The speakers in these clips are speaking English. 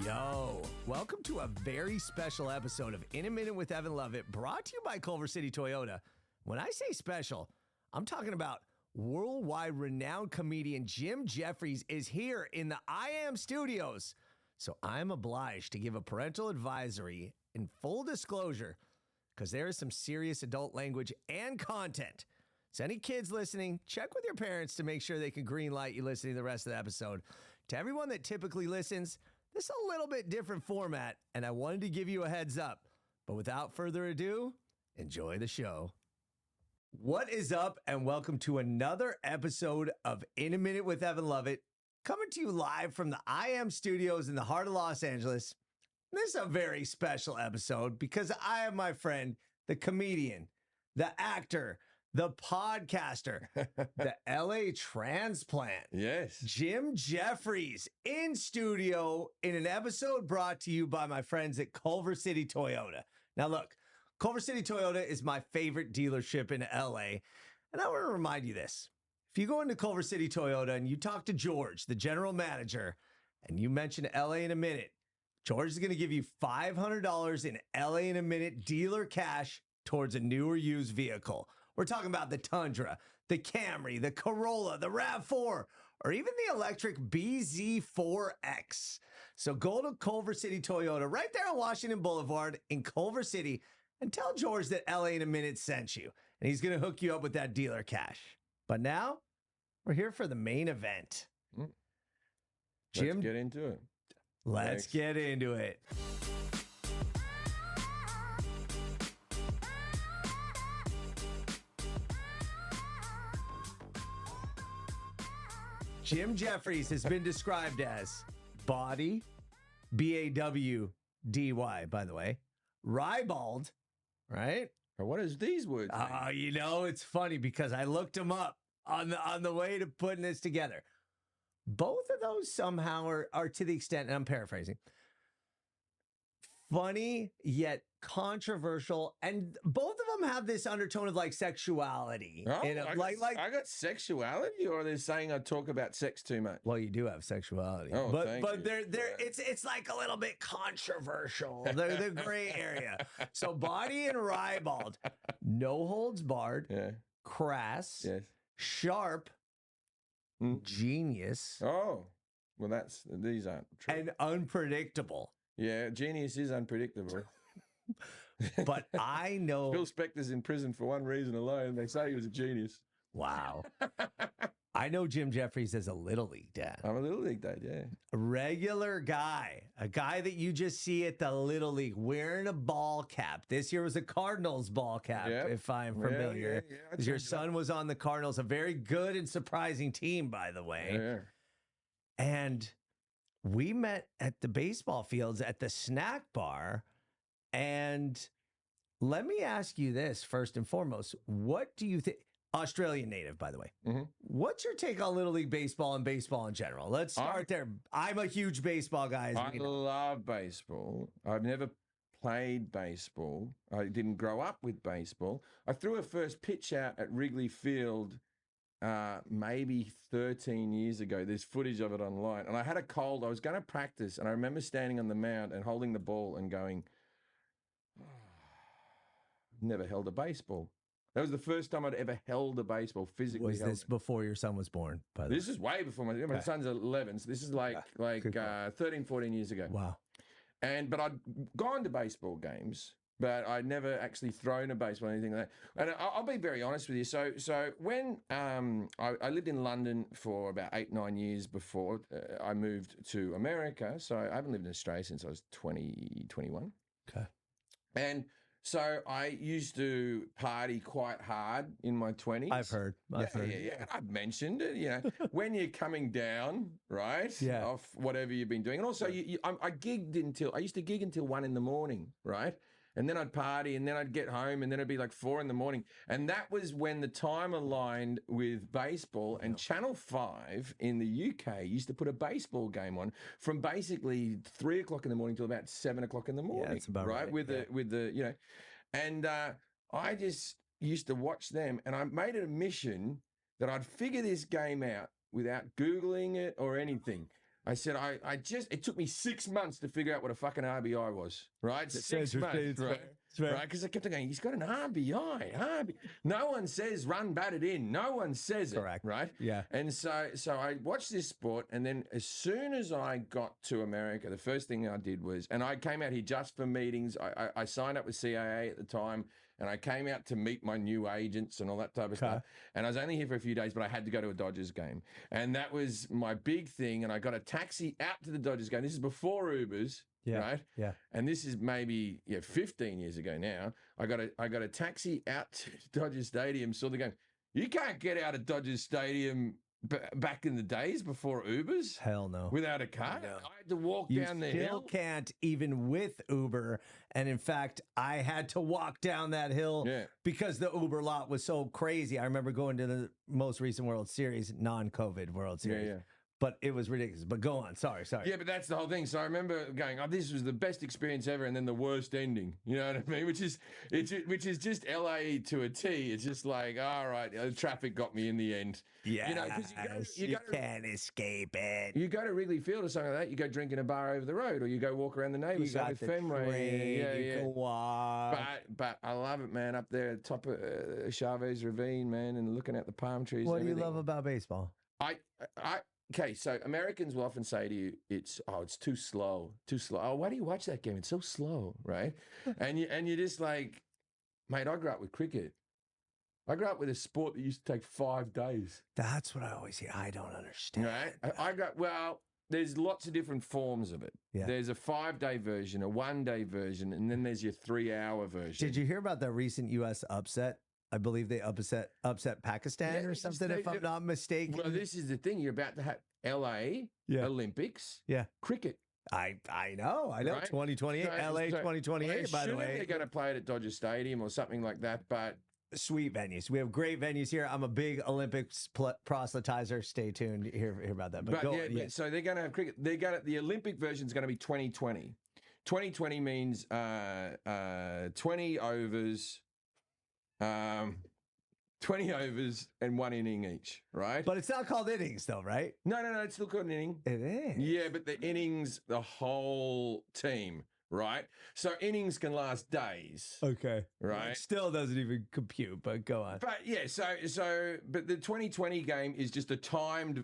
Yo, welcome to a very special episode of In a Minute with Evan Lovett, brought to you by Culver City Toyota. When I say special, I'm talking about worldwide renowned comedian Jim Jefferies is here in the IAM Studios. So I'm obliged to give a parental advisory in full disclosure because there is some serious adult language and content. So any kids listening, check with your parents to make sure they can greenlight you listening to the rest of the episode. To everyone that typically listens, this is a little bit different format, and I wanted to give you a heads up. But without further ado, enjoy the show. What is up, and welcome to another episode of In a Minute with Evan Lovett, coming to you live from the IAM Studios in the heart of Los Angeles. This is a very special episode because I have my friend, the comedian, the actor, the podcaster, the LA transplant. Yes. Jim Jefferies in studio in an episode brought to you by my friends at Culver City Toyota. Now look, Culver City Toyota is my favorite dealership in LA. And I want to remind you this. If you go into Culver City Toyota and you talk to George, the general manager, and you mention LA in a minute, George is going to give you $500 in LA in a minute dealer cash towards a new or used vehicle. We're talking about the Tundra, the Camry, the Corolla, the RAV4, or even the electric BZ4X. So go to Culver City Toyota right there on Washington Boulevard in Culver City and tell George that LA in a minute sent you. And he's going to hook you up with that dealer cash. But now we're here for the main event. Jim, Let's get into it. Let's get into it. Jim Jefferies has been described as body, B-A-W-D-Y, by the way, ribald, right? What is these words? You know, it's funny because I looked them up on the way to putting this together. Both of those somehow are to the extent, and I'm paraphrasing, funny yet controversial, and both of them have this undertone of like sexuality. Oh, I got sexuality, or they're saying I talk about sex too much. Well, you do have sexuality, oh, but you. It's like a little bit controversial. They're gray area. So body and ribald, no holds barred, Yeah. crass, Yes. sharp, genius, Oh, well, these aren't true. and unpredictable. Yeah, genius is unpredictable. But I know Phil Spector's in prison for one reason alone. They say he was a genius. Wow. I know Jim Jefferies as a Little League dad. I'm a Little League dad, yeah. A regular guy, a guy that you just see at the Little League wearing a ball cap. This year was a Cardinals ball cap, Yep. if I'm familiar. Yeah, Your son was on the Cardinals, a very good and surprising team, by the way. Yeah. And we met at the baseball fields at the snack bar. And let me ask you this first and foremost. What do you think? Australian native, by the way. Mm-hmm. What's your take on Little League baseball and baseball in general? Let's start there. I'm a huge baseball guy. I love baseball. I've never played baseball. I didn't grow up with baseball. I threw a first pitch out at Wrigley Field maybe 13 years ago. There's footage of it online. And I had a cold. I was going to practice. And I remember standing on the mound and holding the ball and going, never held a baseball. That was the first time I'd ever held a baseball physically. Was this before your son was born? By the way? This is way before my son's 11. So this is like 13, 14 years ago. Wow. But I'd gone to baseball games, but I'd never actually thrown a baseball or anything like that. And I'll be very honest with you. So when I lived in London for about 8-9 years before I moved to America. So I haven't lived in Australia since I was 21. Okay. And so I used to party quite hard in my 20s. I've heard. Yeah. I've mentioned it, when you're coming down, right? Yeah. Off whatever you've been doing. And also, I used to gig until 1 a.m, right? And then I'd party, and then I'd get home, and then it'd be like 4 a.m. And that was when the time aligned with baseball. And Channel 5 in the UK used to put a baseball game on from basically 3 o'clock in the morning till about 7 o'clock in the morning. Yeah, that's about right. With the and I just used to watch them, and I made it a mission that I'd figure this game out without Googling it or anything. I said, it took me 6 months to figure out what a fucking RBI was, right? 6 months, right? Right? Because I kept on going, he's got an RBI. No one says run batted in. No one says it. Correct. Right? Yeah. And so I watched this sport, and then as soon as I got to America, the first thing I did was, and I came out here just for meetings. I signed up with CIA at the time, and I came out to meet my new agents and all that type of stuff. And I was only here for a few days, but I had to go to a Dodgers game. And that was my big thing. And I got a taxi out to the Dodgers game. This is before Ubers. Yeah, right? Yeah. And this is maybe 15 years ago now. I got a taxi out to Dodger Stadium, saw the game. You can't get out of Dodger Stadium back in the days before Ubers. Hell no. Without a car. No. I had to walk down the hill. You still can't, even with Uber. And in fact, I had to walk down that hill because the Uber lot was so crazy. I remember going to the most recent World Series, non-COVID World Series. Yeah. But it was ridiculous. But go on. Sorry. Yeah, but that's the whole thing. So I remember going, this was the best experience ever, and then the worst ending. You know what I mean? Which is just LA to a T. It's just like, all right, the traffic got me in the end. Yeah, you know, because you can't escape it. You go to Wrigley Field or something like that. You go drink in a bar over the road, or you go walk around the neighbours. You got the Fenway. You can walk. But I love it, man. Up there at the top of Chavez Ravine, man, and looking at the palm trees. What do you love about baseball? Okay, so Americans will often say to you, it's too slow. Oh, why do you watch that game? It's so slow, right? and you're just like, mate, I grew up with cricket. I grew up with a sport that used to take 5 days. That's what I always hear. I don't understand. Right? There's lots of different forms of it. Yeah. There's a 5-day version, a 1-day version, and then there's your 3-hour version. Did you hear about the recent U.S. upset? I believe they upset Pakistan or something, if I'm not mistaken. Well, this is the thing. You're about to have LA Olympics, cricket. I know. Right? 2028, LA 2028, by the way. They're going to play it at Dodger Stadium or something like that, but... Sweet venues. We have great venues here. I'm a big Olympics proselytizer. Stay tuned to hear about that. But so they're going to have cricket. The Olympic version is going to be 2020. 2020 means 20 overs... 20 overs and 1 inning each, right? But it's not called innings, though, right? No, it's still called an inning. It is. Yeah, but the innings, the whole team, right? So innings can last days. Okay. Right? It still doesn't even compute, but go on. But yeah, but the 2020 game is just a timed,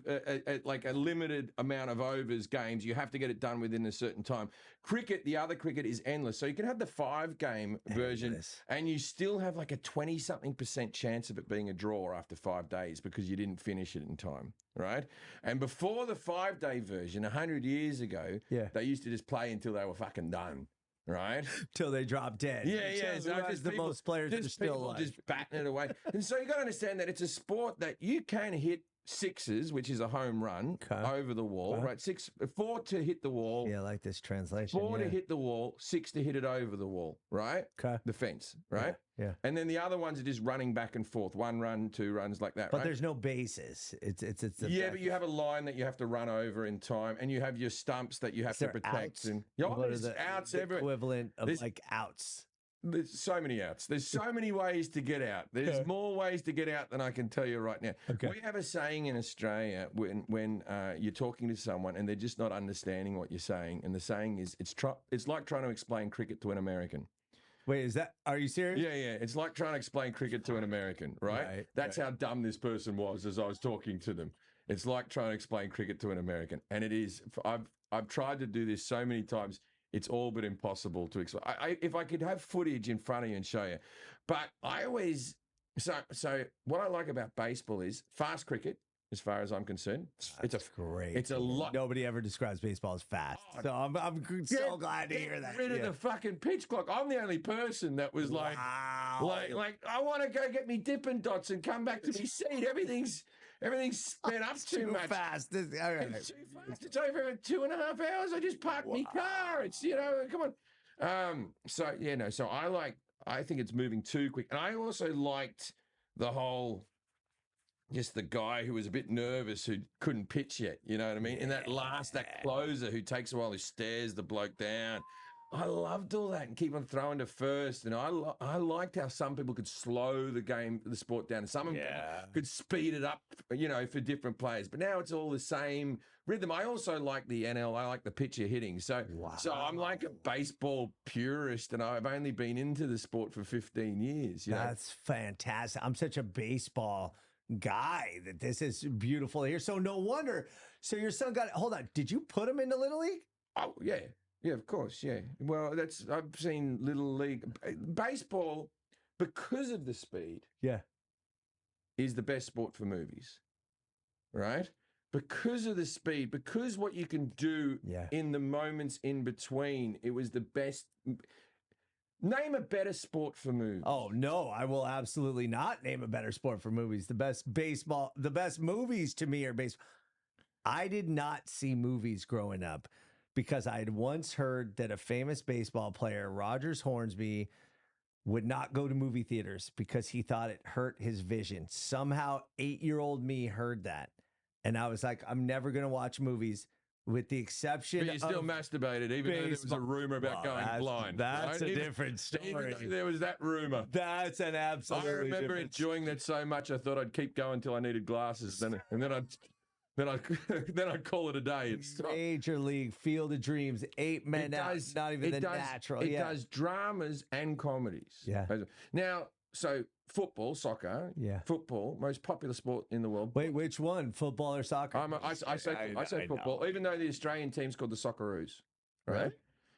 like a limited amount of overs games. You have to get it done within a certain time. Cricket, the other cricket is endless. So you can have the 5-game version and you still have like a 20-something% chance of it being a draw after 5 days because you didn't finish it in time, right? And before the 5-day version, 100 years ago, they used to just play until they were fucking done. Right? Till they drop dead. Yeah. So the most players are still alive. Just batting it away. And so you got to understand that it's a sport that you can hit sixes, which is a home run, over the wall, right? 4 to hit the wall. Yeah, I like this translation. 4 to hit the wall, 6 to hit it over the wall, right? Okay. The fence, right? Yeah. And then the other ones are just running back and forth, 1 run, 2 runs, like that. But there's no bases. It's but you have a line that you have to run over in time, and you have your stumps that you have to protect. Outs? And there's outs everywhere. Equivalent of like outs. There's so many outs. There's so many ways to get out. There's more ways to get out than I can tell you right now. Okay. We have a saying in Australia when you're talking to someone and they're just not understanding what you're saying, and the saying is it's like trying to explain cricket to an American. Wait, are you serious? Yeah. It's like trying to explain cricket to an American, right? That's how dumb this person was as I was talking to them. It's like trying to explain cricket to an American, and it is. I've tried to do this so many times. It's all but impossible to explain. If I could have footage in front of you and show you, but I always so what I like about baseball is fast cricket. As far as I'm concerned, it's great. It's a lot. Nobody ever describes baseball as fast, so I'm so glad to hear that. Get rid of the fucking pitch clock. I'm the only person that was like I want to go get me Dippin' Dots and come back to me seat. Everything's sped up too much. Fast. It's too fast. It's over in 2.5 hours. I just parked my car. It's come on. So I think it's moving too quick, and I also liked the whole. Just the guy who was a bit nervous who couldn't pitch yet, you know what I mean? And that closer who takes a while, who stares the bloke down. I loved all that and keep on throwing to first. And I liked how some people could slow the sport down, and some people could speed it up, for different players. But now it's all the same rhythm. I also like the NL. I like the pitcher hitting. So I'm like a baseball purist, and I've only been into the sport for 15 years. That's fantastic. I'm such a baseball guy that this is beautiful here. So no wonder. So your son hold on. Did you put him into Little League? Oh, yeah. Yeah, of course. Yeah. Well, I've seen Little League. Baseball, because of the speed, is the best sport for movies, right? Because of the speed, because what you can do in the moments in between, it was the best. Name a better sport for movies. Oh, no, I will absolutely not name a better sport for movies. The best movies to me are baseball. I did not see movies growing up because I had once heard that a famous baseball player, Rogers Hornsby, would not go to movie theaters because he thought it hurt his vision. Somehow 8-year-old me heard that. And I was like, I'm never going to watch movies with the exception of... But you still masturbated, even though there was a rumor about going blind. That's a different story. Even though there was that rumor. That's an absolutely different... I remember enjoying that so much, I thought I'd keep going until I needed glasses. And then I'd call it a day. It's Major League, Field of Dreams, 8 Men Out, not even the natural. It does dramas and comedies. Yeah. Now, so football, soccer, football, most popular sport in the world. Wait, which one? Football or soccer? I say football, even though the Australian team's called the Socceroos, right? Really?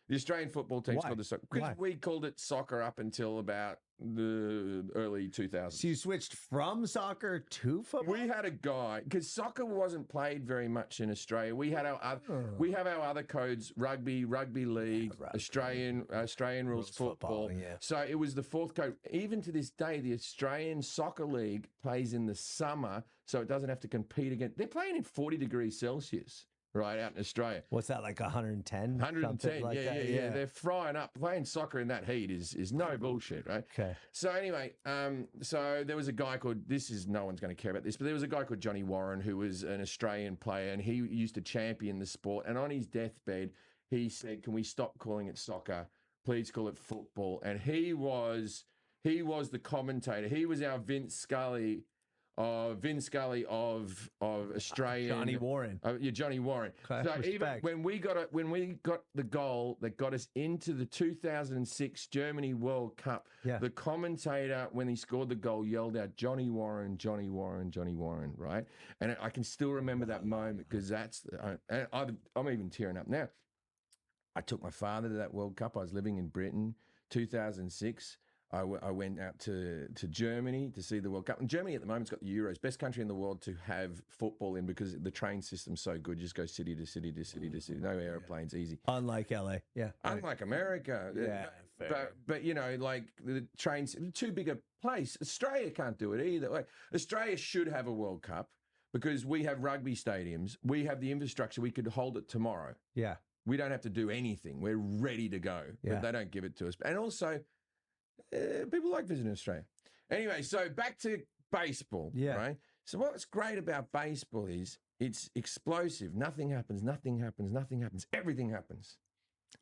The Australian football team's called the soccer. Because we called it soccer up until about the early 2000s. So you switched from soccer to football? We had a guy, because soccer wasn't played very much in Australia. We had our other codes: rugby league, Australian rules football. So it was the fourth code. Even to this day, the Australian Soccer League plays in the summer, so it doesn't have to compete against. They're playing in 40 degrees Celsius. Right, out in Australia. What's that, like 110? 110, like yeah. They're frying up. Playing soccer in that heat is no bullshit, right? Okay. So anyway, so there was a guy called, no one's going to care about this, but there was a guy called Johnny Warren who was an Australian player, and he used to champion the sport. And on his deathbed, he said, "Can we stop calling it soccer? Please call it football." And he was the commentator. He was our Vince Scully of Australian. Johnny Warren. Johnny Warren. Okay, so even when we got the goal that got us into the 2006 Germany World Cup, the commentator, when he scored the goal, yelled out, "Johnny Warren, Johnny Warren, Johnny Warren," right? And I can still remember that moment because I'm even tearing up now. I took my father to that World Cup. I was living in Britain, 2006. I went out to Germany to see the World Cup. And Germany at the moment's got the Euros, best country in the world to have football in because the train system's so good. You just go city to city to city to city. No airplanes, easy. Unlike LA, Unlike America. Fair. But like the trains, too big a place. Australia can't do it either. Like, Australia should have a World Cup because we have rugby stadiums. We have the infrastructure. We could hold it tomorrow. Yeah. We don't have to do anything. We're ready to go. But they don't give it to us. And also... people like visiting Australia. Anyway, so back to baseball, right? So what's great about baseball is it's explosive. Nothing happens, everything happens,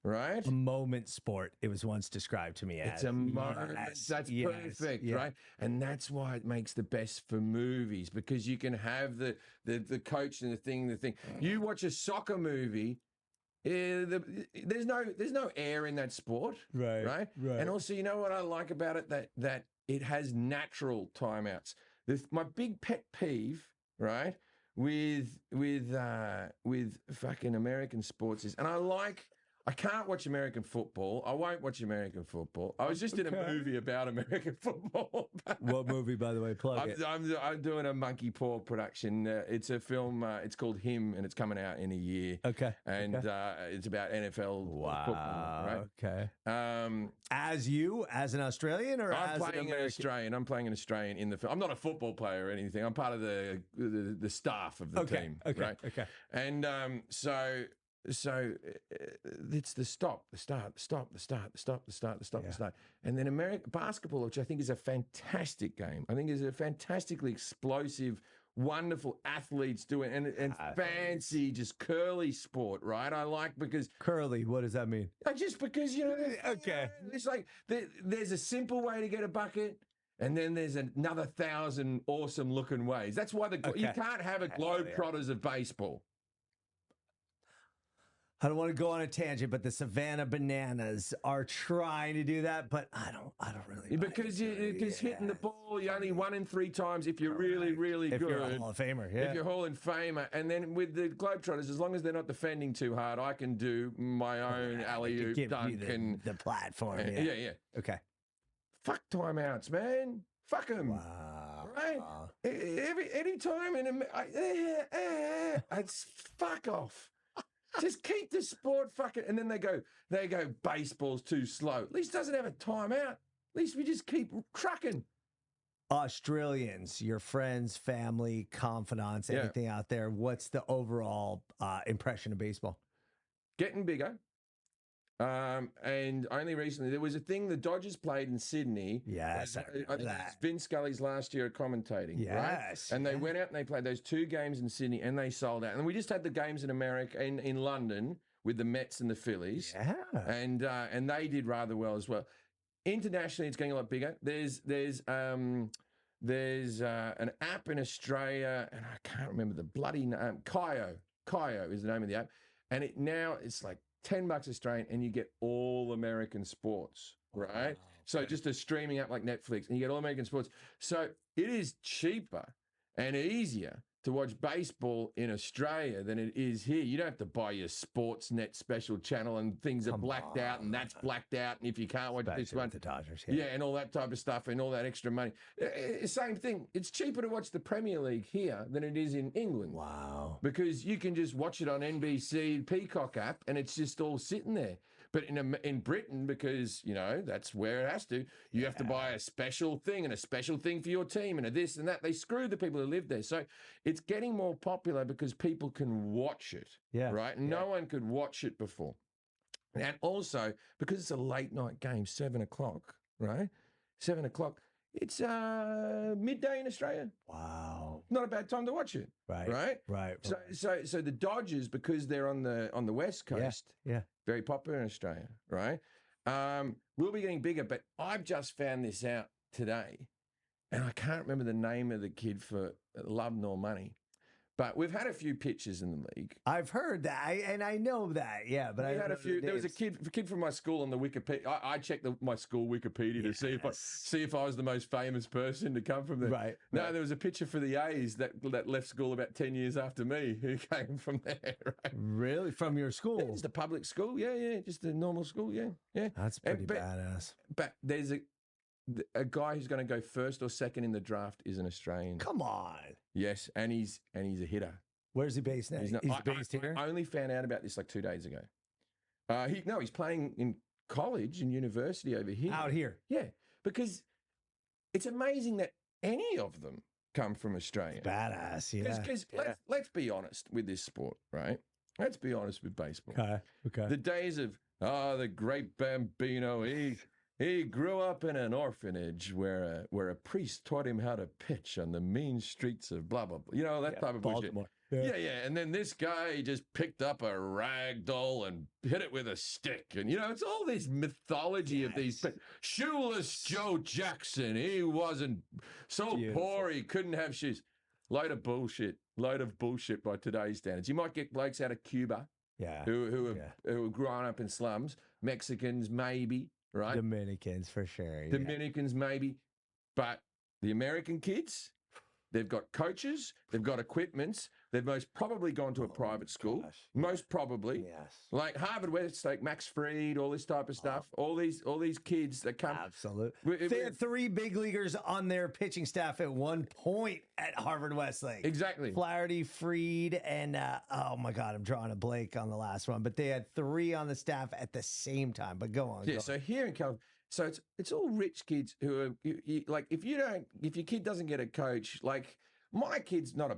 right? A moment sport, it was once described to me as. It's a moment. That's perfect, right? And that's why it makes the best for movies because you can have the coach and the thing. You watch a soccer movie, there's no air in that sport, right? And also, you know what I like about it that it has natural timeouts. My big pet peeve, right, with fucking American sports is, and I can't watch American football. I won't watch American football. I was just in a movie about American football. What movie, by the way? Plug it. I'm doing a Monkey Paw production. It's a film. It's called Him, and it's coming out in a year. Okay. And it's about NFL football. Right? Okay. As an Australian, or I'm as playing an Australian. I'm playing an Australian in the film. I'm not a football player or anything. I'm part of the staff of the team. Okay. Right? Okay. And so it's the start. And then American basketball, which I think is a fantastic game. I think is a fantastically explosive wonderful athletes doing and fancy, just curly sport, right? I like because Curly, what does that mean? just because Okay. it's like there's a simple way to get a bucket. And then there's another 1,000 awesome looking ways. That's why you can't have a Globetrotters of baseball. I don't want to go on a tangent, but the Savannah Bananas are trying to do that, but I don't really because hitting the ball, you only 1 in 3 times if you're really, really good. If you're a Hall of Famer, yeah. If you're a Hall of Famer. And then with the Globetrotters, as long as they're not defending too hard, I can do my own alley-oop dunk. The platform, yeah. Okay. Fuck timeouts, man. Fuck them. Wow. Right? Any time it's fuck off. Just keep the sport fucking. And then they go, baseball's too slow. At least it doesn't have a timeout. At least we just keep trucking. Australians, your friends, family, confidants, anything out there, what's the overall impression of baseball? Getting bigger. And only recently there was a thing the Dodgers played in Sydney. Yes, I think it was Vin Scully's last year commentating. Yes, right? And they went out and they played those 2 games in Sydney and they sold out. And we just had the games in America in London with the Mets and the Phillies. Yeah, and they did rather well as well. Internationally, it's getting a lot bigger. There's an app in Australia, and I can't remember the bloody name. Kyo is the name of the app, and it's like $10 Australian, and you get all American sports, right? Wow. So just a streaming app like Netflix, and you get all American sports. So it is cheaper and easier to watch baseball in Australia than it is here. You don't have to buy your Sportsnet special channel and things are blacked out and that's blacked out. And if you can't watch this one, the Dodgers, and all that type of stuff and all that extra money. Same thing. It's cheaper to watch the Premier League here than it is in England. Wow. Because you can just watch it on NBC Peacock app and it's just all sitting there. But in Britain, because, that's where it has to, you have to buy a special thing and a special thing for your team and a this and that. They screw the people who live there. So it's getting more popular because people can watch it, right? No one could watch it before. And also, because it's a late night game, 7 o'clock, right? 7 o'clock. It's midday in Australia. Wow. Not a bad time to watch it. Right. So the Dodgers, because they're on the West Coast, very popular in Australia, right? We'll be getting bigger, but I've just found this out today, and I can't remember the name of the kid for Love Nor Money. But we've had a few pitches in the league. I've heard that, and I know that, but I had a few. There was a kid from my school on the Wikipedia. I checked my school Wikipedia to see if I was the most famous person to come from there. Right. No, there was a pitcher for the A's that left school about 10 years after me who came from there. Right? Really, from your school? Yeah, just a public school. Yeah, just a normal school. Yeah. That's pretty badass. But there's a guy who's going to go first or second in the draft is an Australian. Come on. Yes, and he's a hitter. Where's he based now? He's based here? I only found out about this like 2 days ago. He's playing in college and university over here. Out here? Yeah, because it's amazing that any of them come from Australia. It's badass, yeah. Because let's be honest with this sport, right? Let's be honest with baseball. Okay. The days of, the great Bambino, he grew up in an orphanage where a priest taught him how to pitch on the mean streets of blah, blah, blah. That type of Baltimore. bullshit. Yeah. And then this guy just picked up a rag doll and hit it with a stick. And, it's all this mythology of these. Shoeless Joe Jackson. He wasn't so poor he couldn't have shoes. Load of bullshit by today's standards. You might get blokes out of Cuba who have grown up in slums. Mexicans, maybe. Right? Dominicans, for sure. Dominicans, maybe. But the American kids, they've got coaches, they've got equipments, they've most probably gone to a private school. Gosh. Most probably. Yes. Like Harvard, Westlake, Max Fried, all this type of stuff. All these kids that come. Absolutely. They had 3 big leaguers on their pitching staff at one point at Harvard Westlake. Exactly. Flaherty, Fried, and oh my God, I'm drawing a blank on the last one. But they had 3 on the staff at the same time. But go on. Yeah. So here in California, so it's all rich kids who are like if your kid doesn't get a coach, like. My kid's not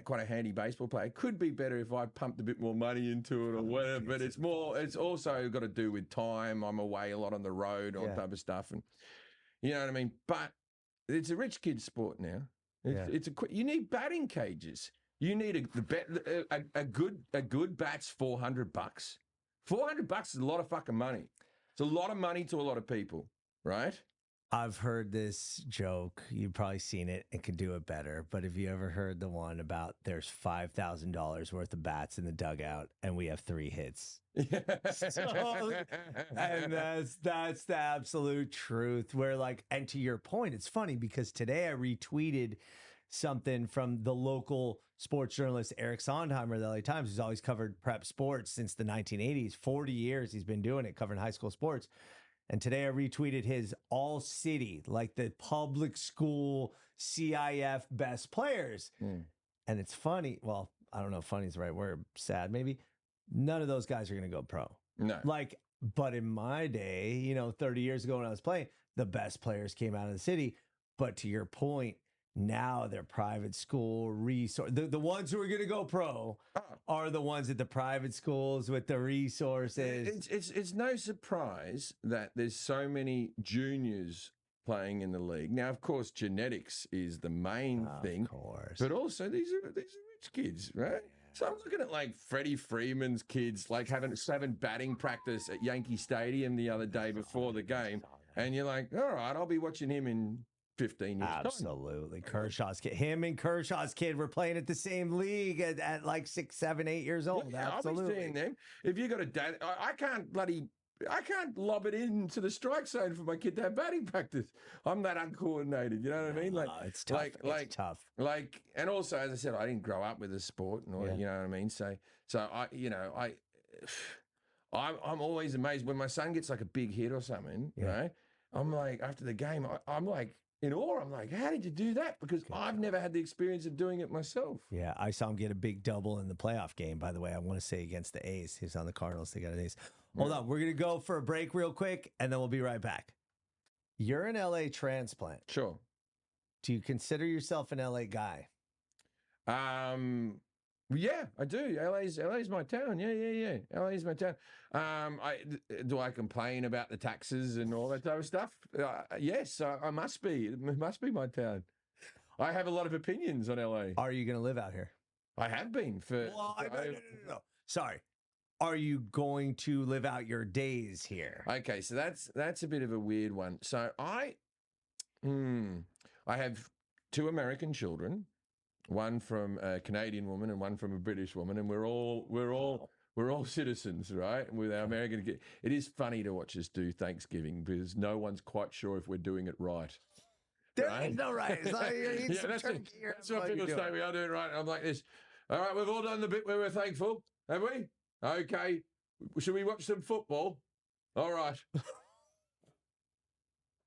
quite a handy baseball player. It could be better if I pumped a bit more money into it or whatever, but it's also got to do with time. I'm away a lot on the road, all type of stuff. And you know what I mean? But it's a rich kid's sport now. You need batting cages. You need a good bat's $400. $400 is a lot of fucking money. It's a lot of money to a lot of people, right? I've heard this joke. You've probably seen it and can do it better. But have you ever heard the one about there's $5,000 worth of bats in the dugout and we have 3 hits? And that's the absolute truth. Where like, and to your point, it's funny because today I retweeted something from the local sports journalist Eric Sondheimer of the LA Times, who's always covered prep sports since the 1980s. 40 years he's been doing it, covering high school sports. And today I retweeted his all city, like the public school CIF best players. And it's funny. Well, I don't know if funny is the right word. Sad, maybe. None of those guys are going to go pro. No. Like, but in my day, 30 years ago when I was playing, the best players came out of the city. But to your point, now they're private school resource. The ones who are going to go pro are the ones at the private schools with the resources. It's no surprise that there's so many juniors playing in the league. Now, of course, genetics is the main thing. Of course. But also these are rich kids, right? Yeah. So I'm looking at like Freddie Freeman's kids, like having batting practice at Yankee Stadium the other day before the game. And you're like, all right, I'll be watching him in 15 years. Absolutely. Kershaw's kid. Him and Kershaw's kid were playing at the same league at like 6, 7, 8 years old. Yeah, absolutely. I'll be seeing them. If you got a dad, I can't lob it into the strike zone for my kid to have batting practice. I'm that uncoordinated. You know what I mean? Like, it's tough. It's tough. Like, and also, as I said, I didn't grow up with a sport, and all, you know what I mean? So I'm always amazed when my son gets like a big hit or something, right? I'm like, after the game, I'm like, in awe. I'm like, how did you do that? Because I've never had the experience of doing it myself. Yeah, I saw him get a big double in the playoff game, by the way. I want to say against the A's. He was on the Cardinals. They got an A's. Hold on. We're going to go for a break real quick, and then we'll be right back. You're an LA transplant. Sure. Do you consider yourself an LA guy? Yeah, I do. LA's my town. Yeah. LA's my town. Do I complain about the taxes and all that type of stuff? Yes, I must be. It must be my town. I have a lot of opinions on LA. Are you going to live out here? I have been for. Well, no. Sorry. Are you going to live out your days here? Okay, so that's a bit of a weird one. So I have 2 American children. One from a Canadian woman and one from a British woman, and we're all citizens, right? With our American, it is funny to watch us do Thanksgiving because no one's quite sure if we're doing it right. There ain't no right. It's like you're eating some turkey. That's what people say. We are doing it right. I'm like this. All right, we've all done the bit where we're thankful, have we? Okay. Should we watch some football? All right.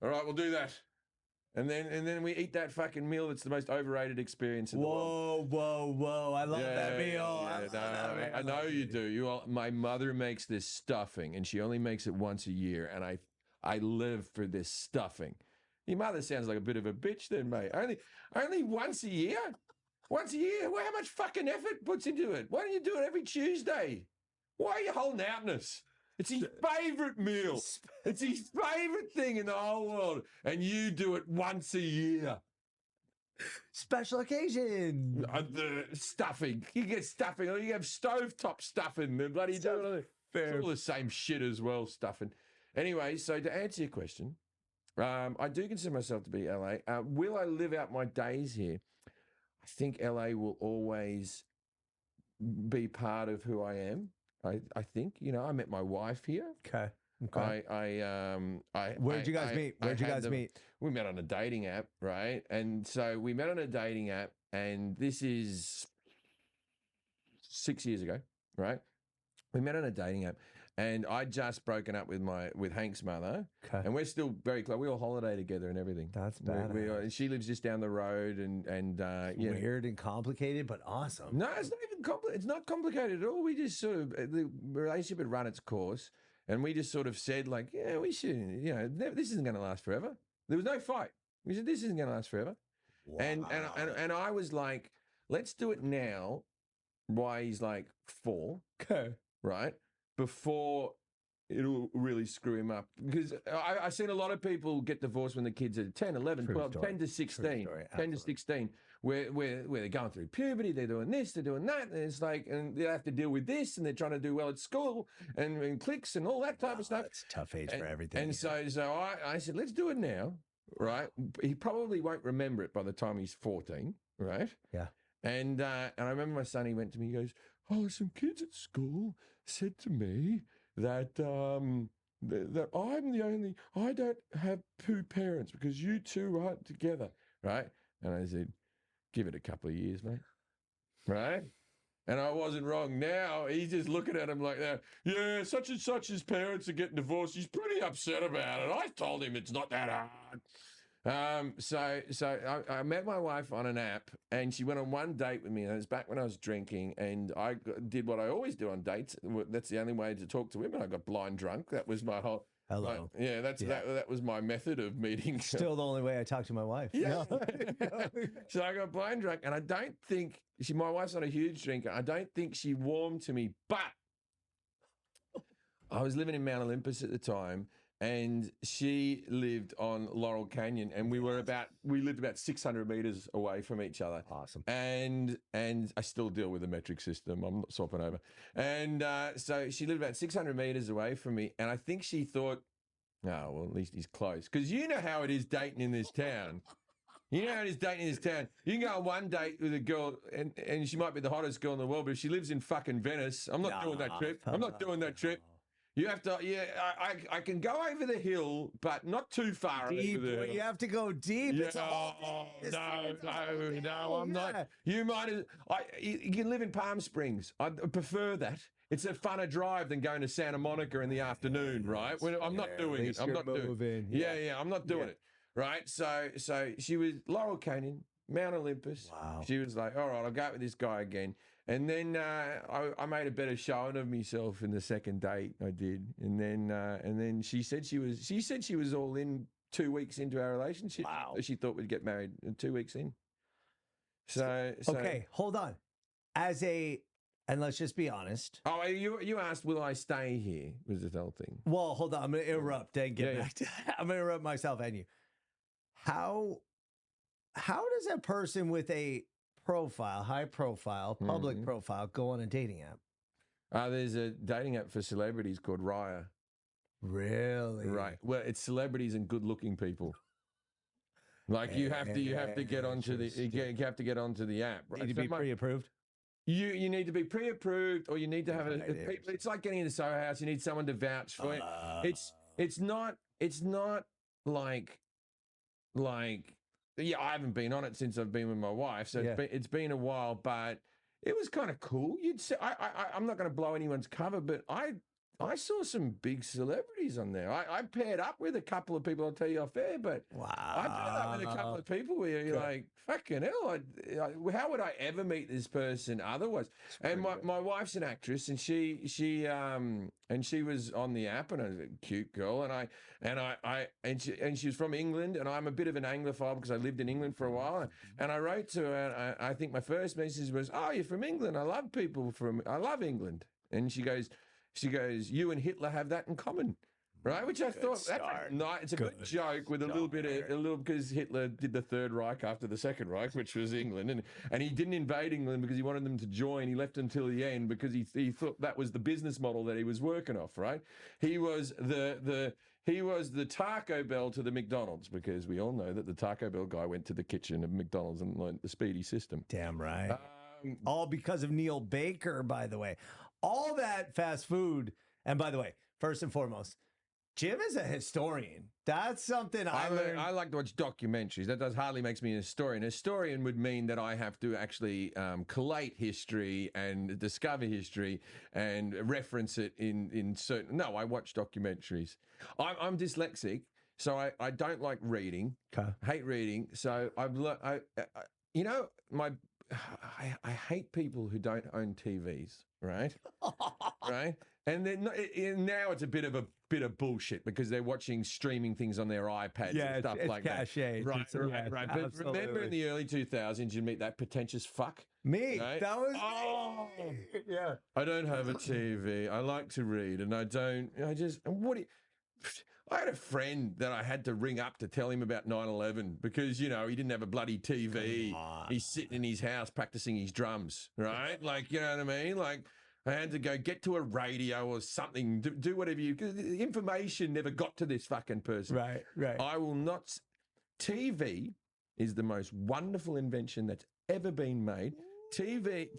All right, we'll do that. And then we eat that fucking meal that's the most overrated experience in the world. Whoa. I love that meal. I know you do. My mother makes this stuffing, and she only makes it once a year, and I live for this stuffing. Your mother sounds like a bit of a bitch then, mate. Only once a year? Once a year? Well, how much fucking effort puts into it? Why don't you do it every Tuesday? Why are you holding outness? It's his favourite meal. It's his favourite thing in the whole world. And you do it once a year. Special occasion. The stuffing. You get stuffing. Or you have stovetop stuffing. The bloody do it. It's all the same shit as well, stuffing. Anyway, so to answer your question, I do consider myself to be LA. Will I live out my days here? I think LA will always be part of who I am. I think, I met my wife here. Okay. Where'd you guys meet? We met on a dating app, right? And so we met on a dating app, and this is 6 years ago, right? We met on a dating app, and I'd just broken up with Hank's mother, and we're still very close. We all holiday together and everything. That's bad. She lives just down the road, and weird and complicated, but awesome. No, it's not even complicated. It's not complicated at all. We just sort of the relationship had run its course, and we just sort of said like, yeah, we should. This isn't going to last forever. There was no fight. We said this isn't going to last forever, wow. and I was like, let's do it now. Why he's like 4, okay, right? Before it'll really screw him up. Because I've seen a lot of people get divorced when the kids are 10, 11, 12, 10 to 16, 10 to 16, where they're going through puberty, they're doing this, they're doing that, and it's like, and they have to deal with this, and they're trying to do well at school, and cliques and all that type of stuff. It's a tough age for everything. And so I said, let's do it now, right? He probably won't remember it by the time he's 14, right? Yeah. And I remember my son, he went to me, he goes, oh, some kids at school said to me that that I don't have two parents because you two aren't together, right? And I said, give it a couple of years, mate, right? And I wasn't wrong. Now he's just looking at him like that. Yeah, such and such, his parents are getting divorced. He's pretty upset about it. I told him it's not that hard. So I met my wife on an app, and she went on one date with me, and it was back when I was drinking, and I did what I always do on dates. That's the only way to talk to women. I got blind drunk. That was my whole. Hello. That was my method of meeting. Still the only way I talk to my wife. Yeah. So I got blind drunk, and I don't think my wife's not a huge drinker. I don't think she warmed to me, but I was living in Mount Olympus at the time, and she lived on Laurel Canyon, and we lived about 600 meters away from each other. Awesome. And I still deal with the metric system. I'm not swapping over. And so she lived about 600 meters away from me, and I think she thought, oh, well, at least he's close. Because you know how it is dating in this town. You know how it is dating in this town. You can go on one date with a girl, and she might be the hottest girl in the world, but if she lives in fucking Venice, I'm not doing that trip. I'm not doing that trip. You have to, I can go over the hill, but not too far. Deep, over the hill. you have to go deep. Yeah, I'm not. You can live in Palm Springs. I prefer that. It's a funner drive than going to Santa Monica in the afternoon, right? I'm not doing it. I'm not doing it. Yeah, I'm not doing it. Right? So she was Laurel Canyon, Mount Olympus. Wow. She was like, all right, I'll go out with this guy again. And then I made a better showing of myself in the second date. I did, and then she said she was all in 2 weeks into our relationship. Wow. She thought we'd get married 2 weeks in. So okay, hold on. And let's just be honest. Oh, you asked, will I stay here? Was the whole thing? Well, hold on. I'm going to interrupt and get back to. I'm going to interrupt myself and you. How does a person with a high profile, public profile, go on a dating app? There's a dating app for celebrities called Raya. Really? Right. Well, it's celebrities and good-looking people. Like you have to get onto the app. Right? Need to be pre-approved. You need to be pre-approved, or you need to have it's like getting into Soho House. You need someone to vouch for it. It's not like. Yeah, I haven't been on it since I've been with my wife, so it's been a while, but it was kind of cool. You'd say I'm not going to blow anyone's cover, but I saw some big celebrities on there. I paired up with a couple of people. I'll tell you off air, but wow, I paired up with a couple of people where you're like, fucking hell! How would I ever meet this person otherwise? And my wife's an actress, and she was on the app, and a cute girl, and she was from England, and I'm a bit of an Anglophile because I lived in England for a while, and I wrote to her, and I think my first message was, "Oh, you're from England. I love England," and she goes, you and Hitler have that in common, right? Which I thought, it's a good joke with a little because Hitler did the Third Reich after the Second Reich, which was England, and he didn't invade England because he wanted them to join. He left until the end because he thought that was the business model that he was working off, right? He was the Taco Bell to the McDonald's, because we all know that the Taco Bell guy went to the kitchen of McDonald's and learned the speedy system. Damn right. All because of Neil Baker, by the way. All that fast food. And by the way, first and foremost, Jim is a historian. That's something I learned. I like to watch documentaries. That hardly makes me a historian. A historian would mean that I have to actually collate history and discover history and reference it in certain. No, I watch documentaries. I'm dyslexic, so I don't like reading. Okay. Hate reading. So I've learned. I hate people who don't own TVs. Right, right, and then now it's a bit of bullshit because they're watching streaming things on their iPads and stuff like that. Right. But remember in the early 2000s, you'd meet that pretentious fuck Me. Right? That was Oh, yeah. I don't have a TV. I like to read, and I had a friend that I had to ring up to tell him about 9/11 because, he didn't have a bloody TV. He's sitting in his house practicing his drums, right? Like, you know what I mean? Like, I had to go get to a radio or something, do whatever because the information never got to this fucking person. Right. I will not. TV is the most wonderful invention that's ever been made. TV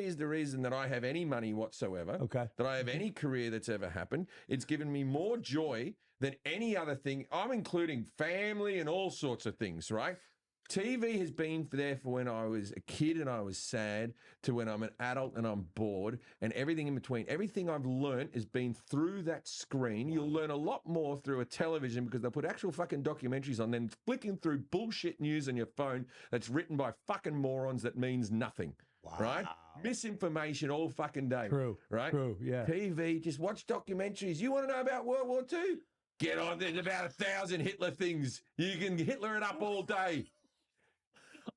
is the reason that I have any money whatsoever. Okay. That I have any career that's ever happened. It's given me more joy than any other thing. I'm including family and all sorts of things, right? TV has been there for when I was a kid and I was sad to when I'm an adult and I'm bored and everything in between. Everything I've learned has been through that screen. You'll learn a lot more through a television because they put actual fucking documentaries on than flicking through bullshit news on your phone that's written by fucking morons that means nothing. Wow. Right? Misinformation all fucking day. True. Right? True. Yeah. TV, just watch documentaries. You want to know about World War II? Get on. There's about 1,000 Hitler things. You can Hitler it up all day.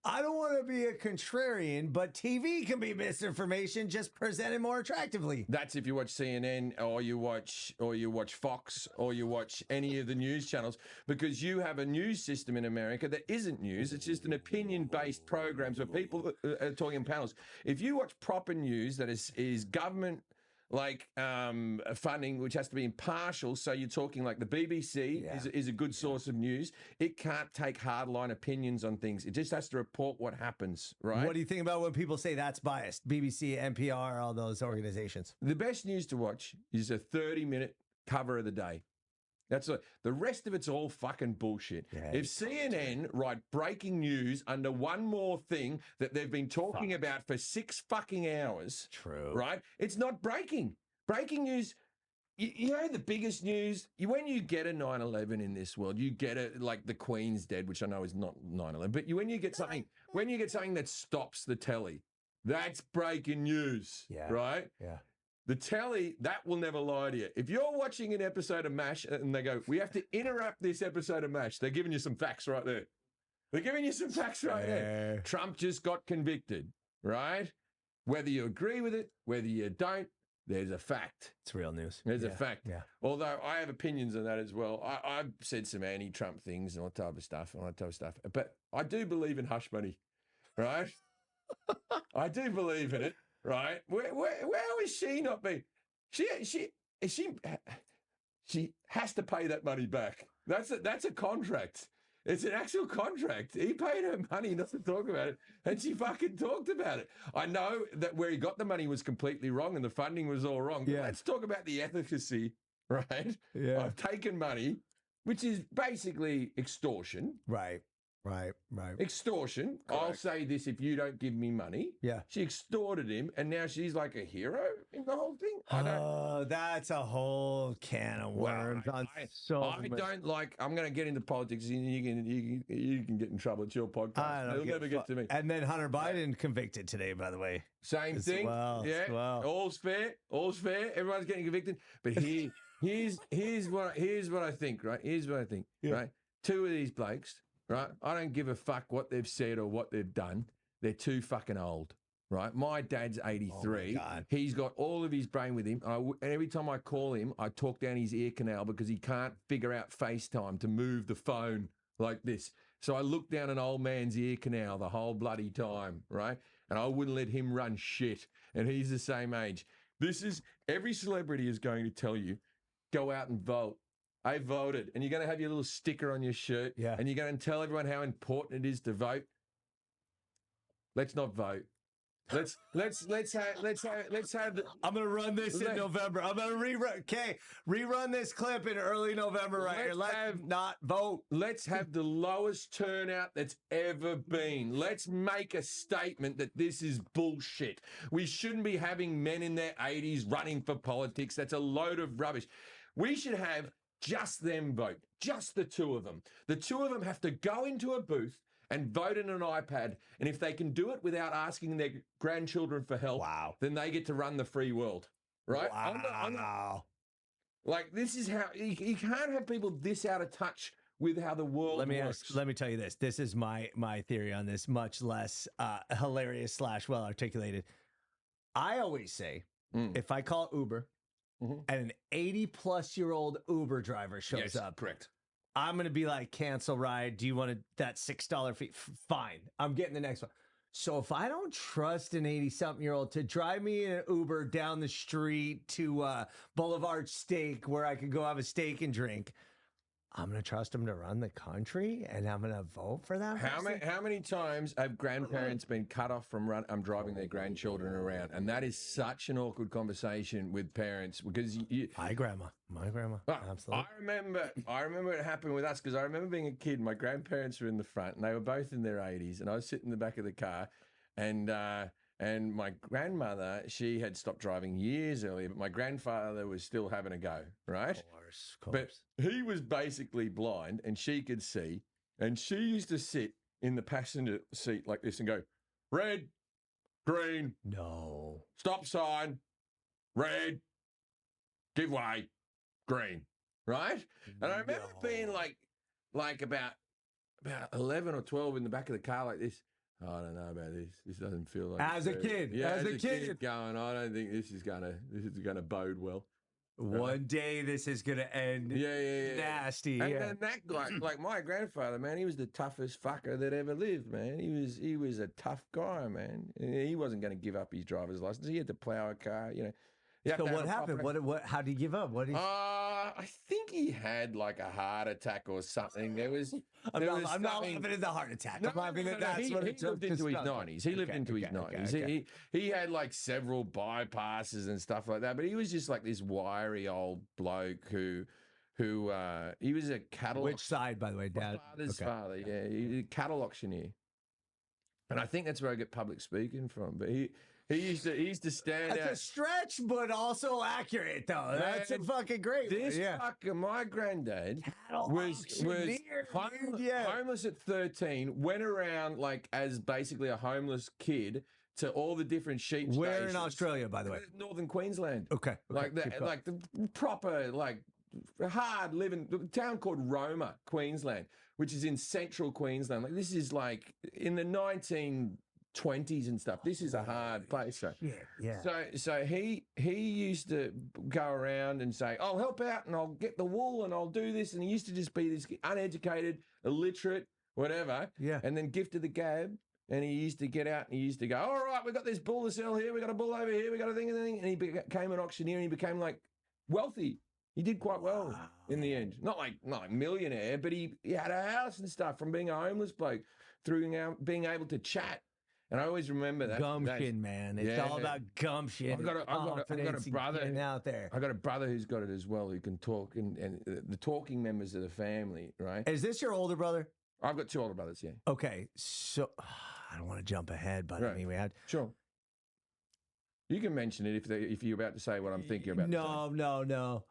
I don't want to be a contrarian, but TV can be misinformation just presented more attractively. That's if you watch CNN or you watch Fox or you watch any of the news channels, because you have a news system in America that isn't news. It's just an opinion-based programs where people are talking in panels. If you watch proper news that is government funding, which has to be impartial. So you're talking like the BBC is a good source of news. It can't take hardline opinions on things. It just has to report what happens, right? What do you think about when people say that's biased? BBC, NPR, all those organizations. The best news to watch is a 30-minute cover of the day. The rest of it's all fucking bullshit. Yeah, if CNN write breaking news under one more thing that they've been talking about for 6 fucking hours, true, right? It's not breaking. Breaking news. You know the biggest news? When you get a 9/11 in this world, you get it like the Queen's dead, which I know is not 9/11, but when you get something that stops the telly, that's breaking news, right? Yeah. The telly, that will never lie to you. If you're watching an episode of MASH and they go, we have to interrupt this episode of MASH, they're giving you some facts right there. They're giving you some facts right there. Trump just got convicted, right? Whether you agree with it, whether you don't, there's a fact. It's real news. There's a fact. Yeah. Although I have opinions on that as well. I've said some anti-Trump things and all that type of stuff. But I do believe in hush money, right? I do believe in it. Right? Where is she not being? She has to pay that money back. That's a contract. It's an actual contract. He paid her money not to talk about it, and she fucking talked about it. I know that where he got the money was completely wrong and the funding was all wrong. But let's talk about the efficacy, right? Yeah. I've taken money, which is basically extortion. Right. Extortion. Correct. I'll say this if you don't give me money. Yeah. She extorted him, and now she's like a hero in the whole thing. That's a whole can of worms. I'm going to get into politics, and you can get in trouble. It's your podcast. It'll never get to me. And then Hunter Biden convicted today, by the way. Same thing. Well, All's fair. Everyone's getting convicted. But here's what I think, right? Right? 2 of these blokes. Right? I don't give a fuck what they've said or what they've done. They're too fucking old, right? My dad's 83. Oh, he's got all of his brain with him. And every time I call him, I talk down his ear canal because he can't figure out FaceTime to move the phone like this. So I look down an old man's ear canal the whole bloody time, right? And I wouldn't let him run shit. And he's the same age. Every celebrity is going to tell you, go out and vote. I voted, and you're going to have your little sticker on your shirt, and you're going to tell everyone how important it is to vote. Let's not vote. Let's have. I'm going to run this in November. I'm going to rerun this clip in early November. Right here. Let's not vote. Let's have the lowest turnout that's ever been. Let's make a statement that this is bullshit. We shouldn't be having men in their 80s running for politics. That's a load of rubbish. We should have just them vote, just the 2 of them. The 2 of them have to go into a booth and vote in an iPad. And if they can do it without asking their grandchildren for help, then they get to run the free world, right? Wow. Like, this is how you can't have people this out of touch with how the world works. Let me tell you this. This is my theory on this, much less hilarious / well articulated. I always say, if I call Uber and an 80-plus-year-old Uber driver shows up, correct. I'm going to be like, cancel ride. Do you want that $6 fee? Fine. I'm getting the next one. So if I don't trust an 80-something-year-old to drive me in an Uber down the street to Boulevard Steak where I could go have a steak and drink, I'm going to trust him to run the country and I'm going to vote for that. How many times have grandparents been cut off from driving their grandchildren around? And that is such an awkward conversation with parents because my grandma. Absolutely. I remember it happened with us because I remember being a kid. My grandparents were in the front and they were both in their 80s and I was sitting in the back of the car and my grandmother, she had stopped driving years earlier, but my grandfather was still having a go, right? Of course. But he was basically blind and she could see. And she used to sit in the passenger seat like this and go, red, green, no, stop sign, red, give way, green, right? And I remember being like about 11 or 12 in the back of the car like this. Oh, I don't know about this. This doesn't feel like as a kid. Yeah, as a kid going. I don't think this is gonna bode well. One day this is gonna end. Nasty. And then that guy, like my grandfather, man, he was the toughest fucker that ever lived, man. He was a tough guy, man. He wasn't going to give up his driver's license. He had to plow a car, you know. So what happened? What? How did he give up? I think he had like a heart attack or something. I'm not laughing at the heart attack. I'm laughing at that's what he lived into his 90s. He lived into his 90s. He had like several bypasses and stuff like that. But he was just like this wiry old bloke who he was a cattle. Which side, by the way, Dad? My father's father. Yeah, he was a cattle auctioneer. And I think that's where I get public speaking from. But he used to stand out. That's a stretch, but also accurate, though. Man, that's a fucking great one. This fucker, my granddad was homeless at 13, went around like as basically a homeless kid to all the different sheep Where stations. In Australia, by the way? Northern Queensland. Okay. Like the proper, like, hard living town called Roma, Queensland, which is in central Queensland. Like this is like in the 1920s and stuff. This is a hard place. Yeah. So he used to go around and say, "I'll help out and I'll get the wool and I'll do this." And he used to just be this uneducated, illiterate, whatever. Yeah. And then gifted the gab. And he used to get out and he used to go, "All right, we got this bull to sell here. We got a bull over here. We got a thing and thing." And he became an auctioneer and he became like wealthy. He did quite well in the end. Not like millionaire, but he had a house and stuff from being a homeless bloke through being able to chat. And I always remember that. Gumption, man. It's all about gumption. I've got a brother out there. I got a brother who's got it as well, who can talk, and the talking members of the family, right? Is this your older brother? I've got two older brothers, yeah. Okay, so I don't want to jump ahead, but I mean, we had sure. You can mention it if you're about to say what I'm thinking about. No.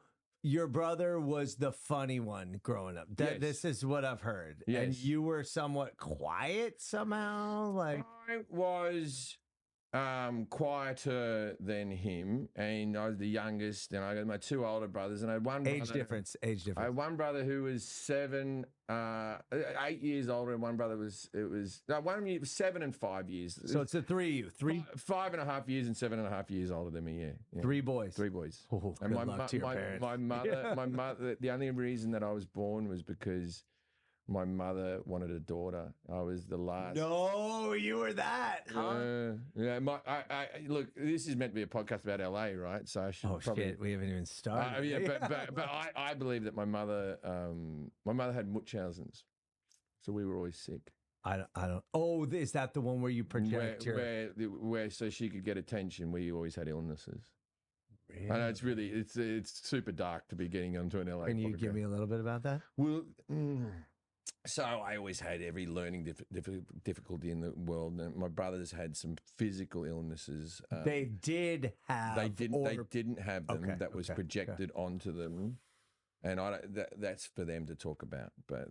Your brother was the funny one growing up. Yes. This is what I've heard. Yes. And you were somewhat quiet somehow? Like I was quieter than him, and I was the youngest, and I got my two older brothers, and I had one age difference. I had one brother who was 8 years older, and one brother was 7 and 5 years. So it's the three of you, 5.5 years and 7.5 years older than me. Yeah. Three boys. Oh, and good luck to your parents. My mother. The only reason that I was born was because my mother wanted a daughter. I was the last. No, you were that, huh? Yeah. Look, this is meant to be a podcast about LA, right? So I should probably. Shit, we haven't even started. But I believe that my mother had Munchausen's, so we were always sick. I don't. Oh, is that the one where you project where so she could get attention? We always had illnesses. Really? I know it's super dark to be getting onto an LA. Can you give me a little bit about that? Well. So I always had every learning difficulty in the world. And my brothers had some physical illnesses. They did have. They didn't have them. That was projected onto them, and that's for them to talk about. But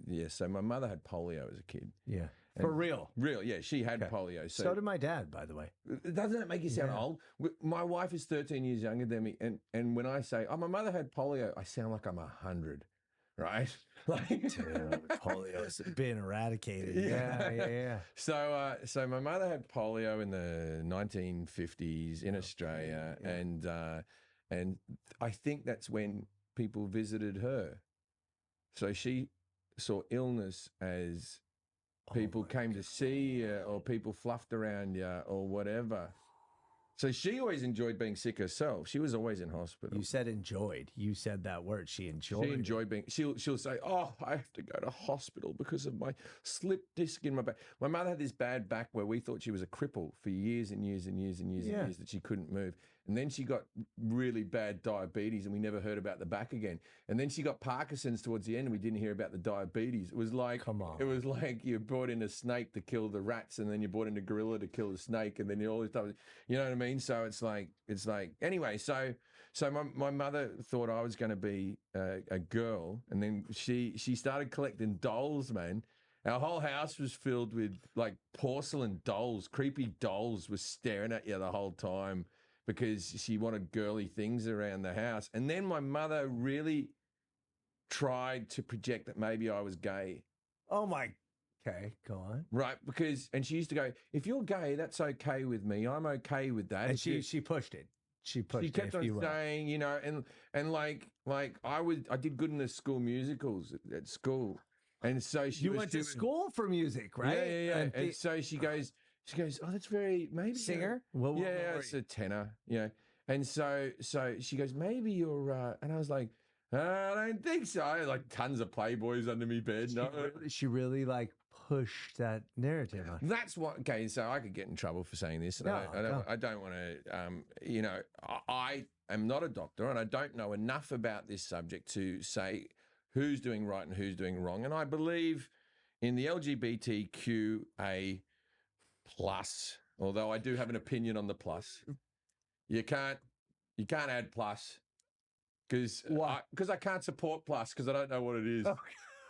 yeah. So my mother had polio as a kid. Yeah. For real? Real, yeah. She had polio. So did my dad, by the way. Doesn't it make you sound old? My wife is 13 years younger than me, and when I say, "Oh, my mother had polio," I sound like I'm 100. right? Like, Polio's been eradicated. Yeah. So my mother had polio in the 1950s in Australia, and I think that's when people visited her. So she saw illness as people came to see you, or people fluffed around you, or whatever. So she always enjoyed being sick herself. She was always in hospital. You said enjoyed. You said that word. She enjoyed. She enjoyed being. She'll say, "Oh, I have to go to hospital because of my slip disc in my back." My mother had this bad back where we thought she was a cripple for years and years and years and years and years, that she couldn't move. And then she got really bad diabetes, and we never heard about the back again. And then she got Parkinson's towards the end, and we didn't hear about the diabetes. It was like, come on, it was like you brought in a snake to kill the rats, and then you brought in a gorilla to kill the snake, and then you all this stuff. You know what I mean? So it's like anyway. So my mother thought I was going to be a girl, and then she started collecting dolls, man. Our whole house was filled with like porcelain dolls. Creepy dolls were staring at you the whole time because she wanted girly things around the house. And then my mother really tried to project that maybe I was gay. Oh my. Okay, go on. Right, and she used to go, "If you're gay, that's okay with me. I'm okay with that." And she pushed it. She kept on saying, you know, and like I did good in the school musicals at school, and so she went to school for music, right? Yeah. And so she goes, "Oh, that's very maybe singer." It's a tenor, yeah. And so she goes, "Maybe you're," and I was like, "I don't think so." I had like tons of Playboys under me bed. She really like pushed that narrative on. That's what. Okay, so I could get in trouble for saying this. And I don't want to. You know, I am not a doctor, and I don't know enough about this subject to say who's doing right and who's doing wrong. And I believe in the LGBTQA plus. Although I do have an opinion on the plus. You can't add plus because I can't support plus because I don't know what it is. Okay.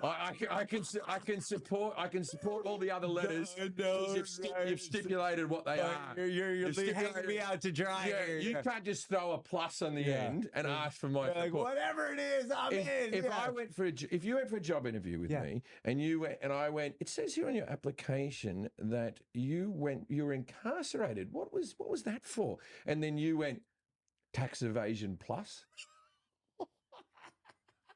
I can support all the other letters. You've stipulated what they are. You're hanging me out to dry. Yeah, you can't just throw a plus on the end and ask for my support. Like, whatever it is, I'm in. If you went for a job interview with me and you went and I went, it says here on your application that you were incarcerated. What was that for? And then you went tax evasion plus.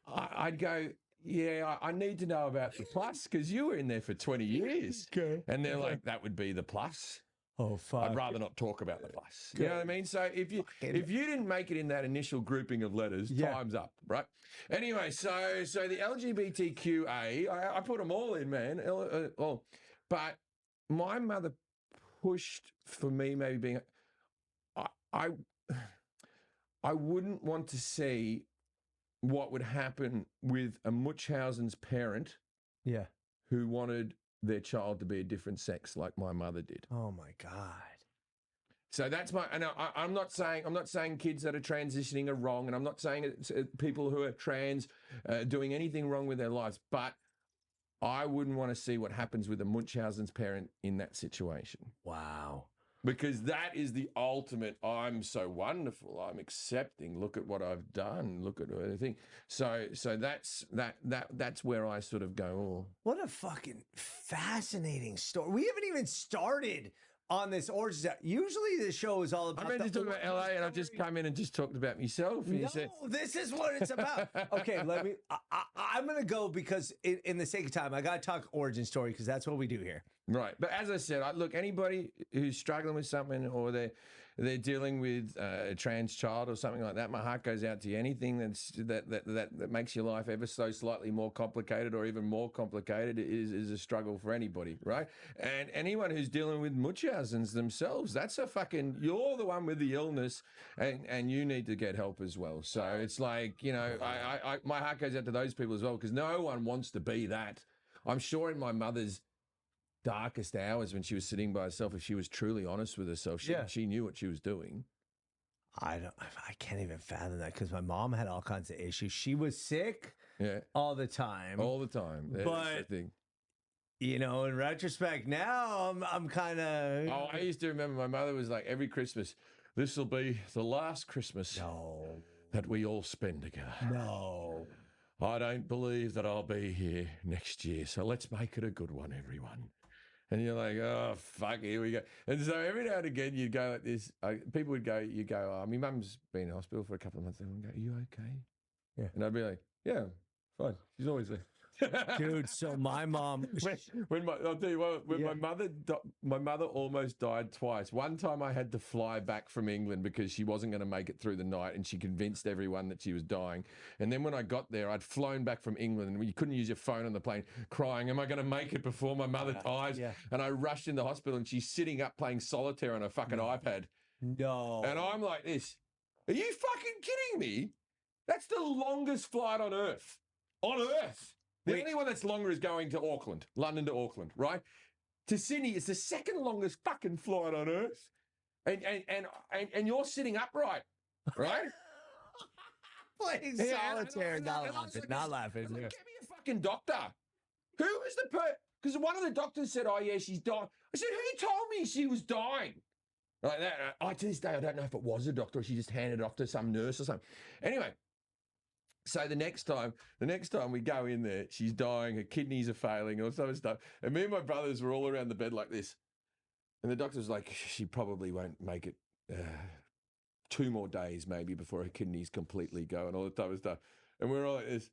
I'd go, yeah, I need to know about the plus because you were in there for 20 years. Okay. And they're like, that would be the plus. Oh, fuck. I'd rather not talk about the plus. You know what I mean? So if you didn't make it in that initial grouping of letters, time's up, right? Anyway, so the LGBTQA, I put them all in, man. But my mother pushed for me maybe being, I wouldn't want to see what would happen with a Munchausen's parent who wanted their child to be a different sex like my mother did. Oh my God. So that's I'm not saying kids that are transitioning are wrong, and I'm not saying it's people who are trans doing anything wrong with their lives, but I wouldn't want to see what happens with a Munchausen's parent in that situation. Wow. Because that is the ultimate, I'm so wonderful, I'm accepting, look at what I've done, look at everything. So that's where I sort of go, oh. What a fucking fascinating story. We haven't even started on this origin. Usually the show is all about. I meant to talk about LA, and I've just come in and just talked about myself. And this is what it's about. Okay, I'm going to go because in the sake of time, I got to talk origin story because that's what we do here. Right. But as I said, look, anybody who's struggling with something or they're dealing with a trans child or something like that, my heart goes out to you. Anything that makes your life ever so slightly more complicated or even more complicated is a struggle for anybody, right? And anyone who's dealing with Munchausen's themselves, that's you're the one with the illness and you need to get help as well. So it's like, you know, my heart goes out to those people as well because no one wants to be that. I'm sure in my mother's darkest hours when she was sitting by herself, if she was truly honest with herself, she knew what she was doing. I can't even fathom that because my mom had all kinds of issues. She was sick all the time. But you know, in retrospect now, I'm kind of. Oh, I used to remember my mother was like, every Christmas, this will be the last Christmas that we all spend together. No. I don't believe that I'll be here next year. So let's make it a good one, everyone. And you're like, oh, fuck, here we go. And so every now and again, you'd go like this. People would go, oh, my mum's been in hospital for a couple of months. And go, are you okay? Yeah. And I'd be like, yeah, fine. She's always there. Dude, so my mom, I'll tell you what, when Yeah. my mother almost died twice. One time I had to fly back from England because she wasn't going to make it through the night, and she convinced everyone that she was dying. And then when I got there, I'd flown back from England, and you couldn't use your phone on the plane, crying, am I going to make it before my mother dies? Yeah. And I rushed in the hospital, and she's sitting up playing solitaire on her fucking iPad. no. And I'm like this, are you fucking kidding me? That's the longest flight on Earth. On Earth. The only one that's longer is going to Auckland, London to Auckland, right? To Sydney, it's the second longest fucking flight on Earth. And you're sitting upright, right? Playing solitaire, not laughing. Get me a fucking doctor. Who is the because one of the doctors said, oh, yeah, she's dying. I said, who told me she was dying? Like that. To this day, I don't know if it was a doctor or she just handed it off to some nurse or something. Anyway. So the next time we go in there, she's dying, her kidneys are failing, all sort of stuff. And me and my brothers were all around the bed like this. And the doctor's like, she probably won't make it 2 more days maybe before her kidneys completely go and all that type of stuff. And we're all like this,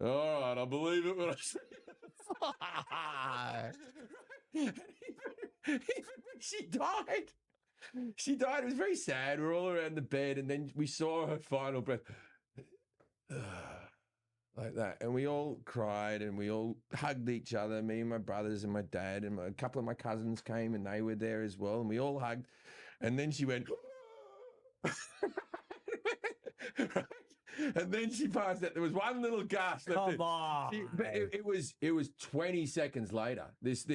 all right, I believe it when I see it. Even she died. She died. It was very sad. We're all around the bed, and then we saw her final breath. Like that, and we all cried and we all hugged each other, me and my brothers and my dad, and a couple of my cousins came and they were there as well, and we all hugged. And then she went and then she passed out. There was one little gasp. Come on. It was 20 seconds later, this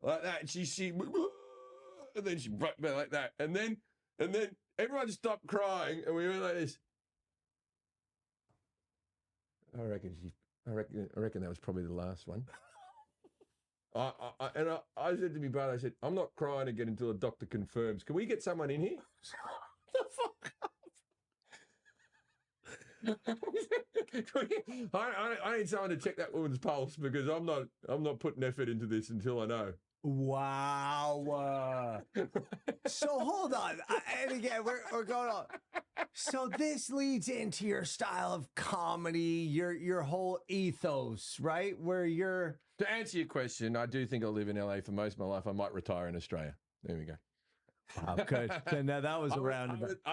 like that. She and then she broke me like that, and then everyone stopped crying, and we went like this. I reckon that was probably the last one. I said to my brother, I said, I'm not crying again until a doctor confirms. Can we get someone in here? The fuck up. I need someone to check that woman's pulse because I'm not putting effort into this until I know. Wow. So hold on. And again, we're going on. So this leads into your style of comedy, your whole ethos, right? Where you're... To answer your question, I do think I'll live in LA for most of my life. I might retire in Australia. There we go. Wow, good. Now that was I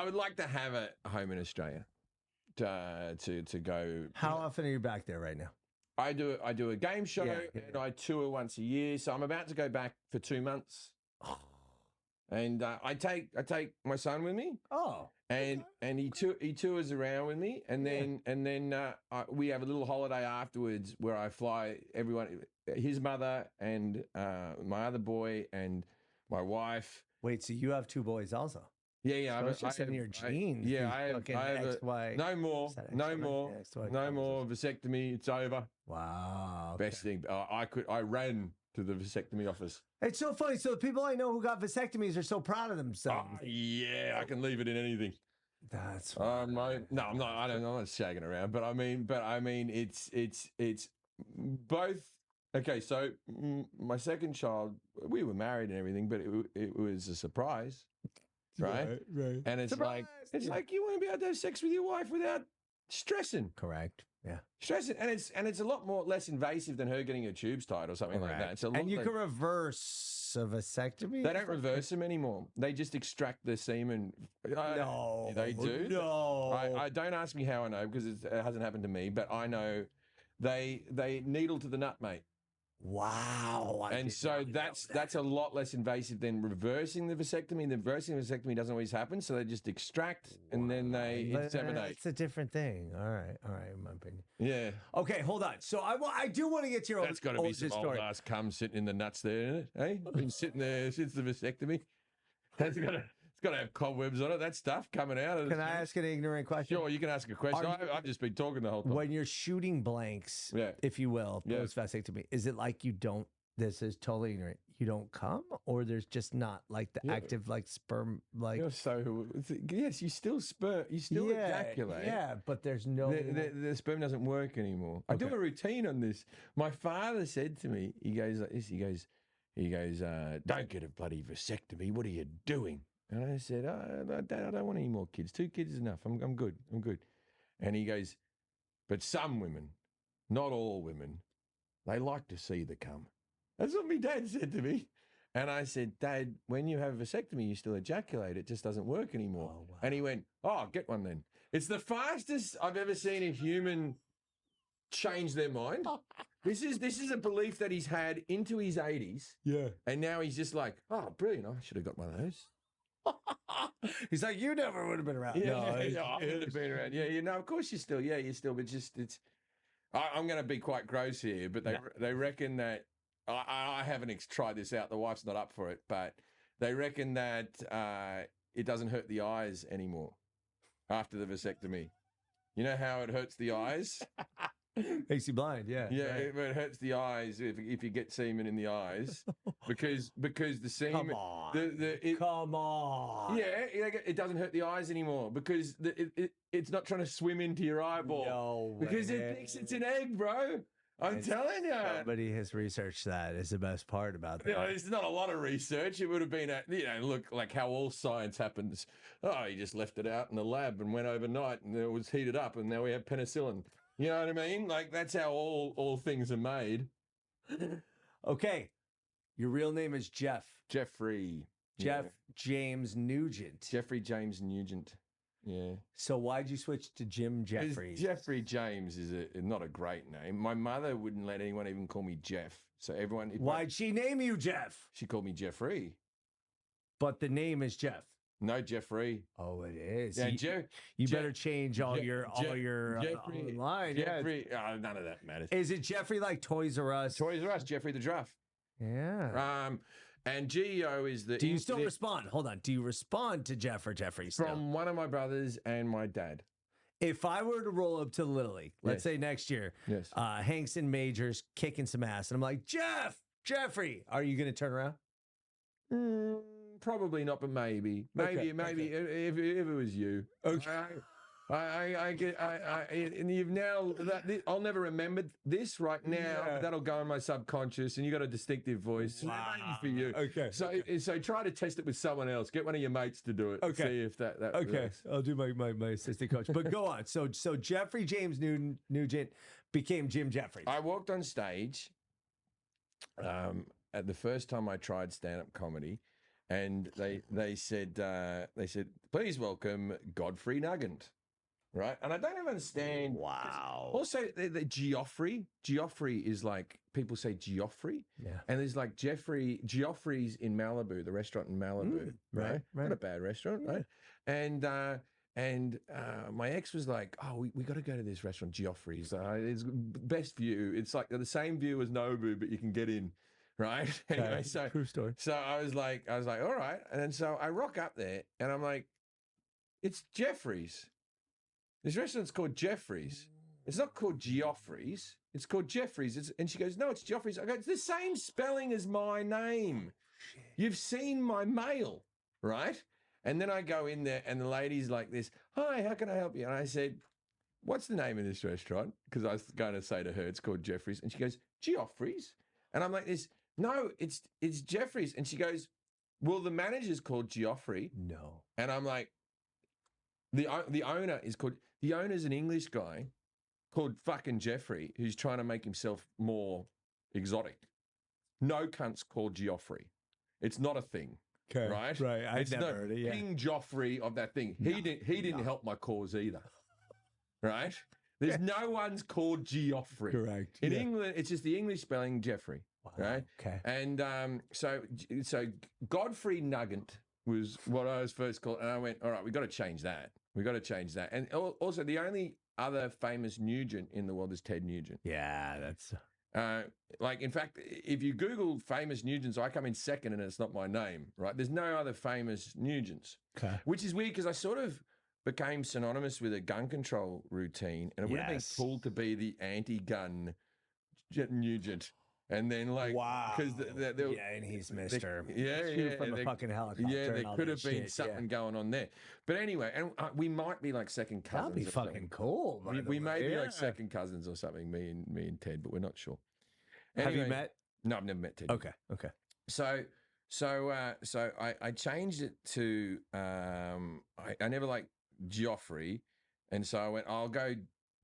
would like to have a home in Australia to go. How often are you back there right now? I do a game show and I tour once a year. So I'm about to go back for 2 months. And I take my son with me. Oh. And he tours around with me, and then we have a little holiday afterwards where I fly everyone, his mother and my other boy and my wife. Wait, so you have 2 boys also? Yeah. So it's just in your genes. I have no more vasectomy. It's over. Wow. Okay. Best thing. I ran to the vasectomy office. It's so funny. So the people I know who got vasectomies are so proud of themselves. Yeah, I can leave it in anything. That's no, I'm not. I'm not shagging around, but I mean, it's both. Okay, so my second child, we were married and everything, but it was a surprise, right? Right. And it's Surprise! like you want to be able to have sex with your wife without stressing. Correct. Yeah. Stressing, and it's a lot less invasive than her getting her tubes tied or something like that. It's and you can reverse a vasectomy. They don't reverse them anymore. They just extract the semen. No, they do. No, I don't ask me how I know because it hasn't happened to me, but I know they needle to the nut, mate. Wow. And so that's a lot less invasive than reversing the vasectomy. The reversing the vasectomy doesn't always happen, so they just extract and then they inseminate. It's a different thing. All right, in my opinion. Yeah. Okay, hold on. So I do want to get your That's got to be some old ass cum sitting in the nuts there, isn't it? Hey, been sitting there since the vasectomy. It's got to have cobwebs on it. That stuff coming out of. Can I ask an ignorant question? Sure, you can ask a question. I've just been talking the whole time. When you're shooting blanks, if you will, post vasectomy, is it like you don't? This is totally ignorant. you don't come, or there's just not like the active like sperm like. You're so yes, you still ejaculate. Yeah, but there's no the sperm doesn't work anymore. I do a routine on this. My father said to me, he goes like this. He goes, don't get a bloody vasectomy. What are you doing? And I said, Dad, I don't want any more kids. 2 kids is enough. I'm good. I'm good. And he goes, but some women, not all women, they like to see the cum. That's what my dad said to me. And I said, Dad, when you have a vasectomy, you still ejaculate. It just doesn't work anymore. Oh, wow. And he went, oh, get one then. It's the fastest I've ever seen a human change their mind. This is a belief that he's had into his 80s. Yeah. And now he's just like, oh, brilliant. I should have got one of those. He's like, you never would have been around. Yeah, I would have been around. Yeah, of course you're still, but just, I'm going to be quite gross here, but they reckon that, I haven't tried this out. The wife's not up for it, but they reckon that it doesn't hurt the eyes anymore after the vasectomy. You know how it hurts the eyes? Makes you blind, yeah. Yeah, right. it hurts the eyes if you get semen in the eyes because the semen. Come on. Come on. Yeah, it doesn't hurt the eyes anymore because it's not trying to swim into your eyeball. No because way. it thinks it's an egg, bro. I'm telling you. Somebody has researched that. Is the best part about that. You know, it's not a lot of research. It would have been, look, like how all science happens. Oh, he just left it out in the lab and went overnight and it was heated up and now we have penicillin. You know what I mean? Like, that's how all things are made. Okay. Your real name is Jeff. Jeffrey. James Nugent. Jeffrey James Nugent. Yeah. So why'd you switch to Jim Jefferies? Jeffrey James is not a great name. My mother wouldn't let anyone even call me Jeff. So everyone... Why'd she name you Jeff? She called me Jeffrey. But the name is Jeff. No, Jeffrey. Oh, it is. Yeah, you better change all your Jeffrey, online. Jeffrey. Yeah. None of that matters. Is it Jeffrey like Toys R Us? Toys R Us. Jeffrey the Giraffe. Yeah. And GEO is the. Do you still respond? Hold on. Do you respond to Jeff or Jeffrey still? From one of my brothers and my dad. If I were to roll up to Little League, let's say next year, Hanks and Majors kicking some ass, and I'm like, Jeffrey, are you going to turn around? Probably not, but maybe if it was you. Okay. And you've now I'll never remember this right now. Yeah. That'll go in my subconscious, and you got a distinctive voice. Wow. For you. Okay. So try to test it with someone else. Get one of your mates to do it. Okay. See if that okay. works. I'll do my assistant coach. But go on. So Jeffrey James Nugent became Jim Jefferies. I walked on stage at the first time I tried stand-up comedy. And they said, please welcome Godfrey Nugent, right? And I don't even understand. Wow. Also, the Geoffrey is like, people say Geoffrey. Yeah. And there's like Geoffrey's in Malibu, the restaurant in Malibu, right? Not a bad restaurant, right? And my ex was like, oh, we got to go to this restaurant, Geoffrey's. It's best view. It's like the same view as Nobu, but you can get in. Right. Anyway, true story. So I was like, all right. And then so I rock up there and I'm like, it's Jefferies. This restaurant's called Jefferies. It's not called Geoffrey's. It's called Jefferies. And she goes, no, it's Geoffrey's. I go, it's the same spelling as my name. You've seen my mail, right? And then I go in there and the lady's like this, hi, how can I help you? And I said, what's the name of this restaurant? Because I was going to say to her, it's called Jefferies. And she goes, Geoffrey's. And I'm like this, no, it's Jefferies. And she goes, well, the manager's called Geoffrey. No. And I'm like, the owner's an English guy called fucking Jeffrey who's trying to make himself more exotic. No cunt's called Geoffrey. It's not a thing. Okay. Right? Right. I've never heard it. Yeah. King Joffrey of that thing. He didn't help my cause either. Right? There's no one's called Geoffrey. Correct. In England, it's just the English spelling Jeffrey. Wow. Right? Okay. And so Godfrey Nugent was what I was first called. And I went, all right, we got to change that. And also the only other famous Nugent in the world is Ted Nugent. Yeah, that's... in fact, if you Google famous Nugents, I come in second and it's not my name, right? There's no other famous Nugents. Okay. Which is weird because I sort of became synonymous with a gun control routine and it would have been cool to be the anti-gun Nugent. And then like, Wow. because Yeah, and he's Mister. yeah, Shoot from a fucking helicopter. Yeah, there and all could that have been shit, something going on there. But anyway, and we might be like second cousins. That'd be or fucking something. cool. By the We way. may be like Yeah. second cousins or something. Me and Ted, but we're not sure. Have you met? No, I've never met Ted. Okay. So I changed it to I never liked Joffrey, and so I went, I'll go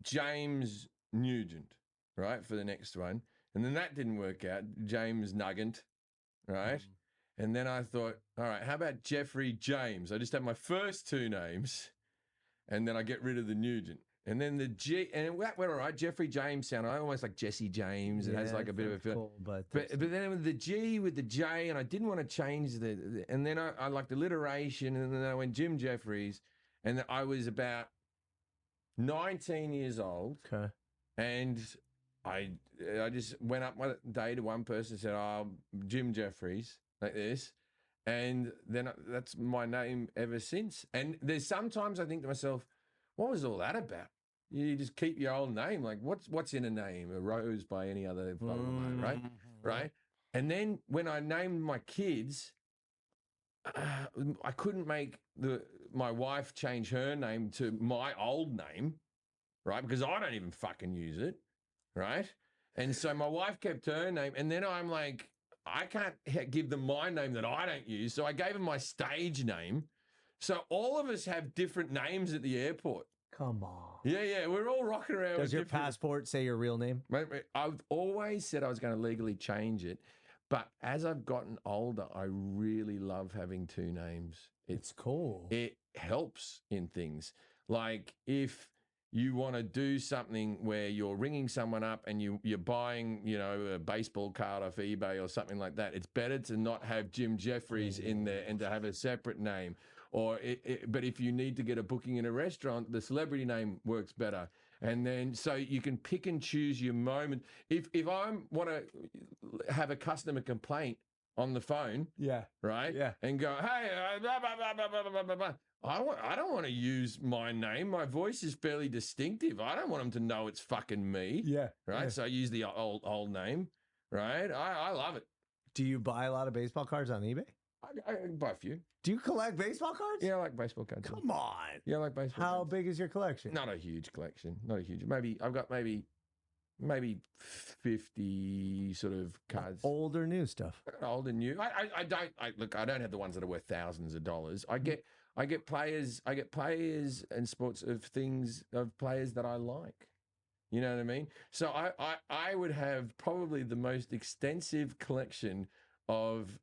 James Nugent, right, for the next one. And then that didn't work out. James Nugent, right? And then I thought, all right, how about Jeffrey James? I just have my first two names, and then I get rid of the Nugent. And then the G, and that went all right. Jeffrey James sounded almost like Jesse James. It has like a bit of a feel. Cool, but then with the G with the J, and I didn't want to change and then I liked alliteration, and then I went Jim Jefferies, and I was about 19 years old. Okay. And I just went up one day to one person and said, "Oh, Jim Jefferies," like this. And then that's my name ever since. And there's sometimes I think to myself, what was all that about? You just keep your old name. Like, what's in a name? A rose by any other, right? Right? And then when I named my kids, I couldn't make my wife change her name to my old name, right? Because I don't even fucking use it, right? And so my wife kept her name, and then I'm like, I can't give them my name that I don't use, so I gave them my stage name. So all of us have different names at the airport. Come on. Yeah, we're all rocking around. Does your passport say your real name? I've always said I was going to legally change it, but as I've gotten older, I really love having two names. It's cool. It helps in things. Like if you want to do something where you're ringing someone up and you're buying, a baseball card off eBay or something like that, it's better to not have Jim Jefferies in there and to have a separate name. But if you need to get a booking in a restaurant, the celebrity name works better. And then so you can pick and choose your moment. If I want to have a customer complaint on the phone, right, and go, hey, blah, blah, blah, blah, blah, blah, blah. I don't want to use my name. My voice is fairly distinctive. I don't want them to know it's fucking me. Right. Yeah. So I use the old name. Right. I love it. Do you buy a lot of baseball cards on eBay? I buy a few. Do you collect baseball cards? Yeah, I like baseball cards. Come on. Yeah, I like baseball How cards. big is your collection? Not a huge collection. Not a huge. I've got maybe 50 sort of cards. Old or new stuff? Old and new. I don't have the ones that are worth thousands of dollars. I get players and sports of players that I like. You know what I mean? So I would have probably the most extensive collection of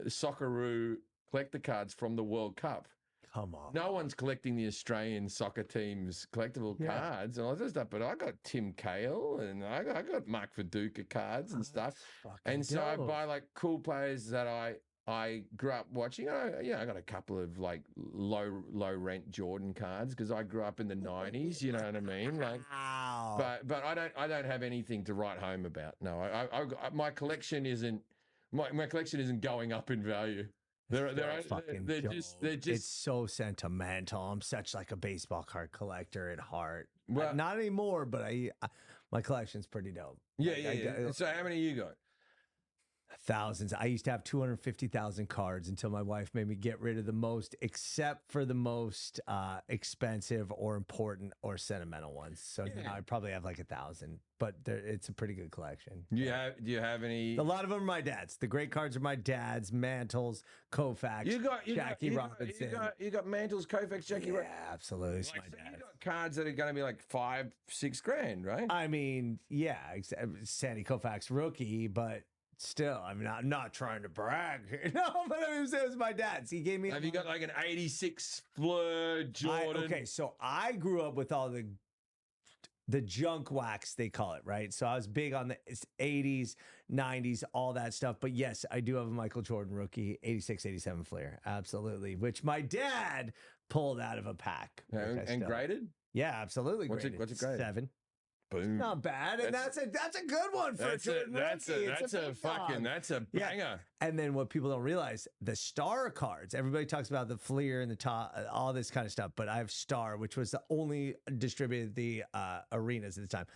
Socceroo collector cards from the World Cup. Come on. No one's collecting the Australian soccer team's collectible cards and all that stuff, but I got Tim Cahill and I got Mark Viduka cards and stuff. And so I buy like cool players that I grew up watching. I got a couple of like low rent Jordan cards because I grew up in the 90s. You know what I mean? Like, but I don't have anything to write home about. No, my collection isn't going up in value. They're just. It's so sentimental. I'm such like a baseball card collector at heart. Well, not anymore, but my collection's pretty dope. Yeah. So how many you got? Thousands. I used to have 250,000 cards until my wife made me get rid of the most, except for the most expensive or important or sentimental ones. So now I probably have like 1,000, but it's a pretty good collection. Do you have any? A lot of them are my dad's. The great cards are my dad's. Mantles, Koufax, Jackie Robinson. You got Mantles, Koufax, Jackie Robinson. Yeah, absolutely. It's my dad. You got cards that are going to be like $5-6 grand, right? I mean, yeah, Sandy Koufax rookie, but still, I mean, I'm not trying to brag. No, but I mean, it was my dad's. He gave me. Have you got like an 86 Fleur Jordan? Okay, so I grew up with all the junk wax, they call it, right? So I was big on the 80s, 90s, all that stuff. But yes, I do have a Michael Jordan rookie, 86, 87 Flair. Absolutely. Which my dad pulled out of a pack. And graded? Yeah, absolutely. What's it graded? 7. Boom. Not bad. And that's a good one for Jordan rookie. That's a banger. Yeah. And then what people don't realize, the star cards, everybody talks about the Fleer and the top, all this kind of stuff, but I have Star, which was the only distributed the arenas at the time.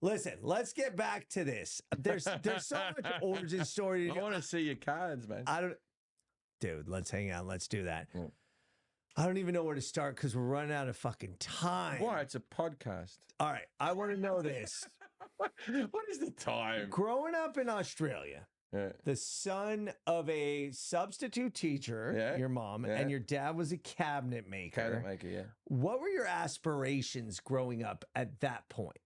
Listen, let's get back to this. There's so much origin story. I want to see your cards, man. Dude, let's hang out. Let's do that. Yeah. I don't even know where to start because we're running out of fucking time. Why? It's a podcast. All right, I want to know this. What is the time? Growing up in Australia, the son of a substitute teacher, your mom, and your dad was a cabinet maker. Cabinet maker, yeah. What were your aspirations growing up at that point?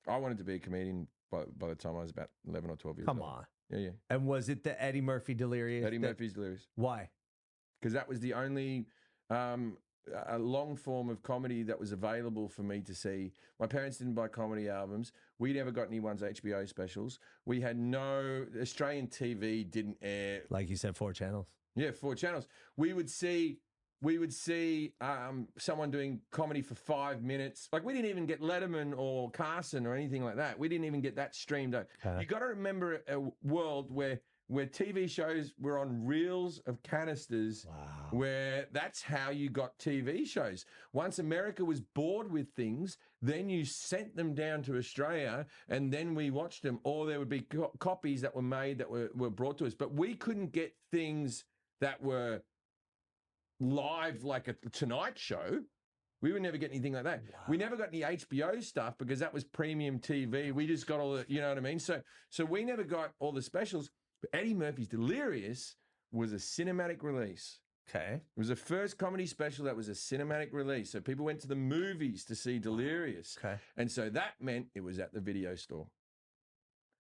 I wanted to be a comedian by the time I was about 11 or 12 years old. Come on. Yeah. And was it the Eddie Murphy Delirious? Eddie Murphy's Delirious. Why? Because that was the only a long form of comedy that was available for me to see. My parents didn't buy comedy albums. We never got anyone's HBO specials. We had no Australian TV didn't air. Like you said, 4 channels. Yeah, 4 channels. We would see someone doing comedy for 5 minutes. Like, we didn't even get Letterman or Carson or anything like that. We didn't even get that streamed out. You got to remember a world where TV shows were on reels of canisters, where that's how you got TV shows. Once America was bored with things, then you sent them down to Australia, and then we watched them, or there would be copies that were made that were brought to us. But we couldn't get things that were live like a Tonight Show. We would never get anything like that. Wow. We never got any HBO stuff because that was premium TV. We just got all the, you know what I mean? So we never got all the specials. But Eddie Murphy's Delirious was a cinematic release. Okay. It was the first comedy special that was a cinematic release. So people went to the movies to see Delirious. Okay. And so that meant it was at the video store.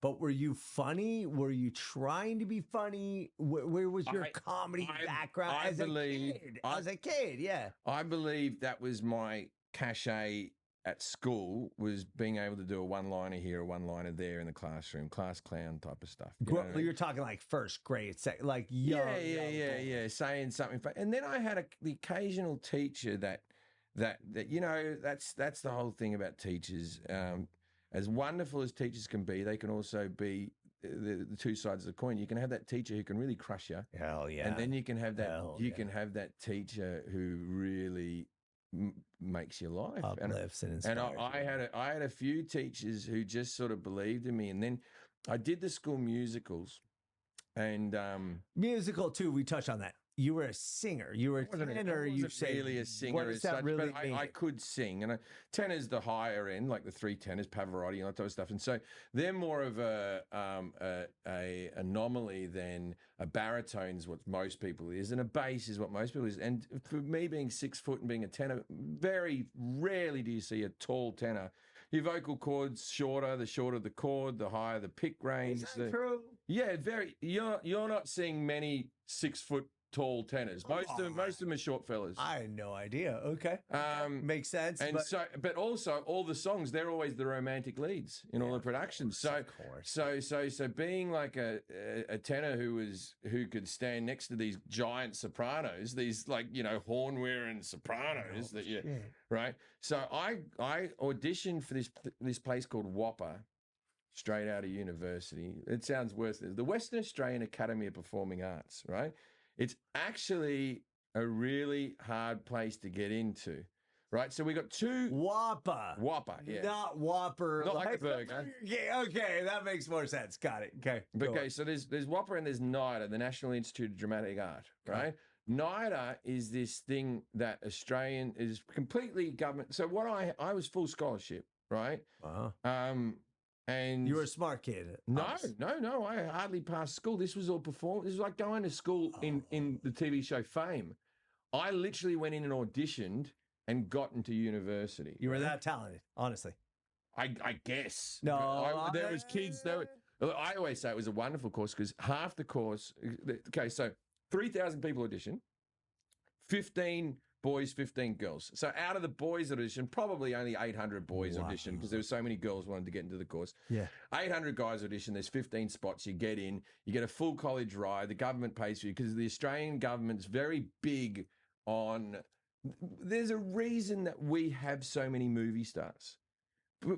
But were you funny? Were you trying to be funny? Where was your comedy background as a kid? Yeah. I believe that was my cachet at school, was being able to do a one-liner here, a one-liner there in the classroom, class clown type of stuff. You're talking like first grade, like young. Yeah. Saying something. And then I had the occasional teacher that you know, that's the whole thing about teachers. As wonderful as teachers can be, they can also be the two sides of the coin. You can have that teacher who can really crush you. Hell yeah. And then you can have that can have that teacher who really makes your life. Uplifts and inspires. And I had a few teachers who just sort of believed in me. And then I did the school musicals. And musical too, we touched on that. You were a singer. You were a tenor. You say really a singer. What does that really mean? I could sing, and tenor's the higher end, like the 3 tenors, Pavarotti, and that type of stuff. And so they're more of a anomaly than a baritone is what most people is, and a bass is what most people is. And for me, being 6 foot and being a tenor, very rarely do you see a tall tenor. Your vocal cords shorter, the shorter the chord, the higher the pick range. Is that true? Yeah, very. You're not seeing many 6 foot tall tenors. Most of them are short fellas. I had no idea. Okay. Makes sense. And but also all the songs, they're always the romantic leads in all the productions. Of course. So being like a tenor who could stand next to these giant sopranos, these like, you know, horn wearing sopranos right. So I auditioned for this place called Whopper, straight out of university. It sounds worse. The Western Australian Academy of Performing Arts, right? It's actually a really hard place to get into, right? So we got 2... Whopper, yeah. Not Whopper. Not like a burger. Yeah, okay, that makes more sense. Got it. Okay. Okay, so there's Whopper and there's NIDA, the National Institute of Dramatic Art, right? Okay. NIDA is this thing that Australian is completely government. So what I was full scholarship, right? Wow. And you were a smart kid. No. I hardly passed school. This was all perform. This was like going to school in the TV show Fame. I literally went in and auditioned and got into university. You were that talented, honestly. I guess. No, there was kids. I always say it was a wonderful course because half the course. Okay, so 3,000 people audition, 15 boys, 15 girls. So out of the boys audition, probably only 800 boys audition because there were so many girls wanted to get into the course. Yeah. 800 guys audition. There's 15 spots. You get in. You get a full college ride. The government pays for you because the Australian government's very big on... There's a reason that we have so many movie stars.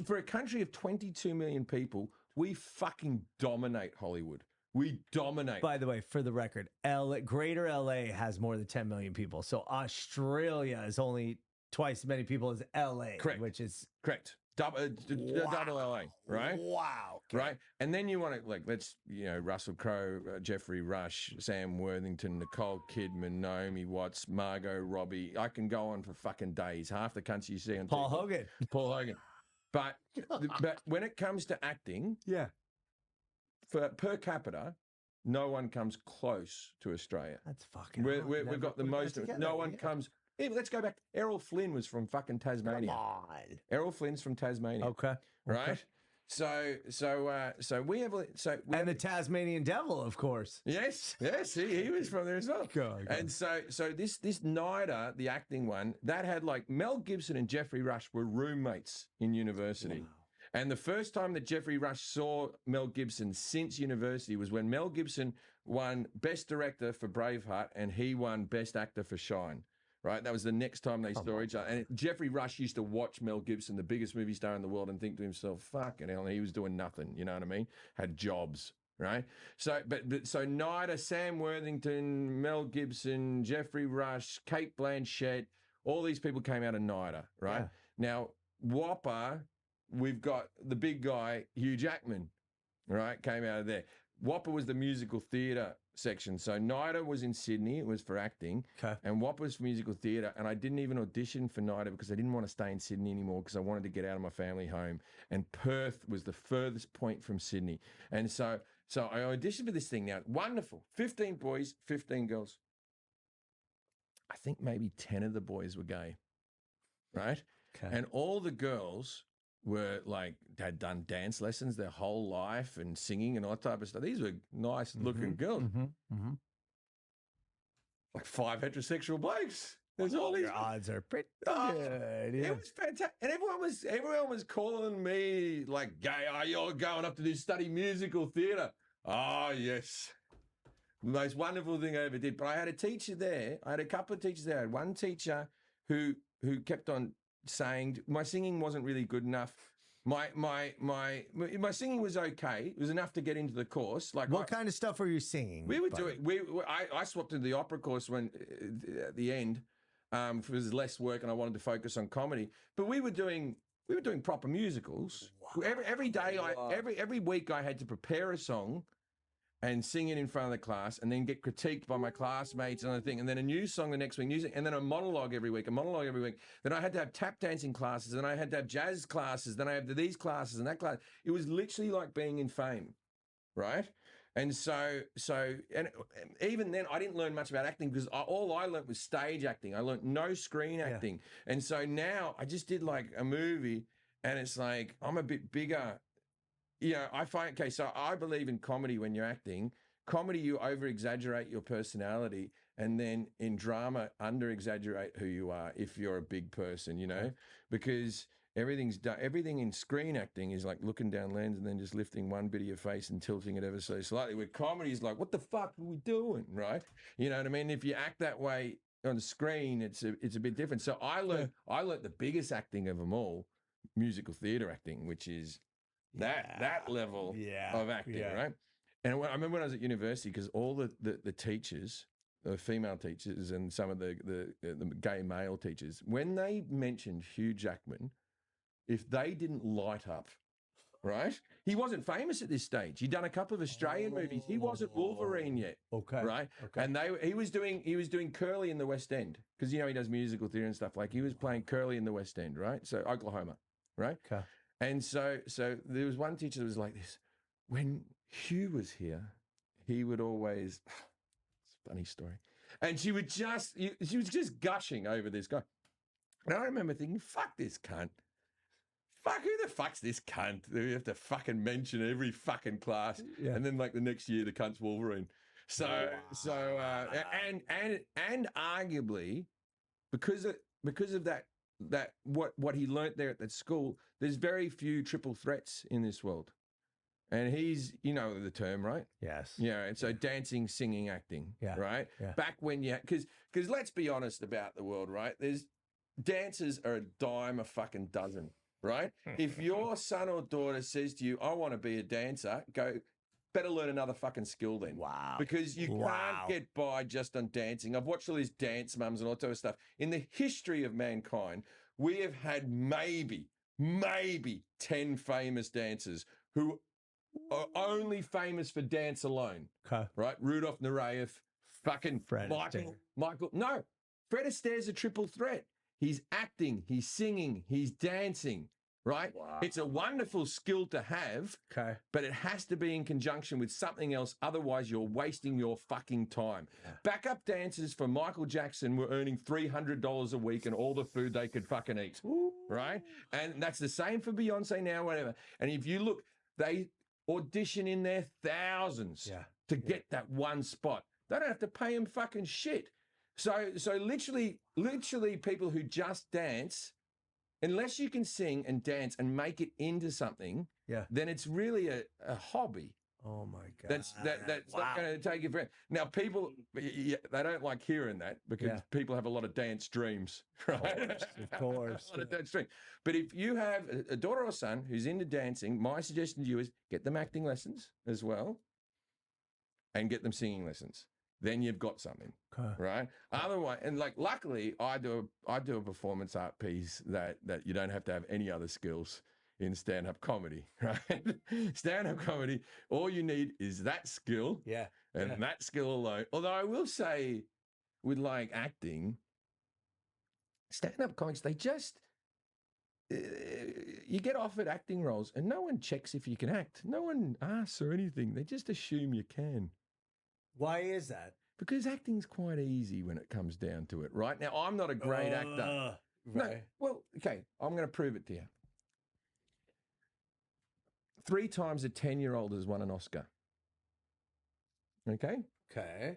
For a country of 22 million people, we fucking dominate Hollywood. We dominate. By the way, for the record, Greater LA has more than 10 million people. So Australia is only twice as many people as LA. Correct. Which is correct. double LA, right? Wow. Okay. Right. And then you want to, like, Russell Crowe, Jeffrey Rush, Sam Worthington, Nicole Kidman, Naomi Watts, Margot Robbie. I can go on for fucking days. Half the cunts you see on Paul TV. Hogan. Paul Hogan. But when it comes to acting, Yeah. per capita, no one comes close to Australia. That's fucking We've got the most. No one comes. Even, let's go back. Errol Flynn was from fucking Tasmania. Come on. Errol Flynn's from Tasmania. Okay. Right. So we have. And the Tasmanian Devil, of course. Yes, he was from there as well. God. And so this NIDA, the acting one, that had like Mel Gibson and Jeffrey Rush were roommates in university. Wow. And the first time that Jeffrey Rush saw Mel Gibson since university was when Mel Gibson won Best Director for Braveheart and he won Best Actor for Shine. Right, that was the next time they saw each other. And Jeffrey Rush used to watch Mel Gibson, the biggest movie star in the world, and think to himself, fucking hell, and he was doing nothing, you know what I mean? Had jobs, right? So, so NIDA, Sam Worthington, Mel Gibson, Jeffrey Rush, Kate Blanchett, all these people came out of NIDA, right? Yeah. Now, Whopper, we've got the big guy, Hugh Jackman, right, came out of there. Whopper was the musical theatre section. So NIDA was in Sydney. It was for acting. Okay. And Whopper was for musical theatre. And I didn't even audition for NIDA because I didn't want to stay in Sydney anymore because I wanted to get out of my family home. And Perth was the furthest point from Sydney. And so I auditioned for this thing now. Wonderful. 15 boys, 15 girls. I think maybe 10 of the boys were gay. Right? Okay. And all the girls were like, had done dance lessons their whole life and singing and all that type of stuff. These were nice looking girls. Like 5 heterosexual blokes. There's all these. Your odds are pretty good. Yeah. It was fantastic. And everyone was calling me like, gay, you're going up to do study musical theatre. Oh, yes. The most wonderful thing I ever did. But I had a teacher there. I had a couple of teachers there. I had one teacher who kept on saying my singing wasn't really good enough. My singing was okay. It was enough to get into the course. Like what kind of stuff were you singing? We were doing. I swapped into the opera course when at the end, it was less work and I wanted to focus on comedy. But we were doing proper musicals. Wow. Every day, every week I had to prepare a song and sing it in front of the class and then get critiqued by my classmates and other thing. And then a new song the next week, and then a monologue every week. Then I had to have tap dancing classes, and I had to have jazz classes, then I had these classes and that class. It was literally like being in Fame, right? And so and even then I didn't learn much about acting because all I learned was stage acting. I learned no screen acting. Yeah. And so now I just did like a movie and it's like, I'm a bit bigger. Yeah, so I believe in comedy when you're acting. Comedy, you over-exaggerate your personality, and then in drama, under-exaggerate who you are if you're a big person, you know? Because everything in screen acting is like looking down lens and then just lifting one bit of your face and tilting it ever so slightly. Where comedy is like, what the fuck are we doing, right? You know what I mean? If you act that way on the screen, it's a bit different. So I learned the biggest acting of them all, musical theatre acting, which is that level of acting, right? And I remember when I was at university, because all the teachers, the female teachers and some of the gay male teachers, when they mentioned Hugh Jackman, if they didn't light up, right? He wasn't famous at this stage. He'd done a couple of Australian movies. He wasn't Wolverine yet, right? Okay. And he was doing Curly in the West End, because he does musical theatre and stuff. Like he was playing Curly in the West End, right? So Oklahoma, right? Okay. And so there was one teacher that was like this. When Hugh was here, he would always, it's a funny story. And she was just gushing over this guy. And I remember thinking, fuck this cunt. Fuck, who the fuck's this cunt? We have to fucking mention every fucking class. Yeah. And then like the next year, the cunt's Wolverine. And arguably, because of that what he learnt there at that school, there's very few triple threats in this world. And he's, you know the term, right? Yes. Yeah, and so dancing, singing, acting, right? Yeah. Back when because let's be honest about the world, right? There's dancers are a dime a fucking dozen, right? If your son or daughter says to you, I want to be a dancer, better learn another fucking skill then. Wow. Because you can't get by just on dancing. I've watched all these dance mums and all that sort of stuff. In the history of mankind, we have had maybe maybe 10 famous dancers who are only famous for dance alone. Okay. Right? Rudolph Nureyev, fucking Fred Michael. No, Fred Astaire's a triple threat. He's acting, he's singing, he's dancing, right? Wow. It's a wonderful skill to have, Okay. but it has to be in conjunction with something else. Otherwise, you're wasting your fucking time. Yeah. Backup dancers for Michael Jackson were earning $300 a week and all the food they could fucking eat, right? And that's the same for Beyonce now, whatever. And if you look, they audition in their thousands to get that one spot. They don't have to pay them fucking shit. So literally people who just dance, unless you can sing and dance and make it into something, then it's really a hobby. Oh my God. That's not going to take you for. Now people, they don't like hearing that because people have a lot of dance dreams, right? Of course. A lot of dance dreams. But if you have a daughter or son who's into dancing, my suggestion to you is get them acting lessons as well, and get them singing lessons. Then you've got something, right? Otherwise, and like, luckily, I do a performance art piece that you don't have to have any other skills in stand-up comedy, right? Stand-up comedy, all you need is that skill, and that skill alone. Although I will say, with like acting, stand-up comics, they just you get offered acting roles, and no one checks if you can act. No one asks or anything. They just assume you can. Why is that? Because acting's quite easy when it comes down to it, right? Now, I'm not a great actor. Right. No, well, okay, I'm going to prove it to you. 3 times a 10-year-old has won an Oscar. Okay? Okay.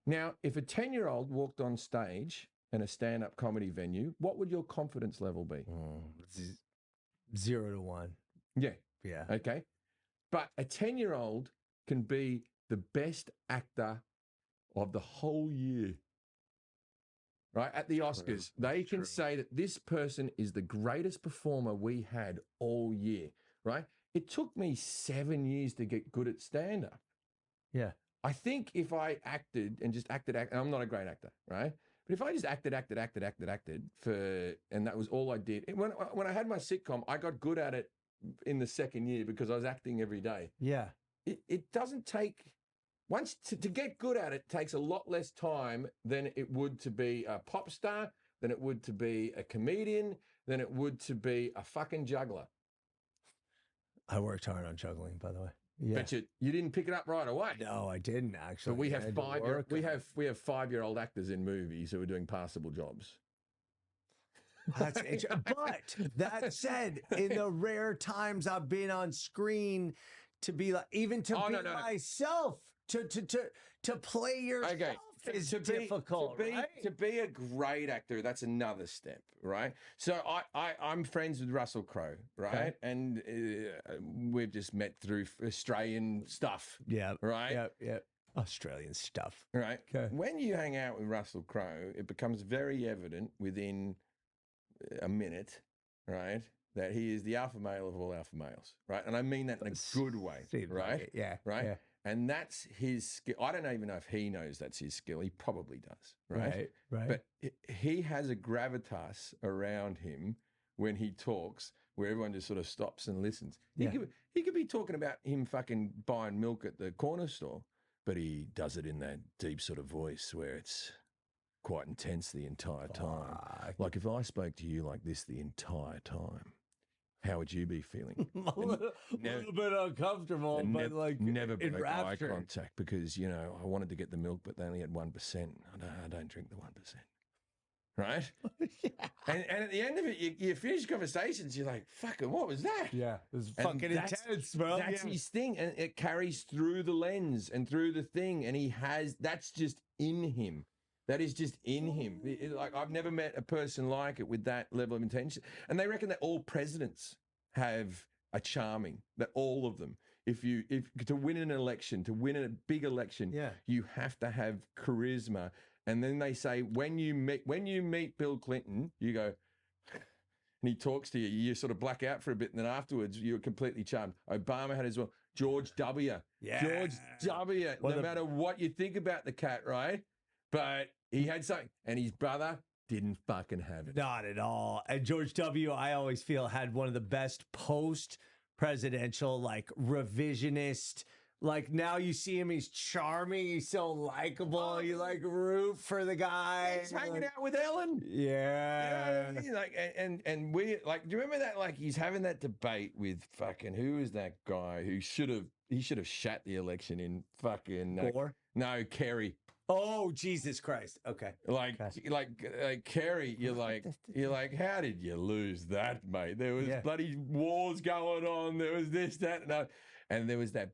Now, if a 10-year-old walked on stage in a stand-up comedy venue, what would your confidence level be? 0 to 1. Yeah. Yeah. Okay. But a 10-year-old can be the best actor of the whole year, right? At the Oscars, they can say that this person is the greatest performer we had all year, right? It took me 7 years to get good at stand-up. Yeah. I think if I acted and just acted, and I'm not a great actor, right? But if I just acted and that was all I did. When I had my sitcom, I got good at it in the second year because I was acting every day. Yeah. It doesn't take, once to get good at it takes a lot less time than it would to be a pop star, than it would to be a comedian, than it would to be a fucking juggler. I worked hard on juggling, by the way. Yeah. But you didn't pick it up right away. No, I didn't actually. But we have 5-year-old actors in movies who are doing passable jobs. That's interesting. But that said, in the rare times I've been on screen, to be like, even to be myself, to play yourself is difficult. To be a great actor, that's another step, right? So I'm friends with Russell Crowe, right? Okay. And we've just met through Australian stuff. Yeah. Right? Yeah. Australian stuff. Right. Okay. When you hang out with Russell Crowe, it becomes very evident within a minute, right, that he is the alpha male of all alpha males, right? And I mean that in a good way, right? Yeah. Right? Yeah. And that's his skill. I don't even know if he knows that's his skill. He probably does, right? Right. But he has a gravitas around him when he talks where everyone just sort of stops and listens. He could be talking about him fucking buying milk at the corner store, but he does it in that deep sort of voice where it's quite intense the entire time. Like if I spoke to you like this the entire time, how would you be feeling? a little bit uncomfortable, but like never break eye contact because, you know, I wanted to get the milk, but they only had 1%. I don't drink the 1%. Right? And at the end of it, you finish conversations, you're like, fucking, what was that? Yeah, it was fucking intense, bro. That's his thing. And it carries through the lens and through the thing. And that's just in him. That is just in him. Like, I've never met a person like it with that level of intention. And they reckon that all presidents have a charming, that all of them. If to win an election, to win a big election, you have to have charisma. And then they say, when you meet Bill Clinton, you go, and he talks to you, you sort of black out for a bit, and then afterwards you're completely charmed. Obama had as well. George W. Yeah. George W. No matter what you think about the cat, right? But he had something, and his brother didn't fucking have it. Not at all. And George W., I always feel, had one of the best post-presidential, like, revisionist. Like, now you see him, he's charming, he's so likable. You, like, root for the guy. He's hanging out with Ellen. Yeah. You know what I mean? Like, and we, like, do you remember that? Like, he's having that debate with fucking, who is that guy who should have shat the election in fucking... Gore? No, Kerry. Oh, Jesus Christ. Okay. Like Kerry, you're like, how did you lose that, mate? There was bloody wars going on. There was this, that, and there was that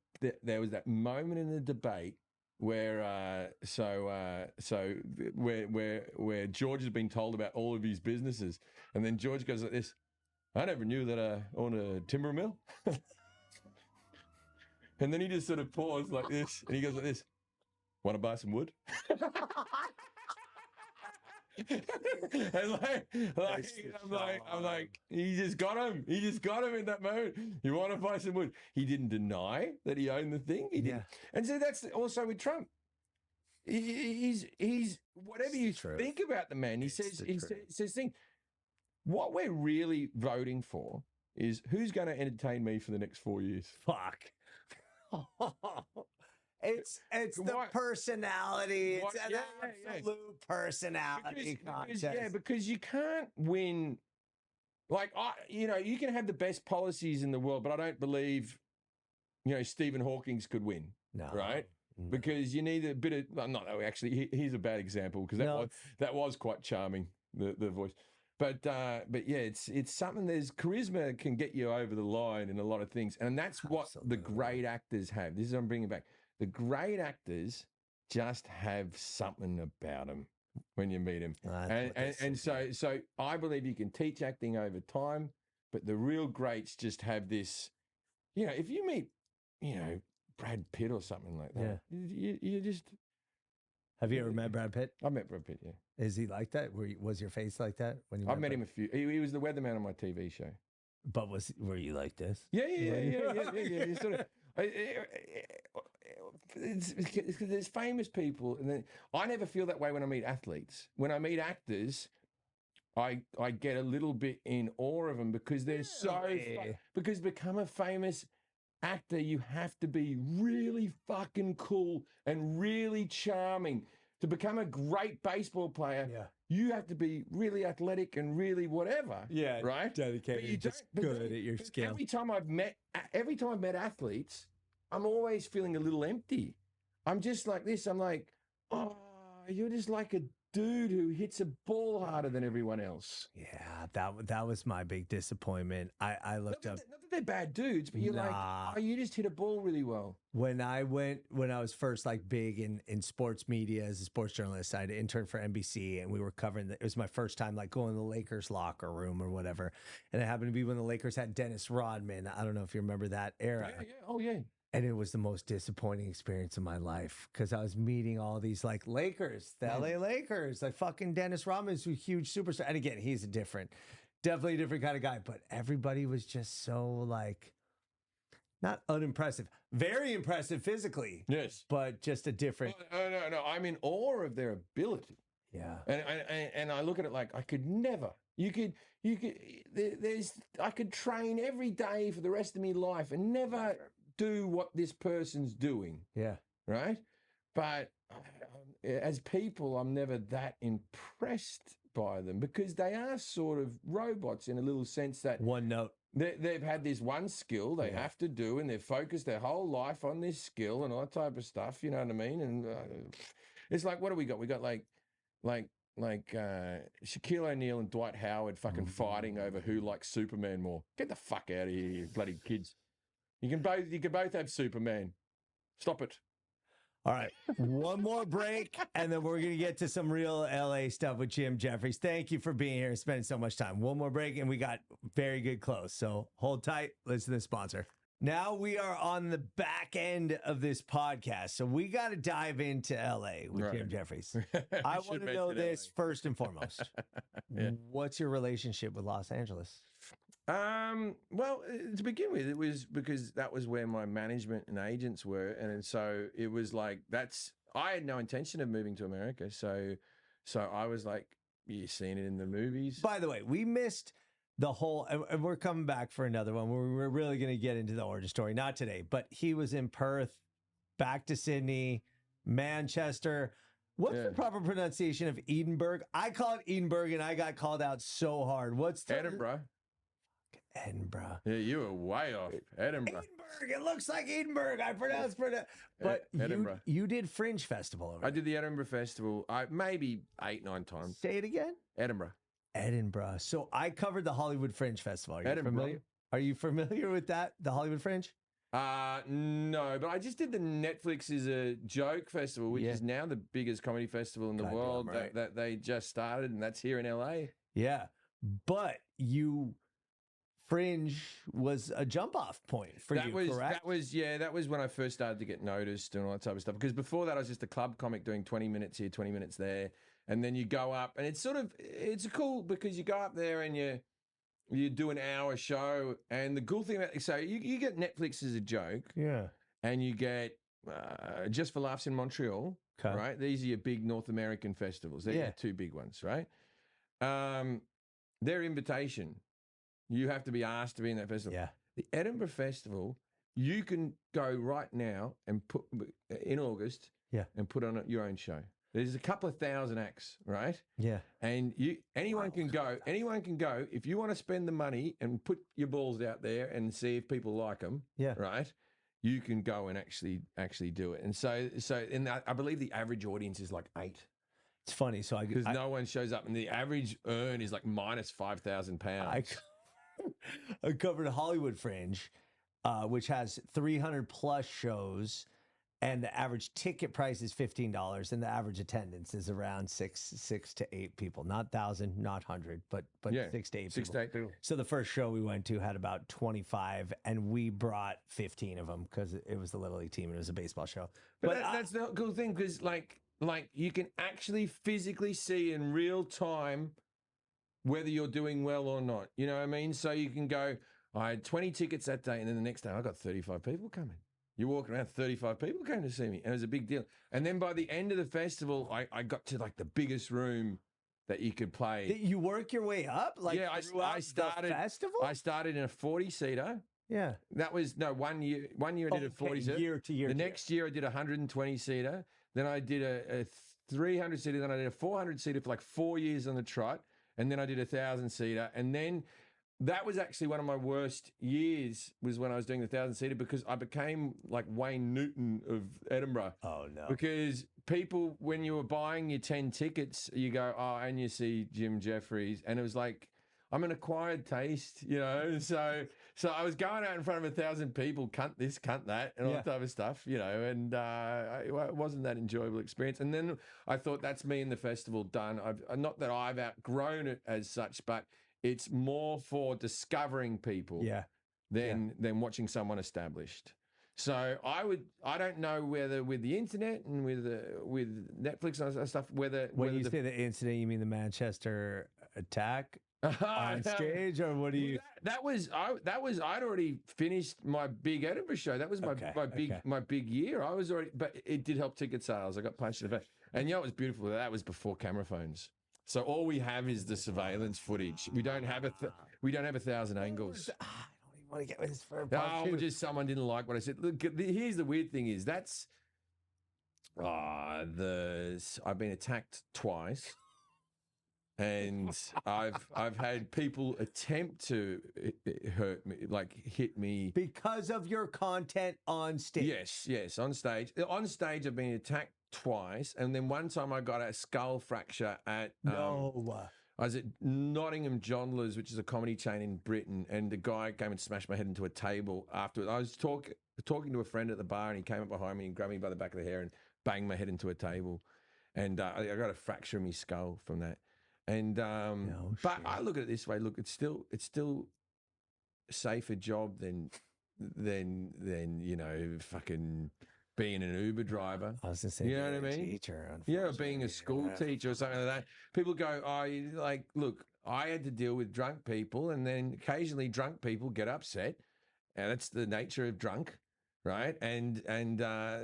moment in the debate where where George has been told about all of his businesses, and then George goes like this: I never knew that I own a timber mill. And then he just sort of paused like this, and he goes like this: want to buy some wood? And I'm like, he just got him. He just got him in that moment. You want to buy some wood? He didn't deny that he owned the thing. He didn't. And so that's also with Trump. He's whatever you think about the man. He says thing. What we're really voting for is who's going to entertain me for the next 4 years. Fuck. It's the personality. It's an absolute personality contest. Because you can't win. Like, you can have the best policies in the world, but I don't believe, Stephen Hawking could win. No. Right? No. Because you need a bit of, actually, here's a bad example, because that was quite charming, the voice. But yeah, it's something. There's charisma can get you over the line in a lot of things, and that's what the great actors have. This is what I'm bringing back. The great actors just have something about them when you meet them, and so I believe you can teach acting over time, but the real greats just have this. If you meet, Brad Pitt or something like that, you just. Have you ever met Brad Pitt? I met Brad Pitt, yeah. Is he like that? Was your face like that when you? I've met him a few. He was the weatherman on my TV show. But were you like this? Yeah. Sort of. There's famous people, and then I never feel that way when I meet athletes. When I meet actors, I get a little bit in awe of them because they're because to become a famous actor, you have to be really fucking cool and really charming. To become a great baseball player, you have to be really athletic and really whatever. Yeah, right. Dedicated, just good at your skill. Every time I've met athletes, I'm always feeling a little empty. I'm just like this. I'm like, oh, you're just like a dude who hits a ball harder than everyone else. Yeah, that was my big disappointment. I looked up. Not that they're bad dudes, but you're like, oh, you just hit a ball really well. When I was first like big in sports media as a sports journalist, I had interned for NBC, and we were covering it was my first time like going to the Lakers locker room or whatever. And it happened to be when the Lakers had Dennis Rodman. I don't know if you remember that era. Yeah. Oh, yeah. And it was the most disappointing experience of my life because I was meeting all these like Lakers, the LA Lakers, like fucking Dennis Rodman's a huge superstar. And again, he's definitely a different kind of guy, but everybody was just so like, not unimpressive, very impressive physically. Yes. But just a different. No. I'm in awe of their ability. Yeah. And I look at it like I could never. I could train every day for the rest of my life and never do what this person's doing. Yeah. Right? But as people, I'm never that impressed by them because they are sort of robots in a little sense that one note. They've had this one skill they have to do, and they've focused their whole life on this skill and all that type of stuff. You know what I mean? And it's like, what do we got? We got like Shaquille O'Neal and Dwight Howard fucking fighting over who likes Superman more. Get the fuck out of here, you bloody kids. You can both have Superman. Stop it. All right. One more break, and then we're going to get to some real LA stuff with Jim Jefferies. Thank you for being here and spending so much time. One more break, and we got very good close. So hold tight. Listen to the sponsor. Now we are on the back end of this podcast. So we got to dive into LA with Jim Jefferies. I want to know this first and foremost. What's your relationship with Los Angeles? Well, to begin with, it was because that was where my management and agents were. And so it was like, I had no intention of moving to America. So I was like, you've seen it in the movies. By the way, we missed the whole, and we're coming back for another one where we're really going to get into the origin story. Not today, but he was in Perth, back to Sydney, Manchester. What's the proper pronunciation of Edinburgh? I call it Edinburgh, and I got called out so hard. What's Edinburgh? Edinburgh. Yeah, you were way off. Edinburgh. It looks like Edinburgh. I pronounced it. But Edinburgh. You did Fringe Festival over I did the Edinburgh Festival maybe 8-9 times. Say it again. Edinburgh. So I covered the Hollywood Fringe Festival. Are you Edinburgh. familiar? Are you familiar with that? The Hollywood Fringe? No, but I just did the Netflix is a Joke Festival, which is now the biggest comedy festival in the world that they just started, and that's here in LA. Yeah, but Fringe was a jump off point for you, correct? That was when I first started to get noticed and all that type of stuff. Because before that, I was just a club comic doing 20 minutes here, 20 minutes there. And then you go up, and it's cool because you go up there and you do an hour show. And the cool thing about so you get Netflix as a Joke. Yeah. And you get Just for Laughs in Montreal, right? These are your big North American festivals. They're your two big ones, right? Their invitation. You have to be asked to be in that festival. Yeah. The Edinburgh Festival, you can go right now and put in August and put on your own show. There's a couple of thousand acts, right? Yeah. And anyone can go. Anyone can go if you want to spend the money and put your balls out there and see if people like them. Yeah. Right. You can go and actually do it. And so I believe the average audience is like 8. It's funny. So because no one shows up, and the average earn is like minus £5,000. I covered Hollywood Fringe, which has 300 plus shows, and the average ticket price is $15, and the average attendance is around six to eight people, not 1,000, not 100, but 6 to 8 people. 6 to 8 people. So the first show we went to had about 25, and we brought 15 of them because it was the Little League team and it was a baseball show. But that's the cool thing, because like you can actually physically see in real time whether you're doing well or not. You know what I mean? So you can go, I had 20 tickets that day, and then the next day I got 35 people coming. You walk around, 35 people came to see me, and it was a big deal. And then by the end of the festival, I got to like the biggest room that you could play. You work your way up? Like I started. The festival? I started in a 40-seater. Yeah. That was, 1 year. 1 year I did a 40-seater. Year to year. The next year I did a 120-seater. Then I did a 300-seater. Then I did a 400-seater for like 4 years on the trot. And then I did a 1,000-seater. And then that was actually one of my worst years, was when I was doing the 1,000-seater, because I became like Wayne Newton of Edinburgh. Oh, no. Because people, when you were buying your 10 tickets, you go, oh, and you see Jim Jefferies. And it was like, I'm an acquired taste, you know? So I was going out in front of 1,000 people, cunt this, cunt that, and all that type of stuff, you know? And it wasn't that enjoyable experience. And then I thought, that's me in the festival done. Not that I've outgrown it as such, but it's more for discovering people than watching someone established. So I don't know whether with the internet and with Netflix and stuff, whether you say the incident, you mean the Manchester attack on stage, or what do you? I'd already finished my big Edinburgh show. That was my big year. I was already, but it did help ticket sales. I got punched in the face, and it was beautiful. That was before camera phones. So all we have is the surveillance footage. We don't have 1,000 angles. I don't even want to get with this for a just someone didn't like what I said. Look, here's the weird thing: is I've been attacked twice, and I've had people attempt to hurt me, like hit me because of your content on stage. Yes, on stage. On stage, I've been attacked twice, and then one time I got a skull fracture at I was at Nottingham Johnlers, which is a comedy chain in Britain, and the guy came and smashed my head into a table afterwards. I was talking to a friend at the bar, and he came up behind me and grabbed me by the back of the hair and banged my head into a table, and I got a fracture in my skull from that. And but I look at it this way: look, it's still a safer job than fucking being an Uber driver. I was going to say, you know what I mean? Teacher, being a school teacher or something like that. People go, look, I had to deal with drunk people, and then occasionally drunk people get upset, and that's the nature of drunk, right? And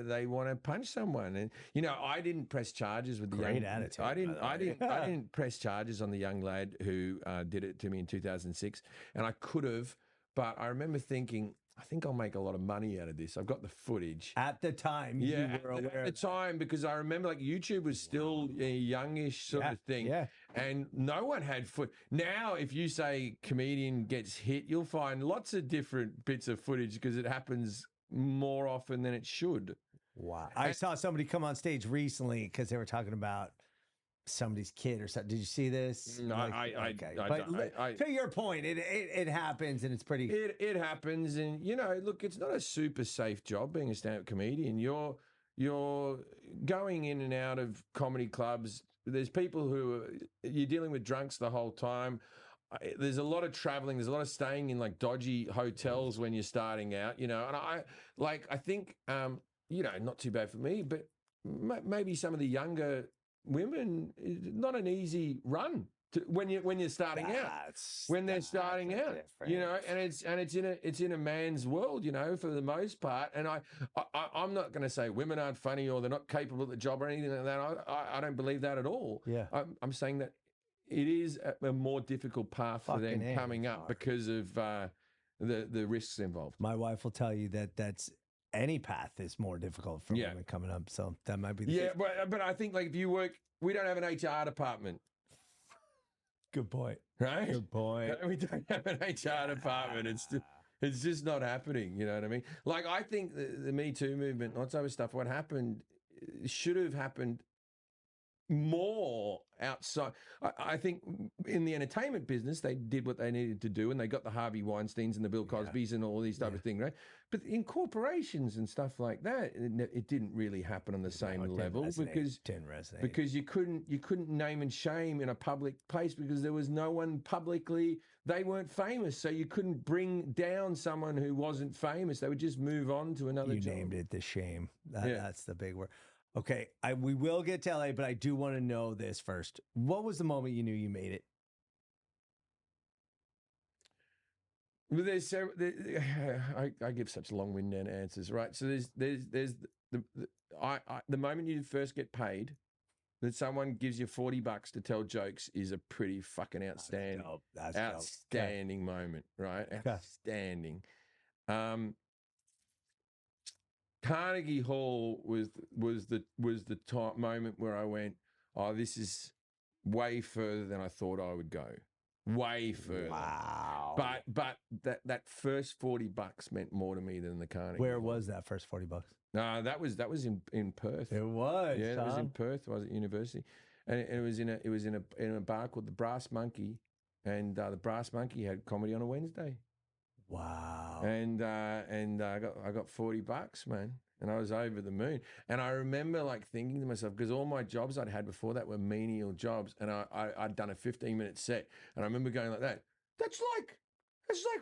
they want to punch someone. And I didn't press charges with the Great young. attitude, I didn't. by the I way. didn't. I didn't press charges on the young lad who did it to me in 2006, and I could have. But I remember thinking, I think I'll make a lot of money out of this. I've got the footage. At the time, you were aware at of the time, because I remember like YouTube was still a youngish sort of thing. Yeah. And no one had Now, if you say comedian gets hit, you'll find lots of different bits of footage because it happens more often than it should. Wow. I saw somebody come on stage recently because they were talking about somebody's kid or something. Did you see this? No, to your point, it happens and it's pretty. It happens, and look, it's not a super safe job being a stand-up comedian. You're going in and out of comedy clubs. There's people you're dealing with drunks the whole time. There's a lot of traveling. There's a lot of staying in like dodgy hotels when you're starting out. And I think not too bad for me, but maybe some of the younger women, not an easy run when you're starting out. When they're starting out, and it's in a man's world, for the most part. And I'm not going to say women aren't funny or they're not capable of the job or anything like that. I don't believe that at all. Yeah, I'm saying that it is a more difficult path for them coming up because of the risks involved. My wife will tell you that's. Any path is more difficult for women coming up, so that might be the case. But I think like if you work, we don't have an HR department. Good point. Right? Good point. We don't have an HR department. It's just not happening. You know what I mean? Like I think the Me Too movement, lots of other stuff, what happened should have happened more outside. I think in the entertainment business, they did what they needed to do, and they got the Harvey Weinsteins and the Bill Cosbys and all these type of things, right? But in corporations and stuff like that, it didn't really happen on the same level because you couldn't name and shame in a public place because there was no one publicly. They weren't famous, so you couldn't bring down someone who wasn't famous. They would just move on to another job. You named it the shame. That's the big word. Okay, we will get to LA, but I do want to know this first. What was the moment you knew you made it? Well, I give such long-winded answers, right? So there's the moment you first get paid, that someone gives you $40 to tell jokes is a pretty fucking outstanding moment, right? Okay. Outstanding. Carnegie Hall was the moment where I went, oh, this is way further than I thought I would go. Way further. Wow. But that first $40 meant more to me than the Carnegie. Where was that first $40? That was in Perth. It was. Yeah, it was in Perth. I was at university, and it was in a bar called the Brass Monkey, and the Brass Monkey had comedy on a Wednesday. Wow. And I got $40, man, and I was over the moon. And I remember like thinking to myself, because all my jobs I'd had before that were menial jobs, and I'd done a 15-minute set, and I remember going like that. That's like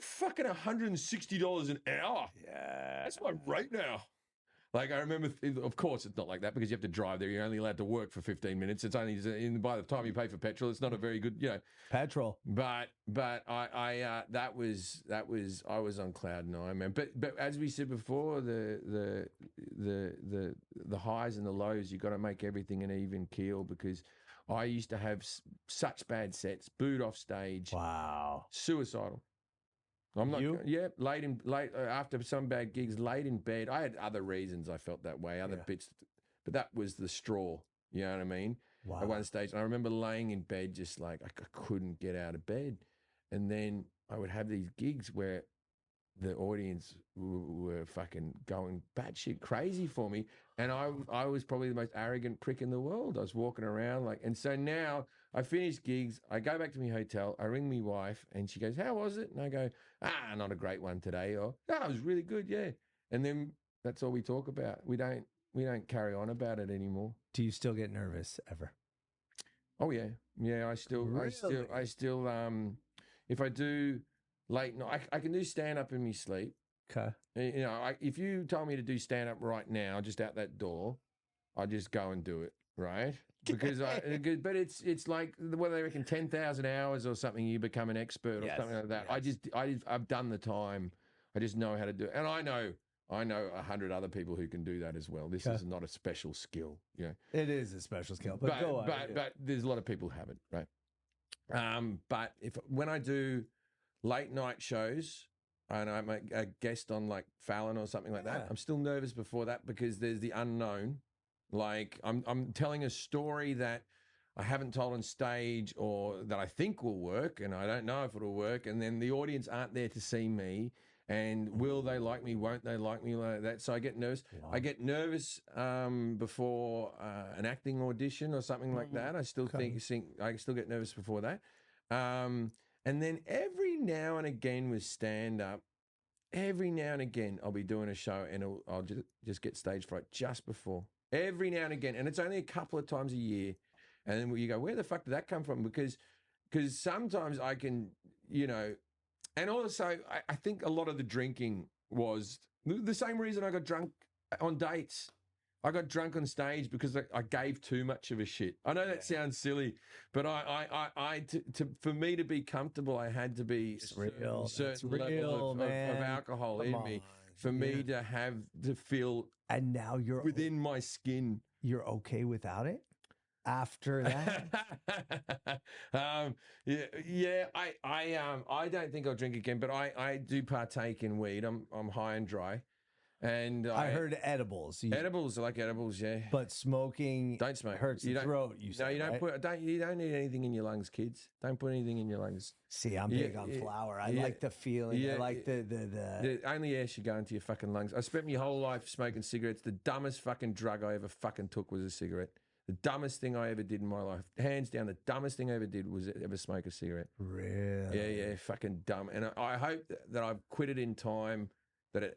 fucking $160 an hour. Yeah, that's my rate now. Like I remember, of course, it's not like that because you have to drive there. You're only allowed to work for 15 minutes. It's only by the time you pay for petrol, it's not a very good, petrol. But I was on cloud nine, man. But as we said before, the highs and the lows, you got to make everything an even keel because I used to have such bad sets, booed off stage. Wow, suicidal. I'm not. Yeah, late after some bad gigs, laid in bed. I had other reasons I felt that way, other bits, but that was the straw. You know what I mean? Wow. At one stage, and I remember laying in bed, just like I couldn't get out of bed, and then I would have these gigs where the audience were fucking going batshit crazy for me, and I was probably the most arrogant prick in the world. I was walking around and so now I finish gigs, I go back to my hotel, I ring my wife, and she goes, "How was it?" And I go, "Not a great one today," or "Oh, it was really good, yeah." And then that's all we talk about. We don't don't carry on about it anymore. Do you still get nervous ever? Oh yeah. Yeah, I still, if I do late night, I can do stand up in my sleep. Okay. You know, if you told me to do stand up right now, just out that door, I just go and do it, right? Because but it's like what they reckon, 10,000 hours or something, you become an expert or something like that. Yes. I've done the time. I just know how to do it, and I know I know 100 other people who can do that as well. This is not a special skill, you know. It is a special skill, but go on. But there's a lot of people who haven't, right? But when I do late night shows and I'm a guest on like Fallon or something like that, I'm still nervous before that because there's the unknown. Like I'm telling a story that I haven't told on stage or that I think will work, and I don't know if it'll work. And then the audience aren't there to see me. And will they like me? Won't they like me? Like that. So I get nervous. Wow. I get nervous before an acting audition or something like that. I still I still get nervous before that. And then every now and again with stand up, every now and again I'll be doing a show and I'll just get stage fright just before. Every now and again, and it's only a couple of times a year. And then you go, where the fuck did that come from? Because sometimes I can, you know. And also, I think a lot of the drinking was the same reason I got drunk on dates. I got drunk on stage because I gave too much of a shit. I know that sounds silly, but for me to be comfortable, I had to be a certain level of alcohol in me for me to have to feel. And now you're within my skin. You're okay without it? After that, I don't think I'll drink again, but I do partake in weed. I'm high and dry, and I heard edibles. Edibles, I like edibles, yeah. But smoking, don't smoke. Hurts the throat. You say, no, you don't right? You don't need anything in your lungs, kids. Don't put anything in your lungs. See, I'm big on flower. I like the feeling. I like the only air should go into your fucking lungs. I spent my whole life smoking cigarettes. The dumbest fucking drug I ever fucking took was a cigarette. The dumbest thing I ever did in my life, hands down, the dumbest thing I ever did was ever smoke a cigarette. Really? Yeah, fucking dumb. And I hope that I've quit it in time. But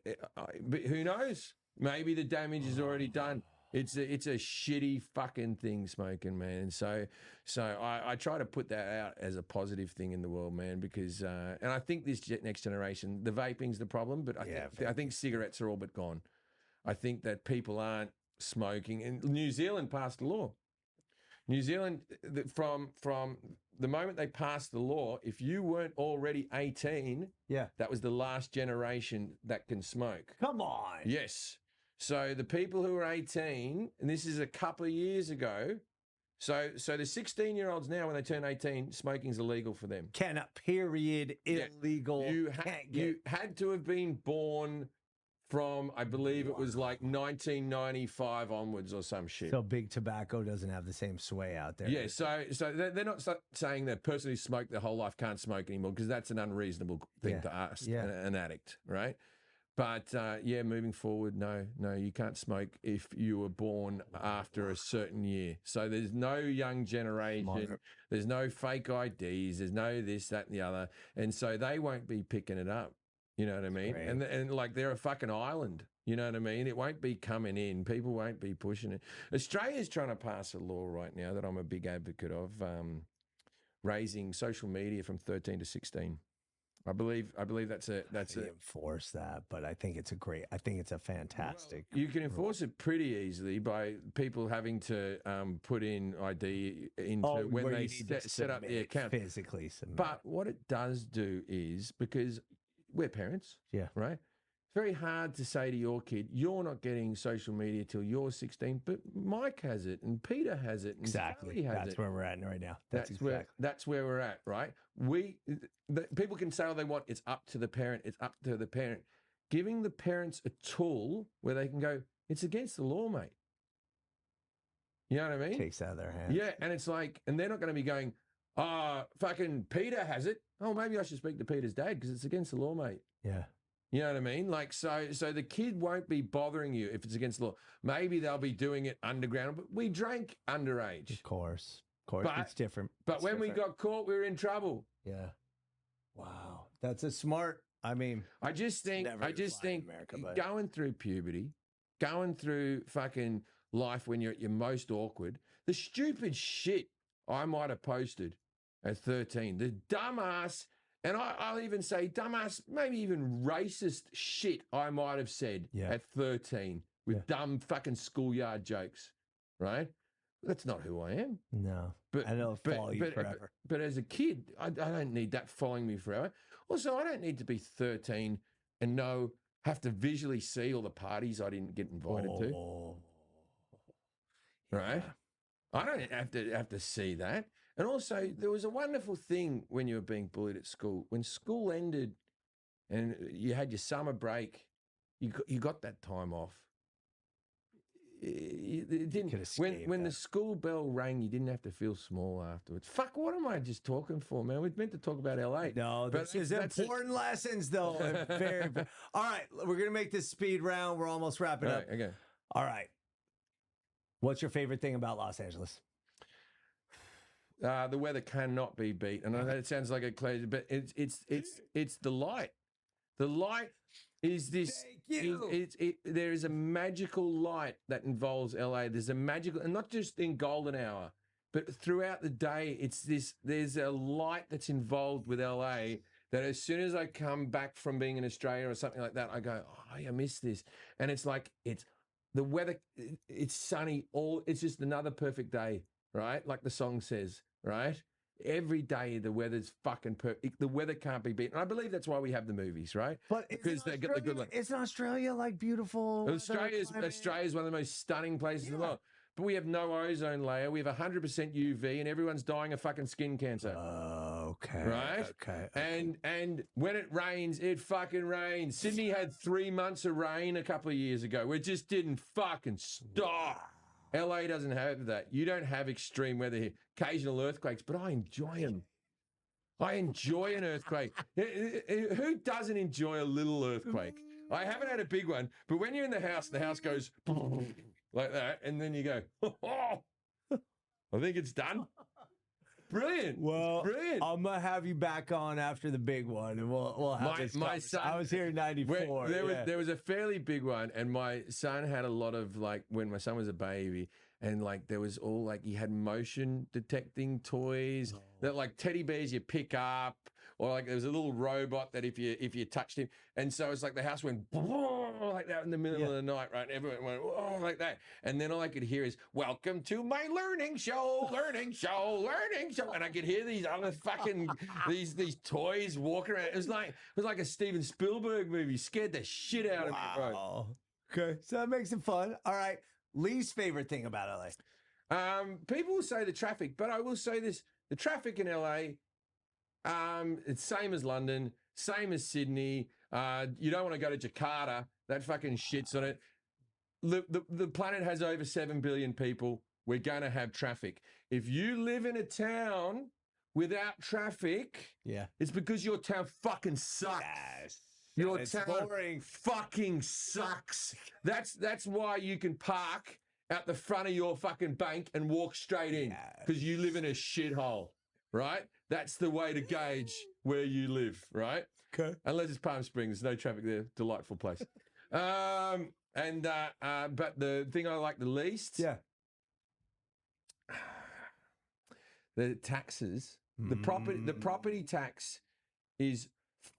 who knows? Maybe the damage is already done. It's a shitty fucking thing, smoking, man. And so I try to put that out as a positive thing in the world, man. Because and I think this next generation, the vaping's the problem, but I think cigarettes are all but gone. I think that people aren't smoking, and New Zealand passed a law. New Zealand, from the moment they passed the law, if you weren't already 18, that was the last generation that can smoke. Come on. Yes. So the people who are 18, and this is a couple of years ago, so the 16-year-olds now, when they turn 18, smoking's illegal for them. Illegal. You had to have been born from, I believe it was like 1995 onwards or some shit. So big tobacco doesn't have the same sway out there. Yeah, so they're not saying that person who smoked their whole life can't smoke anymore, because that's an unreasonable thing to ask an addict, right? But moving forward, no, you can't smoke if you were born after a certain year. So there's no young generation, there's no fake IDs, there's no this, that, and the other, and so they won't be picking it up. You know what I mean? And like they're a fucking island. You know what I mean? It won't be coming in. People won't be pushing it. Australia's trying to pass a law right now that I'm a big advocate of, raising social media from 13 to 16. I believe that's enforce that, but I think it's a fantastic. Well, you can enforce it pretty easily by people having to put in ID into when they set up the account. Physically submit. But what it does do is, because we're parents, right? It's very hard to say to your kid, you're not getting social media till you're 16, but Mike has it, and Peter has it, and Sally has it. That's where we're at right now. That's where we're at, right? People can say all they want. It's up to the parent. It's up to the parent. Giving the parents a tool where they can go, it's against the law, mate. You know what I mean? Takes out of their hands. Yeah, and it's like, and they're not going to be going, fucking Peter has it. Oh, maybe I should speak to Peter's dad because it's against the law, mate. Yeah. You know what I mean? Like, so the kid won't be bothering you if it's against the law. Maybe they'll be doing it underground, but we drank underage. Of course. It's different. But when we got caught, we were in trouble. Yeah. Wow. That's a smart, I just think America, going through puberty, going through fucking life when you're at your most awkward, the stupid shit I might have posted at 13, the dumbass, and I'll even say dumbass, maybe even racist shit I might have said at 13 with dumb fucking schoolyard jokes, right? That's not who I am. No, but it'll follow you forever. But as a kid, I don't need that following me forever. Also, I don't need to be 13 and know have to visually see all the parties I didn't get invited to. Right? I don't have to see that. And also, there was a wonderful thing when you were being bullied at school. When school ended and you had your summer break, you got that time off. It didn't. When the school bell rang, you didn't have to feel small afterwards. Fuck, what am I just talking for, man? We're meant to talk about LA. No, this is important lessons, though. Very. All right, we're gonna make this speed round. We're almost wrapping up. Okay. All right. What's your favorite thing about Los Angeles? The weather cannot be beat. And I know it sounds like a cliche, but it's the light. The light is this. There is a magical light that involves LA. There's a magical, and not just in golden hour, but throughout the day. It's this. There's a light that's involved with LA that as soon as I come back from being in Australia or something like that, I go, oh, I miss this. And it's like the weather. It's sunny. It's just another perfect day, right? Like the song says, right? Every day the weather's fucking perfect. The weather can't be beaten. I believe that's why we have the movies, right? But because they get the good luck. Isn't Australia like beautiful? Australia's one of the most stunning places in the world. But we have no ozone layer. We have 100% UV, and everyone's dying of fucking skin cancer. Okay. Right? Okay. And when it rains, it fucking rains. Sydney had 3 months of rain a couple of years ago. It just didn't fucking stop. LA doesn't have that. You don't have extreme weather here. Occasional earthquakes, but I enjoy them. I enjoy an earthquake. Who doesn't enjoy a little earthquake? I haven't had a big one, but when you're in the house goes like that, and then you go, oh, I think it's done. Brilliant. Well, brilliant. I'm gonna have you back on after the big one, and we'll have my son. I was here in '94. There was a fairly big one, and my son had a lot of when my son was a baby, and there was all he had motion detecting toys that teddy bears you pick up, or there was a little robot that if you touched him, and so it's the house went like that in the middle of the night, right? And everyone went like that, and then all I could hear is "Welcome to my learning show," and I could hear these other fucking these toys walking around. It was like a Steven Spielberg movie. Scared the shit out of me, bro. Okay, so that makes it fun. All right, least favorite thing about LA? People will say the traffic, but I will say this: the traffic in LA. It's same as London, same as Sydney. You don't want to go to Jakarta. That fucking shits on it. The planet has over 7 billion people. We're going to have traffic. If you live in a town without traffic, it's because your town fucking sucks. Yes. Your town fucking sucks. That's why you can park out the front of your fucking bank and walk straight in, because you live in a shithole. Right? That's the way to gauge where you live, right? Okay. Unless it's Palm Springs, no traffic there. Delightful place. But the thing I like the least, the taxes. The property tax is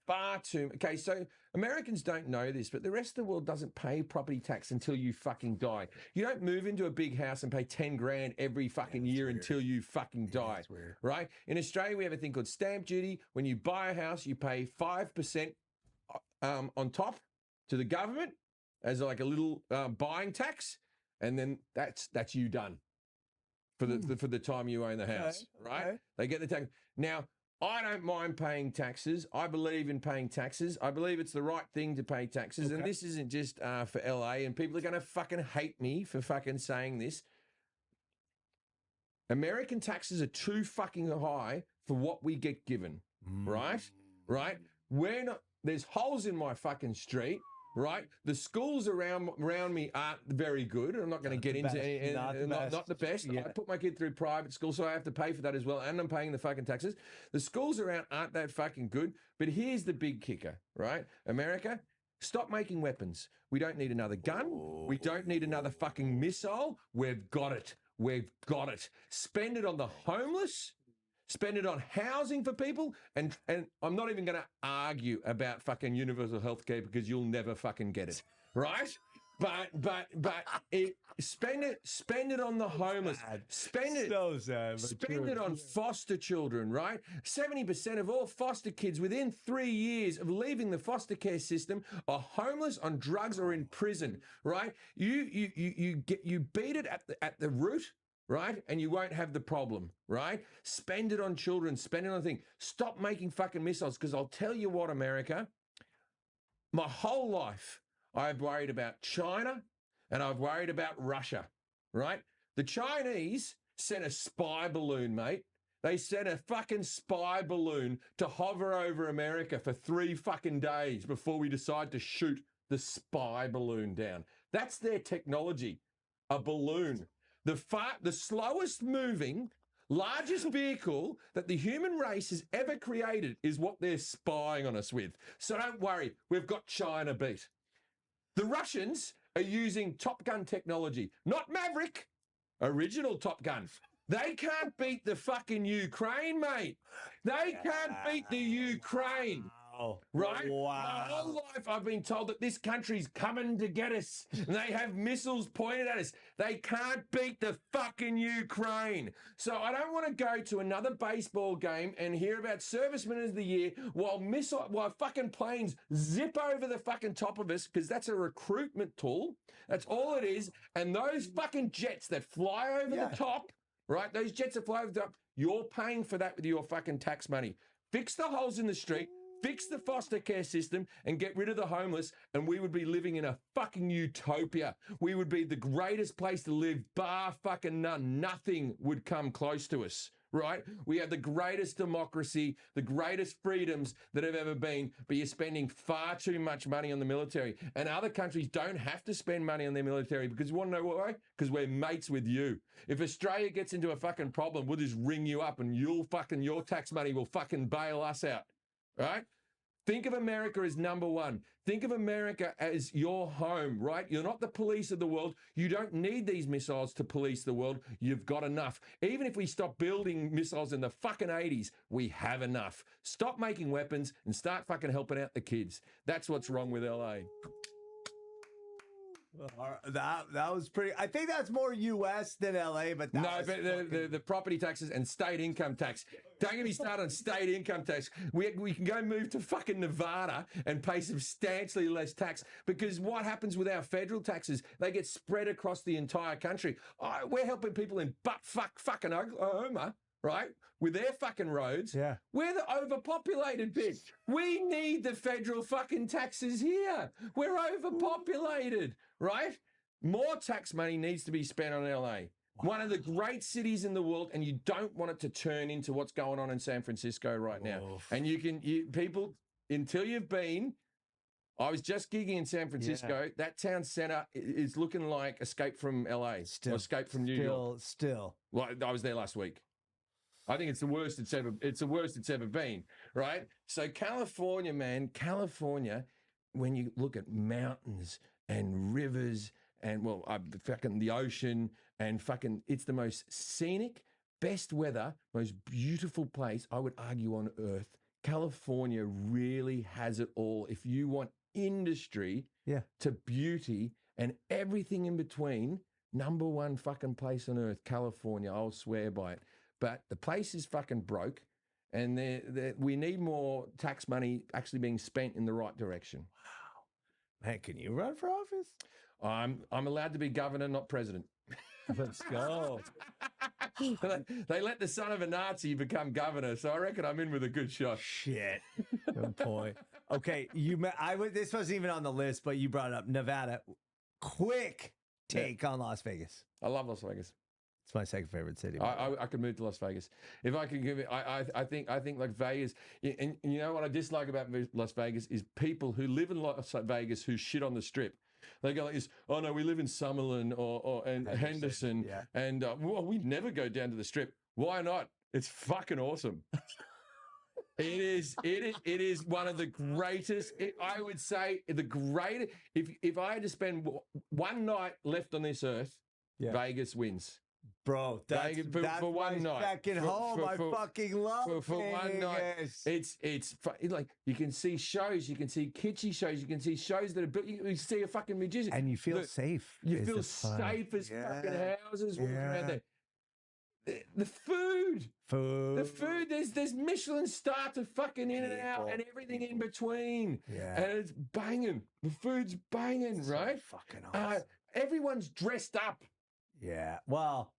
far too. Okay, so Americans don't know this, but the rest of the world doesn't pay property tax until you fucking die. You don't move into a big house and pay 10 grand every fucking year until you fucking die. That's weird. Right? In Australia, we have a thing called stamp duty. When you buy a house, you pay 5% on top to the government as a little buying tax, and then that's you done for the time you own the house. Right? Okay. They get the tax. Now, I don't mind paying taxes. I believe in paying taxes. I believe it's the right thing to pay taxes. Okay. And this isn't just for LA, and people are going to fucking hate me for fucking saying this. American taxes are too fucking high for what we get given, right? Right? There's holes in my fucking street. Right, the schools around me aren't very good. I'm not going to get into any, not the best. Yeah. I put my kid through private school, so I have to pay for that as well, and I'm paying the fucking taxes. The schools around aren't that fucking good. But here's the big kicker, right? America, stop making weapons. We don't need another gun. We don't need another fucking missile. We've got it. We've got it. Spend it on the homeless. Spend it on housing for people, and I'm not even going to argue about fucking universal health care because you'll never fucking get it, right? Spend it on the homeless. Spend it. So sad. Spend it on foster children, right? 70% of all foster kids within 3 years of leaving the foster care system are homeless, on drugs, or in prison, right? You beat it at the root, right? And you won't have the problem, right? Spend it on children. Spend it on things. Stop making fucking missiles, because I'll tell you what, America, my whole life I've worried about China and I've worried about Russia, right? The Chinese sent a spy balloon, mate. They sent a fucking spy balloon to hover over America for 3 fucking days before we decide to shoot the spy balloon down. That's their technology, a balloon. The slowest moving, largest vehicle that the human race has ever created is what they're spying on us with. So don't worry, we've got China beat. The Russians are using Top Gun technology, not Maverick, original Top Gun. They can't beat the fucking Ukraine, mate. They can't beat the Ukraine. Right? Wow. My whole life I've been told that this country's coming to get us. And they have missiles pointed at us. They can't beat the fucking Ukraine. So I don't want to go to another baseball game and hear about Servicemen of the Year while fucking planes zip over the fucking top of us, because that's a recruitment tool. That's all it is. And those fucking jets that fly over the top, right? Those jets that fly over the top, you're paying for that with your fucking tax money. Fix the holes in the street. Fix the foster care system and get rid of the homeless, and we would be living in a fucking utopia. We would be the greatest place to live, bar fucking none. Nothing would come close to us, right? We have the greatest democracy, the greatest freedoms that have ever been, but you're spending far too much money on the military. And other countries don't have to spend money on their military, because you want to know why? Because we're mates with you. If Australia gets into a fucking problem, we'll just ring you up and your tax money will fucking bail us out. Right? Think of America as number one. Think of America as your home, right? You're not the police of the world. You don't need these missiles to police the world. You've got enough. Even if we stop building missiles in the fucking 80s, we have enough. Stop making weapons and start fucking helping out the kids. That's what's wrong with LA. That was pretty. I think that's more U.S. than L.A., but the property taxes and state income tax. Don't get me started on state income tax. We can go move to fucking Nevada and pay substantially less tax, because what happens with our federal taxes? They get spread across the entire country. We're helping people in fucking Oklahoma, right? With their fucking roads. Yeah. We're the overpopulated bit. We need the federal fucking taxes here. We're overpopulated, right? More tax money needs to be spent on LA. Wow. One of the great cities in the world, and you don't want it to turn into what's going on in San Francisco right now. And people, until you've been, I was just gigging in San Francisco. Yeah. That town center is looking like Escape from LA or Escape from New York. Well, I was there last week. I think it's the worst it's ever been, right? So California, man, when you look at mountains and rivers and fucking the ocean and fucking, it's the most scenic, best weather, most beautiful place, I would argue, on earth. California really has it all. If you want industry to beauty and everything in between, number one fucking place on earth, California, I'll swear by it. But the place is fucking broke, and we need more tax money actually being spent in the right direction. Wow. Man, can you run for office? I'm allowed to be governor, not president. Let's go. They let the son of a Nazi become governor, so I reckon I'm in with a good shot. Shit. Good point. Okay, this wasn't even on the list, but you brought up Nevada. Quick take on Las Vegas. I love Las Vegas. It's my second favorite city. I could move to Las Vegas if I could give it. I think like Vegas, and you know what I dislike about Las Vegas is people who live in Las Vegas who shit on the Strip. They go like this: "Oh no, we live in Summerlin and Henderson, and we'd never go down to the Strip. Why not? It's fucking awesome." It is one of the greatest. I would say the greatest. If I had to spend one night left on this earth, Vegas wins. Bro, that's for one my night. second home. I fucking love for one night. Vegas. It's like you can see shows, you can see kitschy shows, you can see shows that are built. You see a fucking magician, And you feel safe. You feel safe as fucking houses walking around there. The food. The food. There's Michelin star to fucking in and out and everything in between. Yeah. And it's banging. The food's banging, right? Fucking awesome. Everyone's dressed up. Yeah. Well,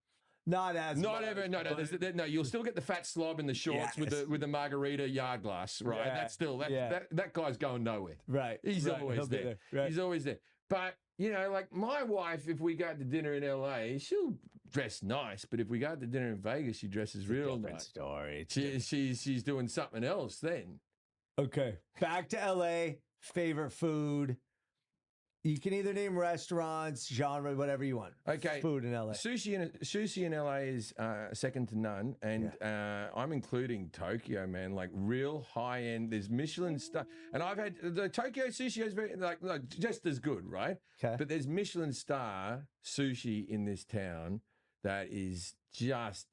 not ever. No. You'll still get the fat slob in the shorts with the margarita yard glass, right? Yeah. That's still that guy's going nowhere. Right. He's always there. Right. He's always there. But like my wife, if we go out to dinner in LA, she'll dress nice. But if we go out to dinner in Vegas, she dresses real nice. Story. She's doing something else then. Okay. Back to LA. Favorite food. You can either name restaurants, genre, whatever you want. Okay. Food in LA. Sushi in LA is second to none. And I'm including Tokyo, man. Like real high end. There's Michelin stuff. And I've had the Tokyo sushi is very like just as good, right? Okay. But there's Michelin star sushi in this town that is just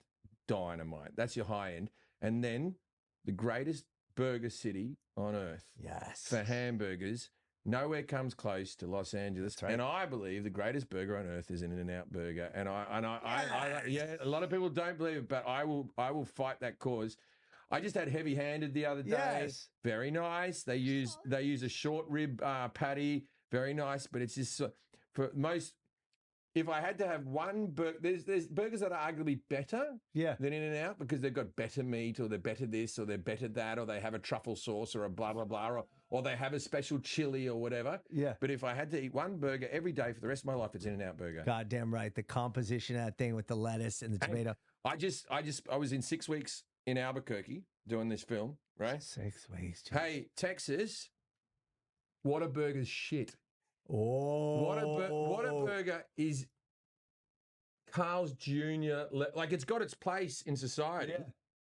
dynamite. That's your high end. And then the greatest burger city on earth. Yes. For hamburgers. Nowhere comes close to Los Angeles, right. And I believe the greatest burger on earth is an In-N-Out burger. And a lot of people don't believe it, but I will fight that cause. I just had heavy-handed the other day. Yes. Very nice. They use a short rib patty. Very nice, but it's just for most. If I had to have one burger, there's burgers that are arguably better than In-N-Out because they've got better meat or they're better this or they're better that or they have a truffle sauce or a blah, blah, blah, or they have a special chili or whatever. Yeah. But if I had to eat one burger every day for the rest of my life, it's In-N-Out burger. Goddamn right. The composition of that thing with the lettuce and the tomato. I was in 6 weeks in Albuquerque doing this film, right? 6 weeks. Geez. Hey, Texas, Whataburger's shit. Oh, Whataburger is Carl's Jr. Like it's got its place in society,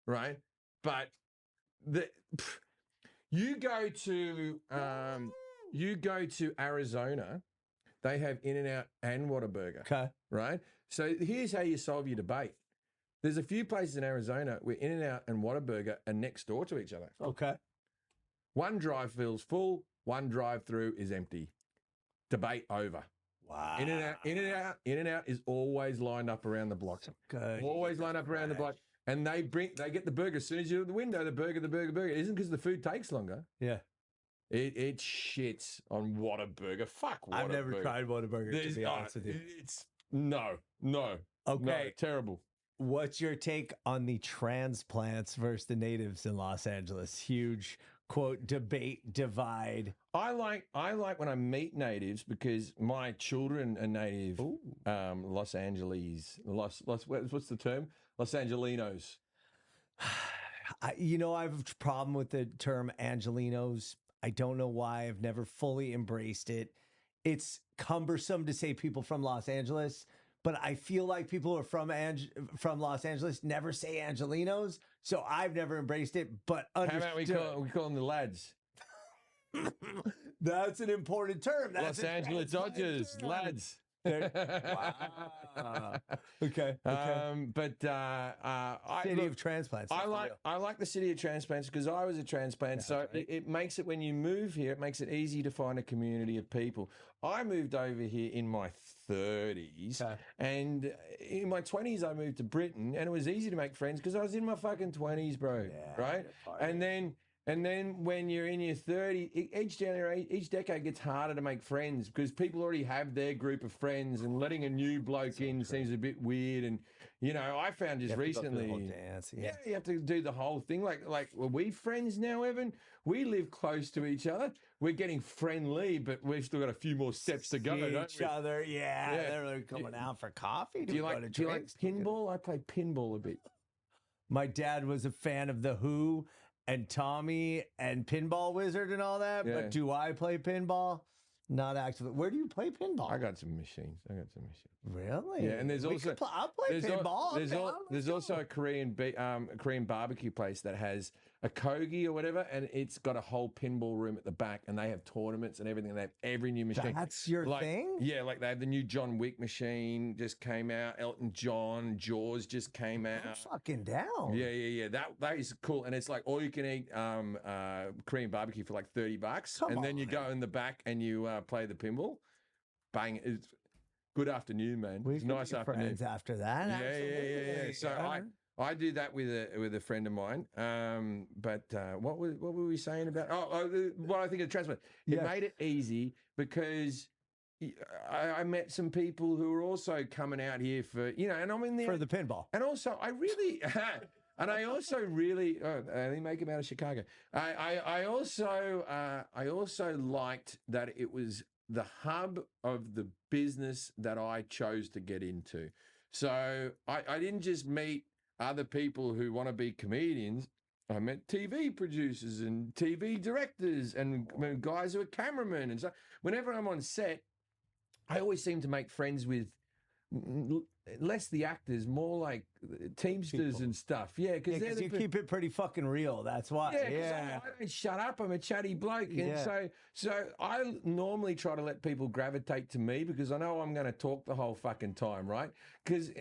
right? But you go to Arizona, they have In-N-Out and Whataburger, okay, right? So here's how you solve your debate. There's a few places in Arizona where In-N-Out and Whataburger are next door to each other. Okay, one drive feels full, one drive-through is empty. Debate over. Wow. In-N-Out is always lined up around the block. So good. Always lined up around the block. And they get the burger as soon as you're at the window, the burger. It isn't because the food takes longer. Yeah. It shits on Whataburger. Fuck Whataburger. I've never tried Whataburger, to be honest with you. No. Okay. No, terrible. What's your take on the transplants versus the natives in Los Angeles? Huge quote debate divide. I like when I meet natives because my children are native Los Angeles. What's the term? Los Angelinos. I have a problem with the term Angelinos. I don't know why. I've never fully embraced it. It's cumbersome to say people from Los Angeles, but I feel like people who are from Los Angeles never say Angelinos, so I've never embraced it. But understood. How about we call them the lads? That's an important term. That's Los Angeles Dodgers, lads. Wow. Okay. City of transplants. I like the city of transplants because I was a transplant. Yeah, so right. it makes it, when you move here, it makes it easy to find a community of people. I moved over here in my 30s, and in my 20s I moved to Britain, and it was easy to make friends because I was in my fucking 20s, bro. Yeah, right? And then when you're in your 30s, each decade gets harder to make friends because people already have their group of friends, and letting a new bloke in seems a bit weird. And, I found just recently, you have to do the whole thing. Like, are we friends now, Evan? We live close to each other. We're getting friendly, but we've still got a few more steps to go. Each other, they're coming out for coffee. Do you like pinball? I play pinball a bit. My dad was a fan of The Who and Tommy and Pinball Wizard and all that, but do I play pinball? Not actively. Where do you play pinball? I got some machines. Really? Yeah, and there's also I'll play pinball. There's also a Korean barbecue place that has a Kogi or whatever, and it's got a whole pinball room at the back, and they have tournaments and everything. They have every new machine. That's your thing? Yeah, like they have the new John Wick machine just came out. Elton John, Jaws just came out. I'm fucking down. Yeah. That is cool, and it's like all you can eat Korean barbecue for like $30, and then you go in the back and you play the pinball. Bang! It's good afternoon, man. It's nice afternoon. Friends after that. Yeah. So I do that with a friend of mine. But what were we saying about? What I think of the transplant. It made it easy because I met some people who were also coming out here for, and I'm in there for the pinball. And also, I really, and I also really, they make them out of Chicago. I also liked that it was the hub of the business that I chose to get into. So I didn't just meet other people who want to be comedians. I met TV producers and TV directors and guys who are cameramen. And so whenever I'm on set, I always seem to make friends with less the actors, more like teamsters and stuff. Yeah, because you keep it pretty fucking real. That's why. Yeah, I don't shut up. I'm a chatty bloke, and so I normally try to let people gravitate to me because I know I'm going to talk the whole fucking time, right? Because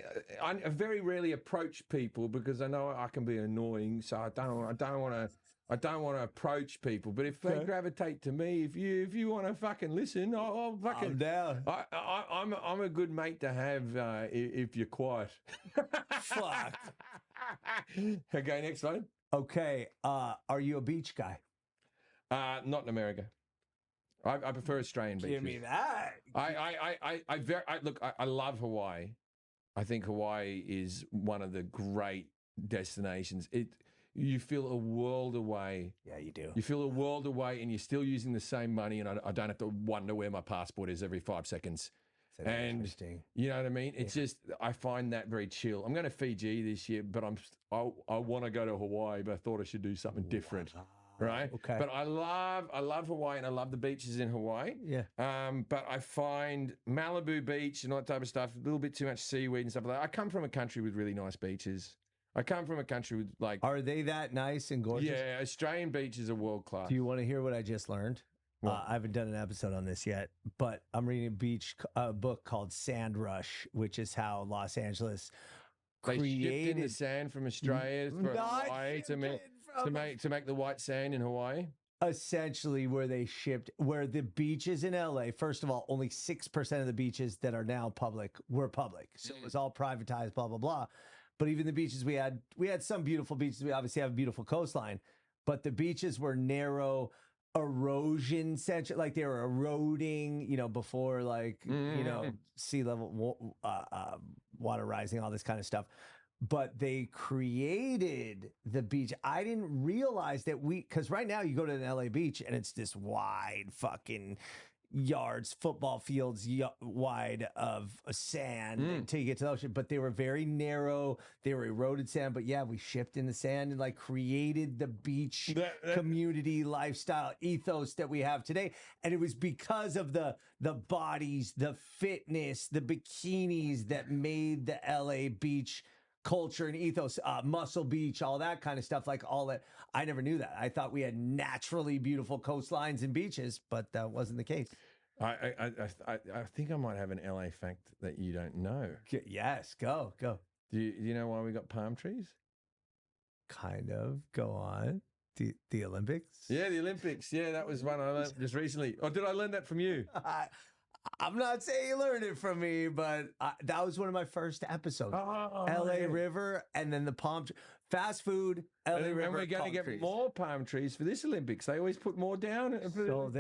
I very rarely approach people because I know I can be annoying. So I don't want to approach people, but if they gravitate to me, if you want to fucking listen, I'll fucking. I'm down. I'm a good mate to have if you're quiet. Fuck. Okay, next one. Okay, are you a beach guy? Not in America. I prefer Australian beaches. Give me that. I love Hawaii. I think Hawaii is one of the great destinations. You feel a world away. Yeah, you do. You feel a world away, and you're still using the same money, and I don't have to wonder where my passport is every 5 seconds. Interesting. You know what I mean? It's just, I find that very chill. I'm going to Fiji this year, but I want to go to Hawaii, but I thought I should do something different. Right? Okay. But I love Hawaii, and I love the beaches in Hawaii. Yeah. But I find Malibu Beach and all that type of stuff, a little bit too much seaweed and stuff like that. I come from a country with really nice beaches. I come from a country with like... Are they that nice and gorgeous? Yeah, Australian beaches are world class. Do you want to hear what I just learned? I haven't done an episode on this yet, but I'm reading a book called Sand Rush, which is how Los Angeles created... They shipped in the sand from Australia for Hawaii to make the white sand in Hawaii? Essentially where the beaches in LA, first of all, only 6% of the beaches that are now public were public. So it was all privatized, blah, blah, blah. But even the beaches we had some beautiful beaches. We obviously have a beautiful coastline, but the beaches were narrow, erosion central, like they were eroding, before sea level, water rising, all this kind of stuff. But they created the beach. I didn't realize that because right now you go to an LA beach and it's this wide fucking yards, football fields wide of sand until you get to the ocean. But they were very narrow. They were eroded sand. But yeah, we shipped in the sand and created the beach community lifestyle ethos that we have today. And it was because of the bodies, the fitness, the bikinis that made the LA beach culture and ethos, Muscle Beach, all that kind of stuff, all that. I never knew that. I thought we had naturally beautiful coastlines and beaches, but that wasn't the case. I think I might have an LA fact that you don't know. Yes, go. Do you know why we got palm trees? Kind of. Go on. The Olympics? Yeah, the Olympics. Yeah, that was one I learned just recently. Or did I learn that from you? I'm not saying you learned it from me, but that was one of my first episodes. LA River and then the palm tree. Fast food, LA River. And we're going to get more palm trees for this Olympics. They always put more down. So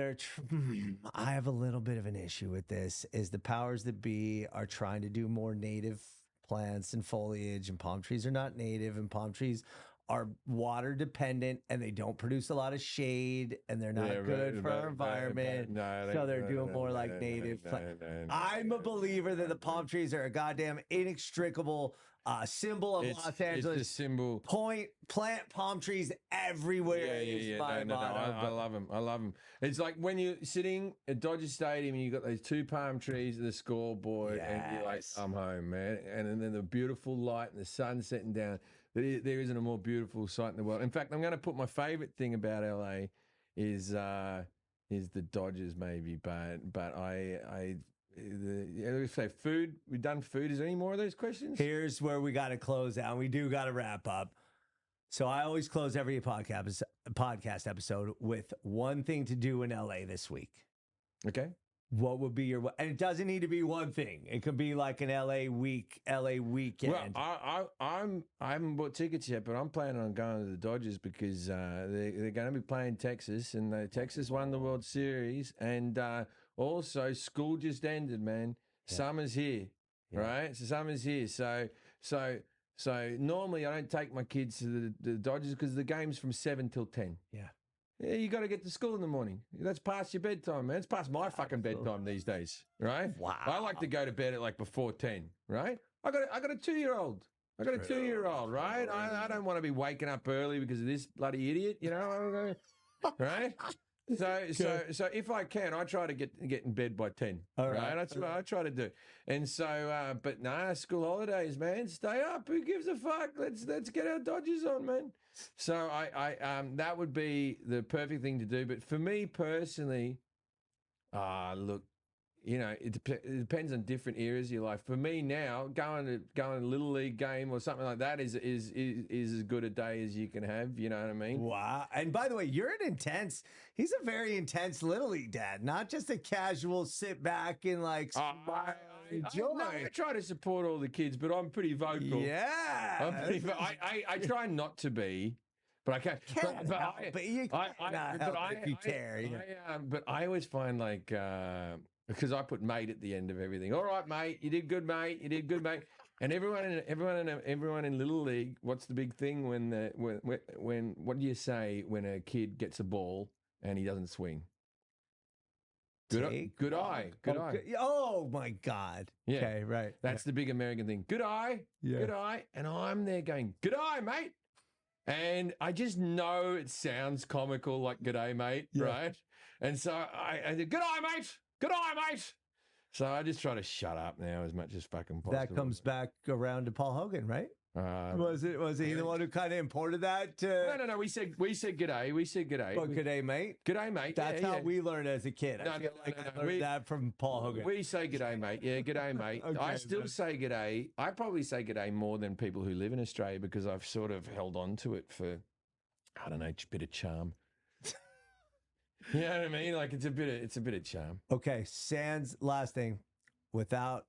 I have a little bit of an issue with this, is the powers that be are trying to do more native plants and foliage, and palm trees are not native, and palm trees are water dependent, and they don't produce a lot of shade, and they're not good for our environment. So they're doing more like native. I'm a believer that the palm trees are a goddamn inextricable symbol of Los Angeles. It's the symbol. Plant palm trees everywhere. Yeah. My No. motto, I love them. I love them. It's like when you're sitting at Dodger Stadium and you've got those two palm trees and the scoreboard, and you're like, I'm home, man. And then the beautiful light and the sun setting down. There isn't a more beautiful sight in the world. In fact, I'm going to put my favorite thing about LA is the Dodgers, maybe, but say food. We've done food. Is there any more of those questions? Here's where we got to close out. We do got to wrap up. So I always close every podcast episode with one thing to do in LA this week. Okay. What would be your? And it doesn't need to be one thing. It could be like an LA weekend. Well, I haven't bought tickets yet, but I'm planning on going to the Dodgers because they're going to be playing Texas, and Texas won the World Series, and also school just ended, man. Yeah. Summer's here, right? So summer's here. So normally I don't take my kids to the Dodgers because the game's from 7 till 10. Yeah. Yeah, you got to get to school in the morning. That's past your bedtime, man. It's past my fucking bedtime these days, right? Wow. I like to go to bed at like before 10, right? I got a 2-year-old. I got a 2-year-old, right? I don't want to be waking up early because of this bloody idiot, you know, right? So if I can, I try to get in bed by 10. All right. That's what I try to do. And so, but school holidays, man. Stay up. Who gives a fuck? Let's get our Dodgers on, man. So I that would be the perfect thing to do. But for me personally, look, you know, it depends on different eras of your life. For me now, going to a little league game or something like that is as good a day as you can have. You know what I mean? Wow. And by the way, he's a very intense little league dad, not just a casual sit back and like smile, enjoy. I try to support all the kids, but I'm pretty vocal. Yeah. I try not to be. But I can't. But you can't help if you care. But I always find like because I put mate at the end of everything. All right, mate, you did good, mate. You did good, mate. And everyone in Little League, what's the big thing when what do you say when a kid gets a ball and he doesn't swing? Good eye. Oh my God. Yeah. Okay, right. That's the big American thing. Good eye. Yeah. Good eye. And I'm there going, good eye, mate. And I just know it sounds comical, like "Good day, mate," right? And so I said, "Good eye, mate. Good eye, mate." So I just try to shut up now as much as fucking possible. That comes back around to Paul Hogan, right? Was he the one who kind of imported that? No. We said g'day. We said g'day. But g'day, mate. G'day, mate. That's how we learned as a kid. I learned that from Paul Hogan. We say g'day, mate. Yeah, g'day, mate. Okay, I still say g'day. I probably say g'day more than people who live in Australia because I've sort of held on to it for, I don't know, a bit of charm. You know what I mean? Like it's a bit of charm. Okay, Sans, last thing, without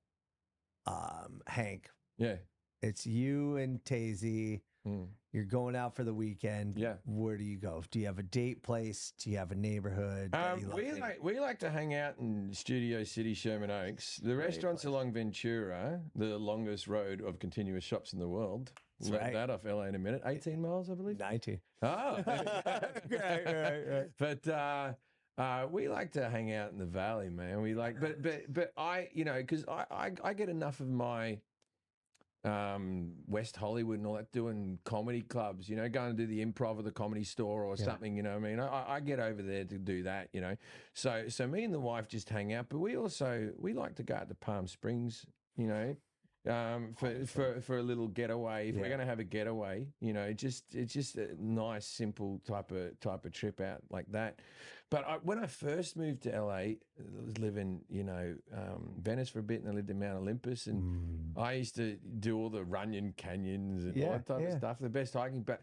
Hank. Yeah. It's you and Tazy. You're going out for the weekend. Yeah. Where do you go? Do you have a date place? Do you have a neighborhood? We like to hang out in Studio City, Sherman Oaks. The restaurants along Ventura, the longest road of continuous shops in the world. Let that off LA in a minute. 18 miles, I believe. 19. Oh. right. But we like to hang out in the valley, man. We like, but I, you know, because I get enough of my West Hollywood and all that, doing comedy clubs, you know, going to do the Improv or the Comedy Store or something, you know what I mean? I get over there to do that, you know. So me and the wife just hang out, but we like to go out to Palm Springs, you know, for a little getaway. If we're going to have a getaway, you know, it's just a nice, simple type of trip out like that. But when I first moved to LA, I was living, you know, Venice for a bit, and I lived in Mount Olympus, and I used to do all the Runyon Canyons and all that type of stuff, the best hiking. But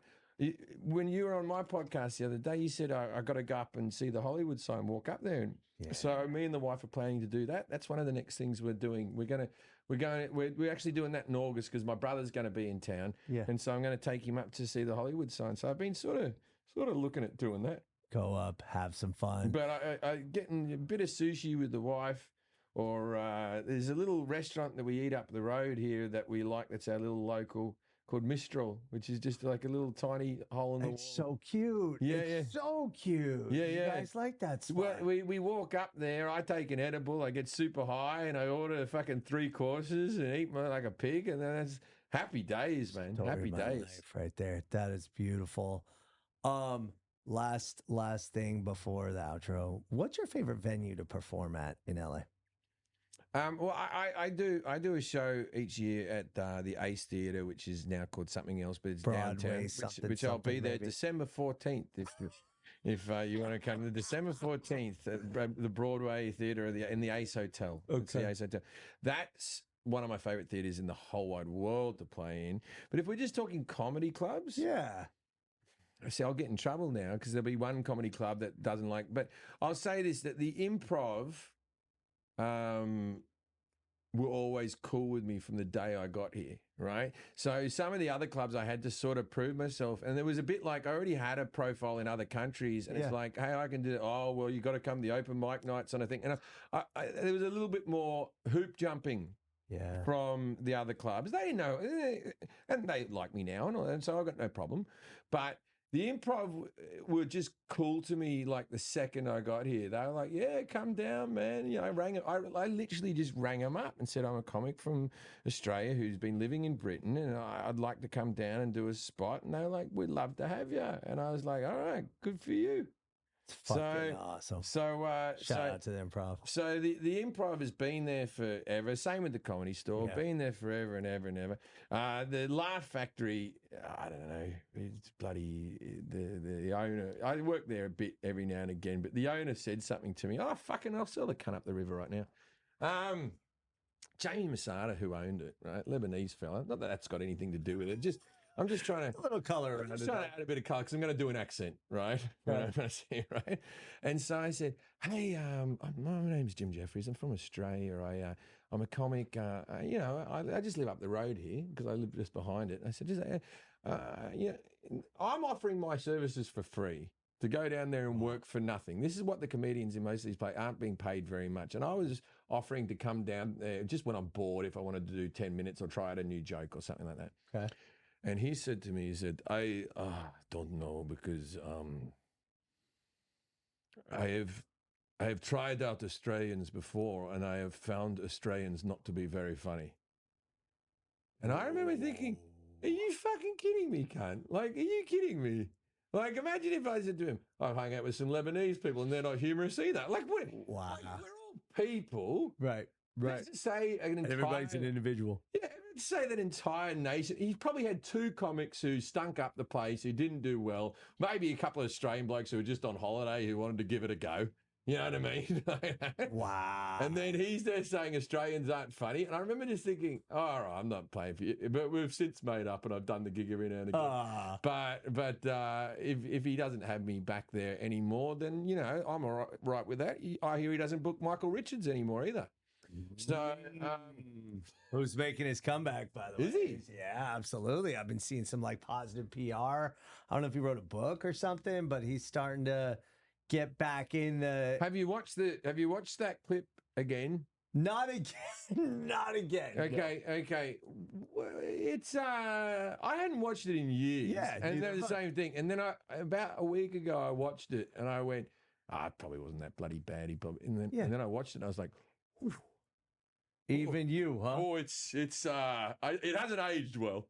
when you were on my podcast the other day, you said I got to go up and see the Hollywood sign, walk up there, and so me and the wife are planning to do that. That's one of the next things we're doing. We're actually doing that in August because my brother's going to be in town, and so I'm going to take him up to see the Hollywood sign. So I've been sort of looking at doing that. Go up, have some fun. But I getting a bit of sushi with the wife, or there's a little restaurant that we eat up the road here that we like. That's our little local, called Mistral, which is just like a little tiny hole in the wall. It's so cute. It's so cute. Yeah, you guys like that spot. Well, we walk up there. I take an edible. I get super high, and I order fucking 3 courses and eat like a pig, and then Happy days, man. Story Happy of my days. life right there. That is beautiful. Last thing before the outro. What's your favorite venue to perform at in LA? Well, I do a show each year at the Ace Theatre, which is now called something else, but it's Broadway, downtown, which I'll be there maybe. December 14th. If you want to come to December 14th at the Broadway Theatre in the Ace Hotel. It's the Ace Hotel. That's one of my favorite theatres in the whole wide world to play in. But if we're just talking comedy clubs, Yeah. see, I'll get in trouble now because there'll be one comedy club that doesn't like. But I'll say this: that the Improv were always cool with me from the day I got here, right? So some of the other clubs I had to sort of prove myself, and it was a bit like I already had a profile in other countries, and it's like, hey, I can do it. Oh, well, you got to come to the open mic nights and I think, and there was a little bit more hoop jumping. Yeah. From the other clubs. They didn't know, and they like me now, and so I've got no problem. But the Improv were just cool to me like the second I got here. They were like, yeah, come down, man. You know, I literally just rang them up and said, I'm a comic from Australia who's been living in Britain, and I'd like to come down and do a spot. And they were like, we'd love to have you. And I was like, all right, good for you. It's fucking awesome. So shout out to the Improv. So the Improv has been there forever. Same with the Comedy Store. Yeah. Been there forever and ever and ever. The Laugh Factory, I don't know. It's bloody the owner. I work there a bit every now and again, but the owner said something to me. Oh, fucking, I'll sell the cunt up the river right now. Jamie Masada, who owned it, right? Lebanese fella. Not that that's got anything to do with it. I'm just trying to a little color around I'm just trying to add a bit of color because I'm going to do an accent, right? Right. And so I said, "Hey, my name's Jim Jefferies. I'm from Australia. I'm a comic. I just live up the road here because I live just behind it." I said, I'm offering my services for free to go down there and work for nothing. This is what the comedians in most of these places aren't being paid very much. And I was offering to come down there just when I'm bored if I wanted to do 10 minutes or try out a new joke or something like that. Okay. And he said to me, I don't know because I have tried out Australians before and I have found Australians not to be very funny. And I remember thinking, are you fucking kidding me, cunt? Like, are you kidding me? Like, imagine if I said to him, I've hung out with some Lebanese people and they're not humorous either. Like, what? Wow. Like, we're all people. Right. Let's say Everybody's an individual. Yeah, let's say that entire nation. He probably had two comics who stunk up the place, who didn't do well. Maybe a couple of Australian blokes who were just on holiday who wanted to give it a go. You know what I mean? Wow. And then he's there saying Australians aren't funny. And I remember just thinking, oh, all right, I'm not paying for you. But we've since made up and I've done the gig every now and again. But if he doesn't have me back there anymore, then, you know, I'm all right with that. I hear he doesn't book Michael Richards anymore either. So, who's making his comeback, by the way? Is he? Yeah, absolutely. I've been seeing some like positive PR. I don't know if he wrote a book or something, but he's starting to get back in the. Have you watched that clip again? Not again. Not again. Okay. It's I hadn't watched it in years. Yeah, and they're the same thing. And then about a week ago I watched it and I went, it probably wasn't that bloody bad. And then I watched it and I was like, oof. Even you, huh? Oh, it hasn't aged well.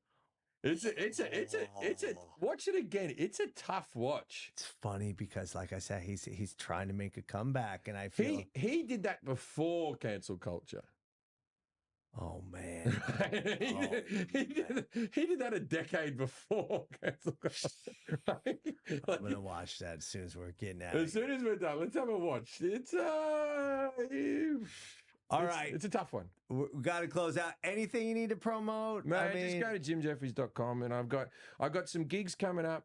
It's a watch it again. It's a tough watch. It's funny because, like I said, he's trying to make a comeback, and I feel he did that before cancel culture. Oh man, he did that a decade before cancel culture. Right? I'm gonna watch that as soon as we're getting out. As soon as we're done, let's have a watch. It's all right. It's a tough one. We got to close out. Anything you need to promote? Man, just go to jimjefferies.com and I've got some gigs coming up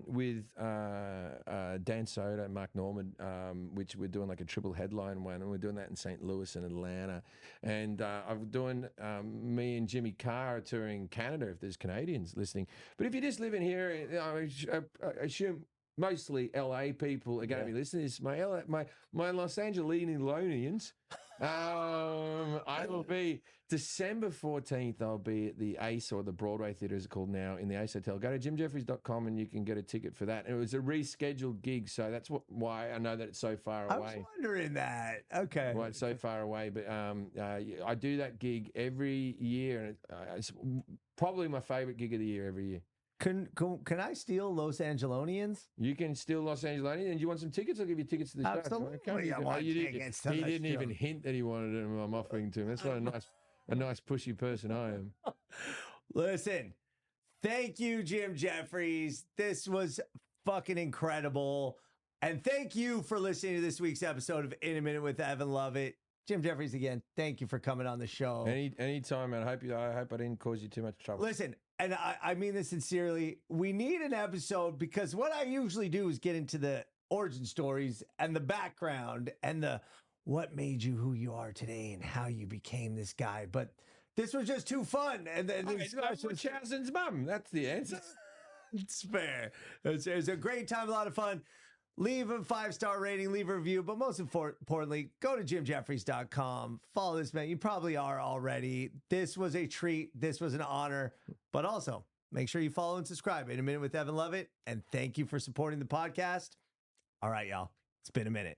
with Dan Soder and Mark Norman, which we're doing like a triple headline one, and we're doing that in St. Louis and Atlanta. And I'm doing me and Jimmy Carr are touring Canada if there's Canadians listening. But if you're just living here, I assume mostly LA people are going to be listening to this. My Los Angelinians. I will be December 14th. I'll be at the Ace, or the Broadway Theatre as it's called now, in the Ace Hotel. Go to jimjefferies.com and you can get a ticket for that. And it was a rescheduled gig, so that's why I know that it's so far away. I was wondering that. Okay. Why it's so far away, but I do that gig every year, and it's probably my favorite gig of the year every year. Can I steal Los Angelonians? You can steal Los Angelonians, and you want some tickets? I'll give you tickets to the show. Absolutely. He didn't even hint that he wanted them. I'm offering to him. That's not a nice pushy person I am. Listen, thank you, Jim Jefferies. This was fucking incredible. And thank you for listening to this week's episode of In a Minute with Evan Lovett. Jim Jefferies, again, thank you for coming on the show. Anytime, man. I hope I didn't cause you too much trouble. Listen, and I mean this sincerely, we need an episode, because what I usually do is get into the origin stories and the background and the what made you who you are today and how you became this guy. But this was just too fun. And then Chasden's mum. That's the answer. It's fair. It's a great time, a lot of fun. Leave a 5-star rating, leave a review, but most importantly, go to jimjefferies.com. Follow this man. You probably are already. This was a treat. This was an honor. But also, make sure you follow and subscribe. In a Minute with Evan Lovett. And thank you for supporting the podcast. All right, y'all. It's been a minute.